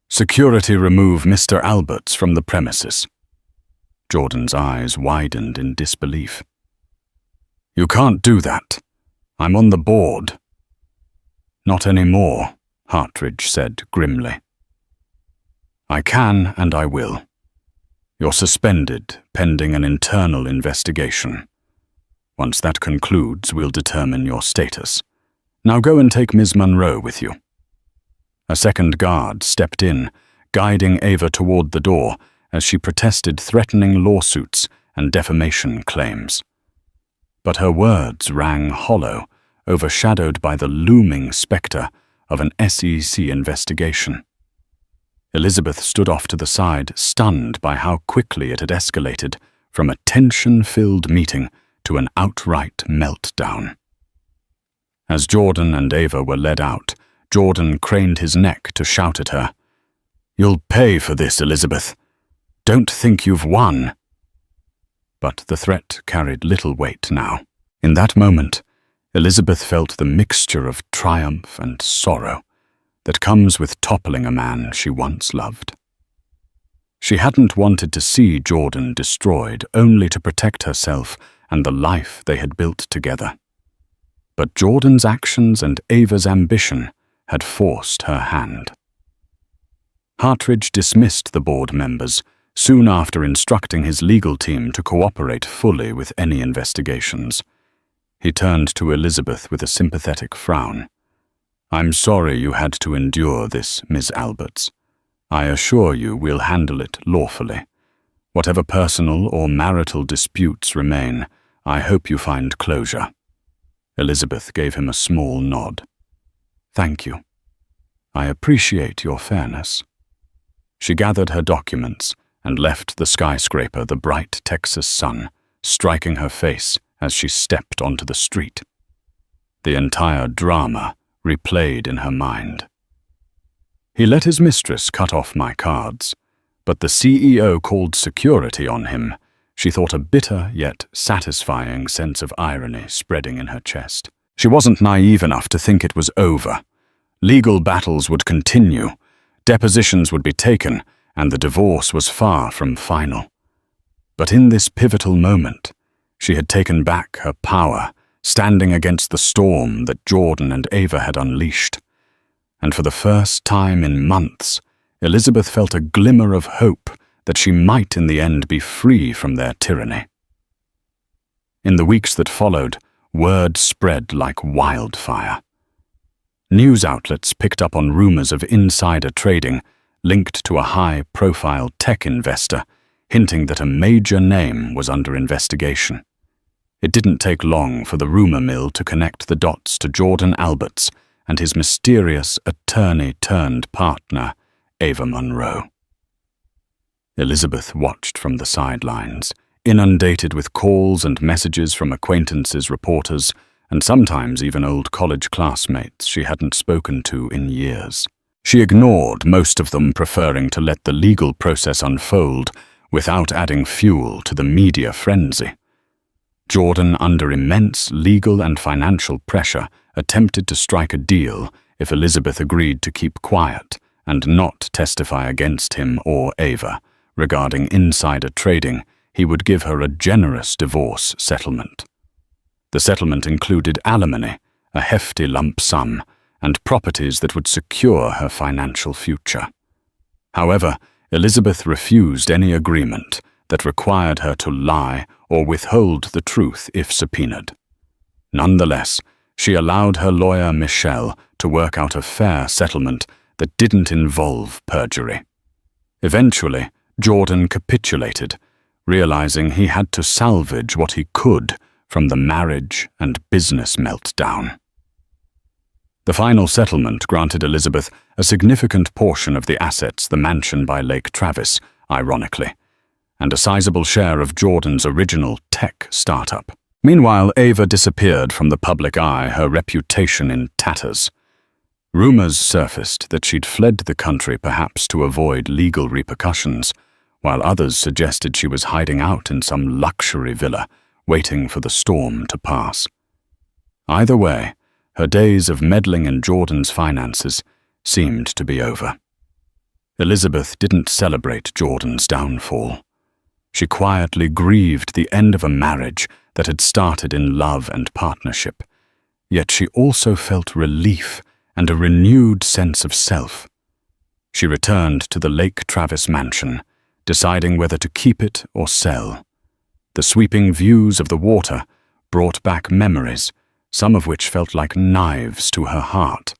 Security remove Mr. Alberts from the premises." Jordan's eyes widened in disbelief. "You can't do that. I'm on the board." "Not anymore," Hartridge said grimly. "I can and I will. You're suspended pending an internal investigation. Once that concludes, we'll determine your status. Now go and take Ms. Monroe with you." A second guard stepped in, guiding Ava toward the door as she protested threatening lawsuits and defamation claims. But her words rang hollow, overshadowed by the looming specter of an SEC investigation. Elizabeth stood off to the side, stunned by how quickly it had escalated from a tension-filled meeting to an outright meltdown. As Jordan and Ava were led out, Jordan craned his neck to shout at her, "You'll pay for this, Elizabeth. Don't think you've won." But the threat carried little weight now. In that moment, Elizabeth felt the mixture of triumph and sorrow that comes with toppling a man she once loved. She hadn't wanted to see Jordan destroyed, only to protect herself and the life they had built together. But Jordan's actions and Ava's ambition had forced her hand. Hartridge dismissed the board members, soon after instructing his legal team to cooperate fully with any investigations. He turned to Elizabeth with a sympathetic frown. "I'm sorry you had to endure this, Ms. Alberts. I assure you we'll handle it lawfully. Whatever personal or marital disputes remain, I hope you find closure." Elizabeth gave him a small nod. "Thank you. I appreciate your fairness." She gathered her documents and left the skyscraper, the bright Texas sun striking her face as she stepped onto the street. The entire drama replayed in her mind. He let his mistress cut off my cards, but the CEO called security on him. She thought a bitter yet satisfying sense of irony spreading in her chest. She wasn't naive enough to think it was over. Legal battles would continue, depositions would be taken, and the divorce was far from final. But in this pivotal moment, she had taken back her power, standing against the storm that Jordan and Ava had unleashed. And for the first time in months, Elizabeth felt a glimmer of hope that she might in the end be free from their tyranny. In the weeks that followed, word spread like wildfire. News outlets picked up on rumors of insider trading linked to a high-profile tech investor, hinting that a major name was under investigation. It didn't take long for the rumor mill to connect the dots to Jordan Alberts and his mysterious attorney-turned-partner, Ava Monroe. Elizabeth watched from the sidelines, inundated with calls and messages from acquaintances, reporters, and sometimes even old college classmates she hadn't spoken to in years. She ignored most of them, preferring to let the legal process unfold without adding fuel to the media frenzy. Jordan, under immense legal and financial pressure, attempted to strike a deal if Elizabeth agreed to keep quiet and not testify against him or Ava. Regarding insider trading, he would give her a generous divorce settlement. The settlement included alimony, a hefty lump sum, and properties that would secure her financial future. However, Elizabeth refused any agreement that required her to lie or withhold the truth if subpoenaed. Nonetheless, she allowed her lawyer Michelle to work out a fair settlement that didn't involve perjury. Eventually, Jordan capitulated, realizing he had to salvage what he could from the marriage and business meltdown. The final settlement granted Elizabeth a significant portion of the assets, the mansion by Lake Travis, ironically, and a sizable share of Jordan's original tech startup. Meanwhile, Ava disappeared from the public eye, her reputation in tatters. Rumors surfaced that she'd fled the country perhaps to avoid legal repercussions, while others suggested she was hiding out in some luxury villa, waiting for the storm to pass. Either way, her days of meddling in Jordan's finances seemed to be over. Elizabeth didn't celebrate Jordan's downfall. She quietly grieved the end of a marriage that had started in love and partnership, yet she also felt relief and a renewed sense of self. She returned to the Lake Travis mansion, deciding whether to keep it or sell. The sweeping views of the water brought back memories, some of which felt like knives to her heart,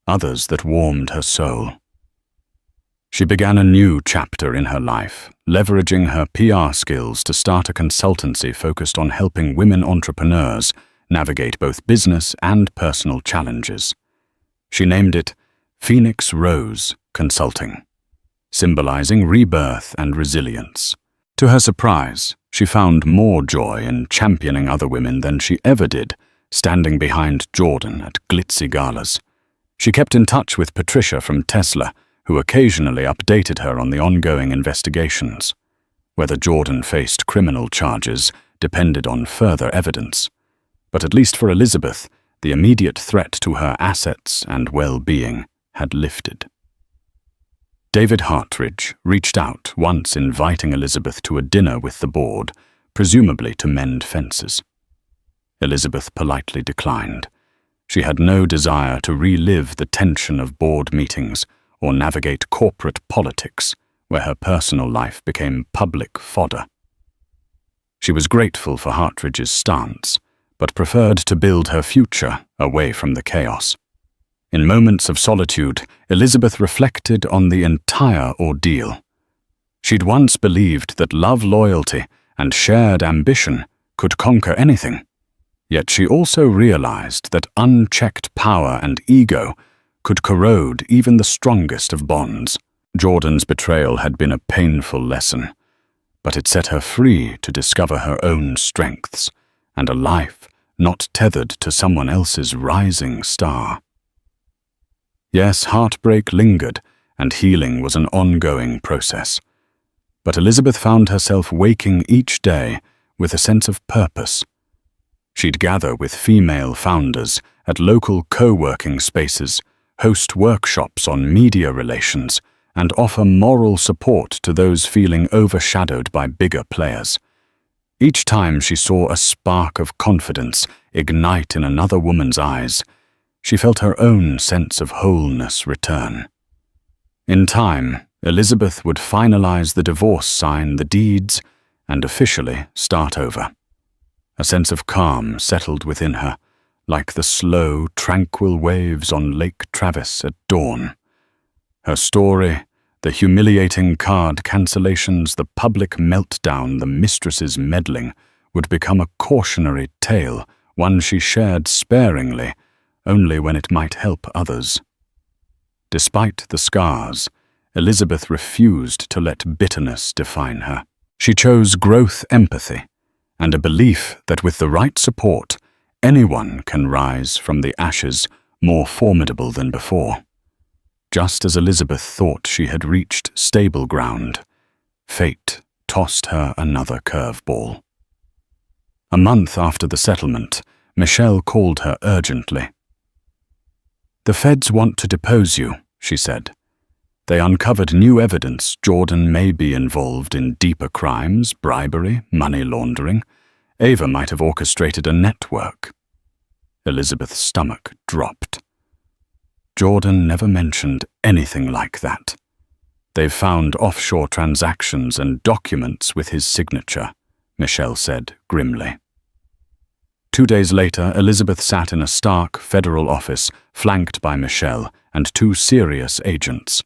others that warmed her soul. She began a new chapter in her life, leveraging her PR skills to start a consultancy focused on helping women entrepreneurs navigate both business and personal challenges. She named it Phoenix Rose Consulting, symbolizing rebirth and resilience. To her surprise, she found more joy in championing other women than she ever did, standing behind Jordan at glitzy galas. She kept in touch with Patricia from Tesla, who occasionally updated her on the ongoing investigations. Whether Jordan faced criminal charges depended on further evidence. But at least for Elizabeth, the immediate threat to her assets and well-being had lifted. David Hartridge reached out, once inviting Elizabeth to a dinner with the board, presumably to mend fences. Elizabeth politely declined. She had no desire to relive the tension of board meetings or navigate corporate politics, where her personal life became public fodder. She was grateful for Hartridge's stance, but preferred to build her future away from the chaos. In moments of solitude, Elizabeth reflected on the entire ordeal. She'd once believed that love, loyalty, and shared ambition could conquer anything. Yet she also realized that unchecked power and ego could corrode even the strongest of bonds. Jordan's betrayal had been a painful lesson, but it set her free to discover her own strengths and a life not tethered to someone else's rising star. Yes, heartbreak lingered, and healing was an ongoing process. But Elizabeth found herself waking each day with a sense of purpose. She'd gather with female founders at local co-working spaces, host workshops on media relations, and offer moral support to those feeling overshadowed by bigger players. Each time she saw a spark of confidence ignite in another woman's eyes, she felt her own sense of wholeness return. In time, Elizabeth would finalize the divorce, sign the deeds, and officially start over. A sense of calm settled within her, like the slow, tranquil waves on Lake Travis at dawn. Her story, the humiliating card cancellations, the public meltdown, the mistress's meddling, would become a cautionary tale, one she shared sparingly, only when it might help others. Despite the scars, Elizabeth refused to let bitterness define her. She chose growth empathy and a belief that with the right support, anyone can rise from the ashes more formidable than before. Just as Elizabeth thought she had reached stable ground, fate tossed her another curveball. A month after the settlement, Michelle called her urgently. "The feds want to depose you," she said. "They uncovered new evidence Jordan may be involved in deeper crimes, bribery, money laundering. Ava might have orchestrated a network." Elizabeth's stomach dropped. Jordan never mentioned anything like that. "They've found offshore transactions and documents with his signature," Michelle said grimly. 2 days later, Elizabeth sat in a stark federal office, flanked by Michelle and 2 serious agents.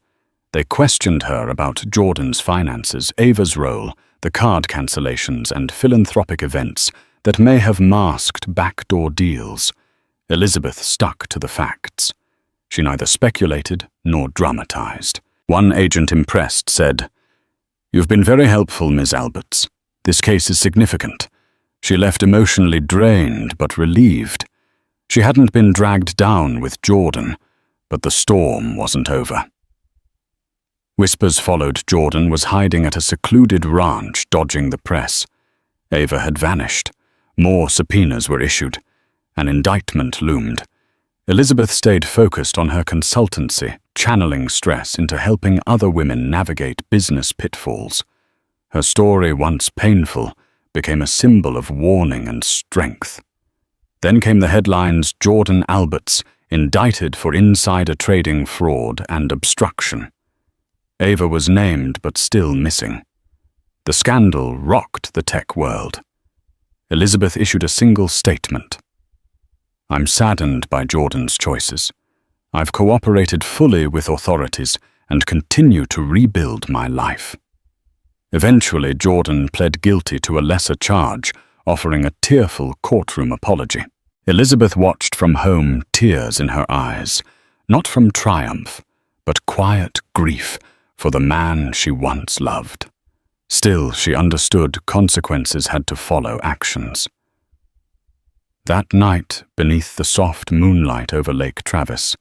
They questioned her about Jordan's finances, Ava's role, the card cancellations, and philanthropic events that may have masked backdoor deals. Elizabeth stuck to the facts. She neither speculated nor dramatized. One agent, impressed, said, "You've been very helpful, Ms. Alberts. This case is significant." She left emotionally drained but relieved. She hadn't been dragged down with Jordan, but the storm wasn't over. Whispers followed Jordan was hiding at a secluded ranch, dodging the press. Ava had vanished. More subpoenas were issued. An indictment loomed. Elizabeth stayed focused on her consultancy, channeling stress into helping other women navigate business pitfalls. Her story, once painful, became a symbol of warning and strength. Then came the headlines: Jordan Alberts indicted for insider trading, fraud, and obstruction. Ava was named but still missing. The scandal rocked the tech world. Elizabeth issued a single statement. "I'm saddened by Jordan's choices. I've cooperated fully with authorities and continue to rebuild my life." Eventually, Jordan pled guilty to a lesser charge, offering a tearful courtroom apology. Elizabeth watched from home, tears in her eyes, not from triumph, but quiet grief for the man she once loved. Still, she understood consequences had to follow actions. That night, beneath the soft moonlight over Lake Travis,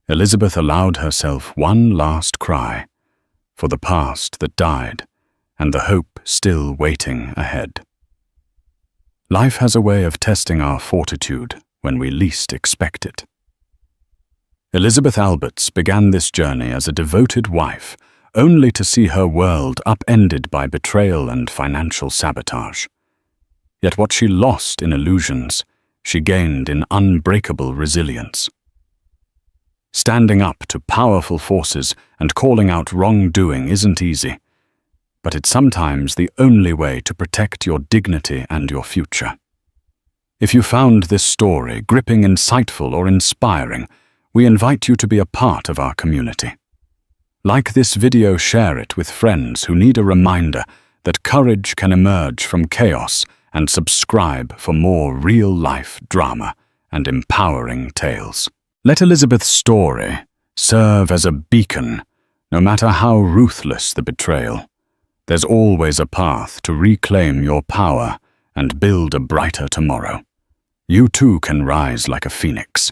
Elizabeth allowed herself one last cry for the past that died and the hope still waiting ahead. Life has a way of testing our fortitude when we least expect it. Elizabeth Alberts began this journey as a devoted wife, only to see her world upended by betrayal and financial sabotage. Yet what she lost in illusions, she gained in unbreakable resilience. Standing up to powerful forces and calling out wrongdoing isn't easy, but it's sometimes the only way to protect your dignity and your future. If you found this story gripping, insightful, or inspiring, we invite you to be a part of our community. Like this video, share it with friends who need a reminder that courage can emerge from chaos, and subscribe for more real-life drama and empowering tales. Let Elizabeth's story serve as a beacon, no matter how ruthless the betrayal. There's always a path to reclaim your power and build a brighter tomorrow. You too can rise like a phoenix.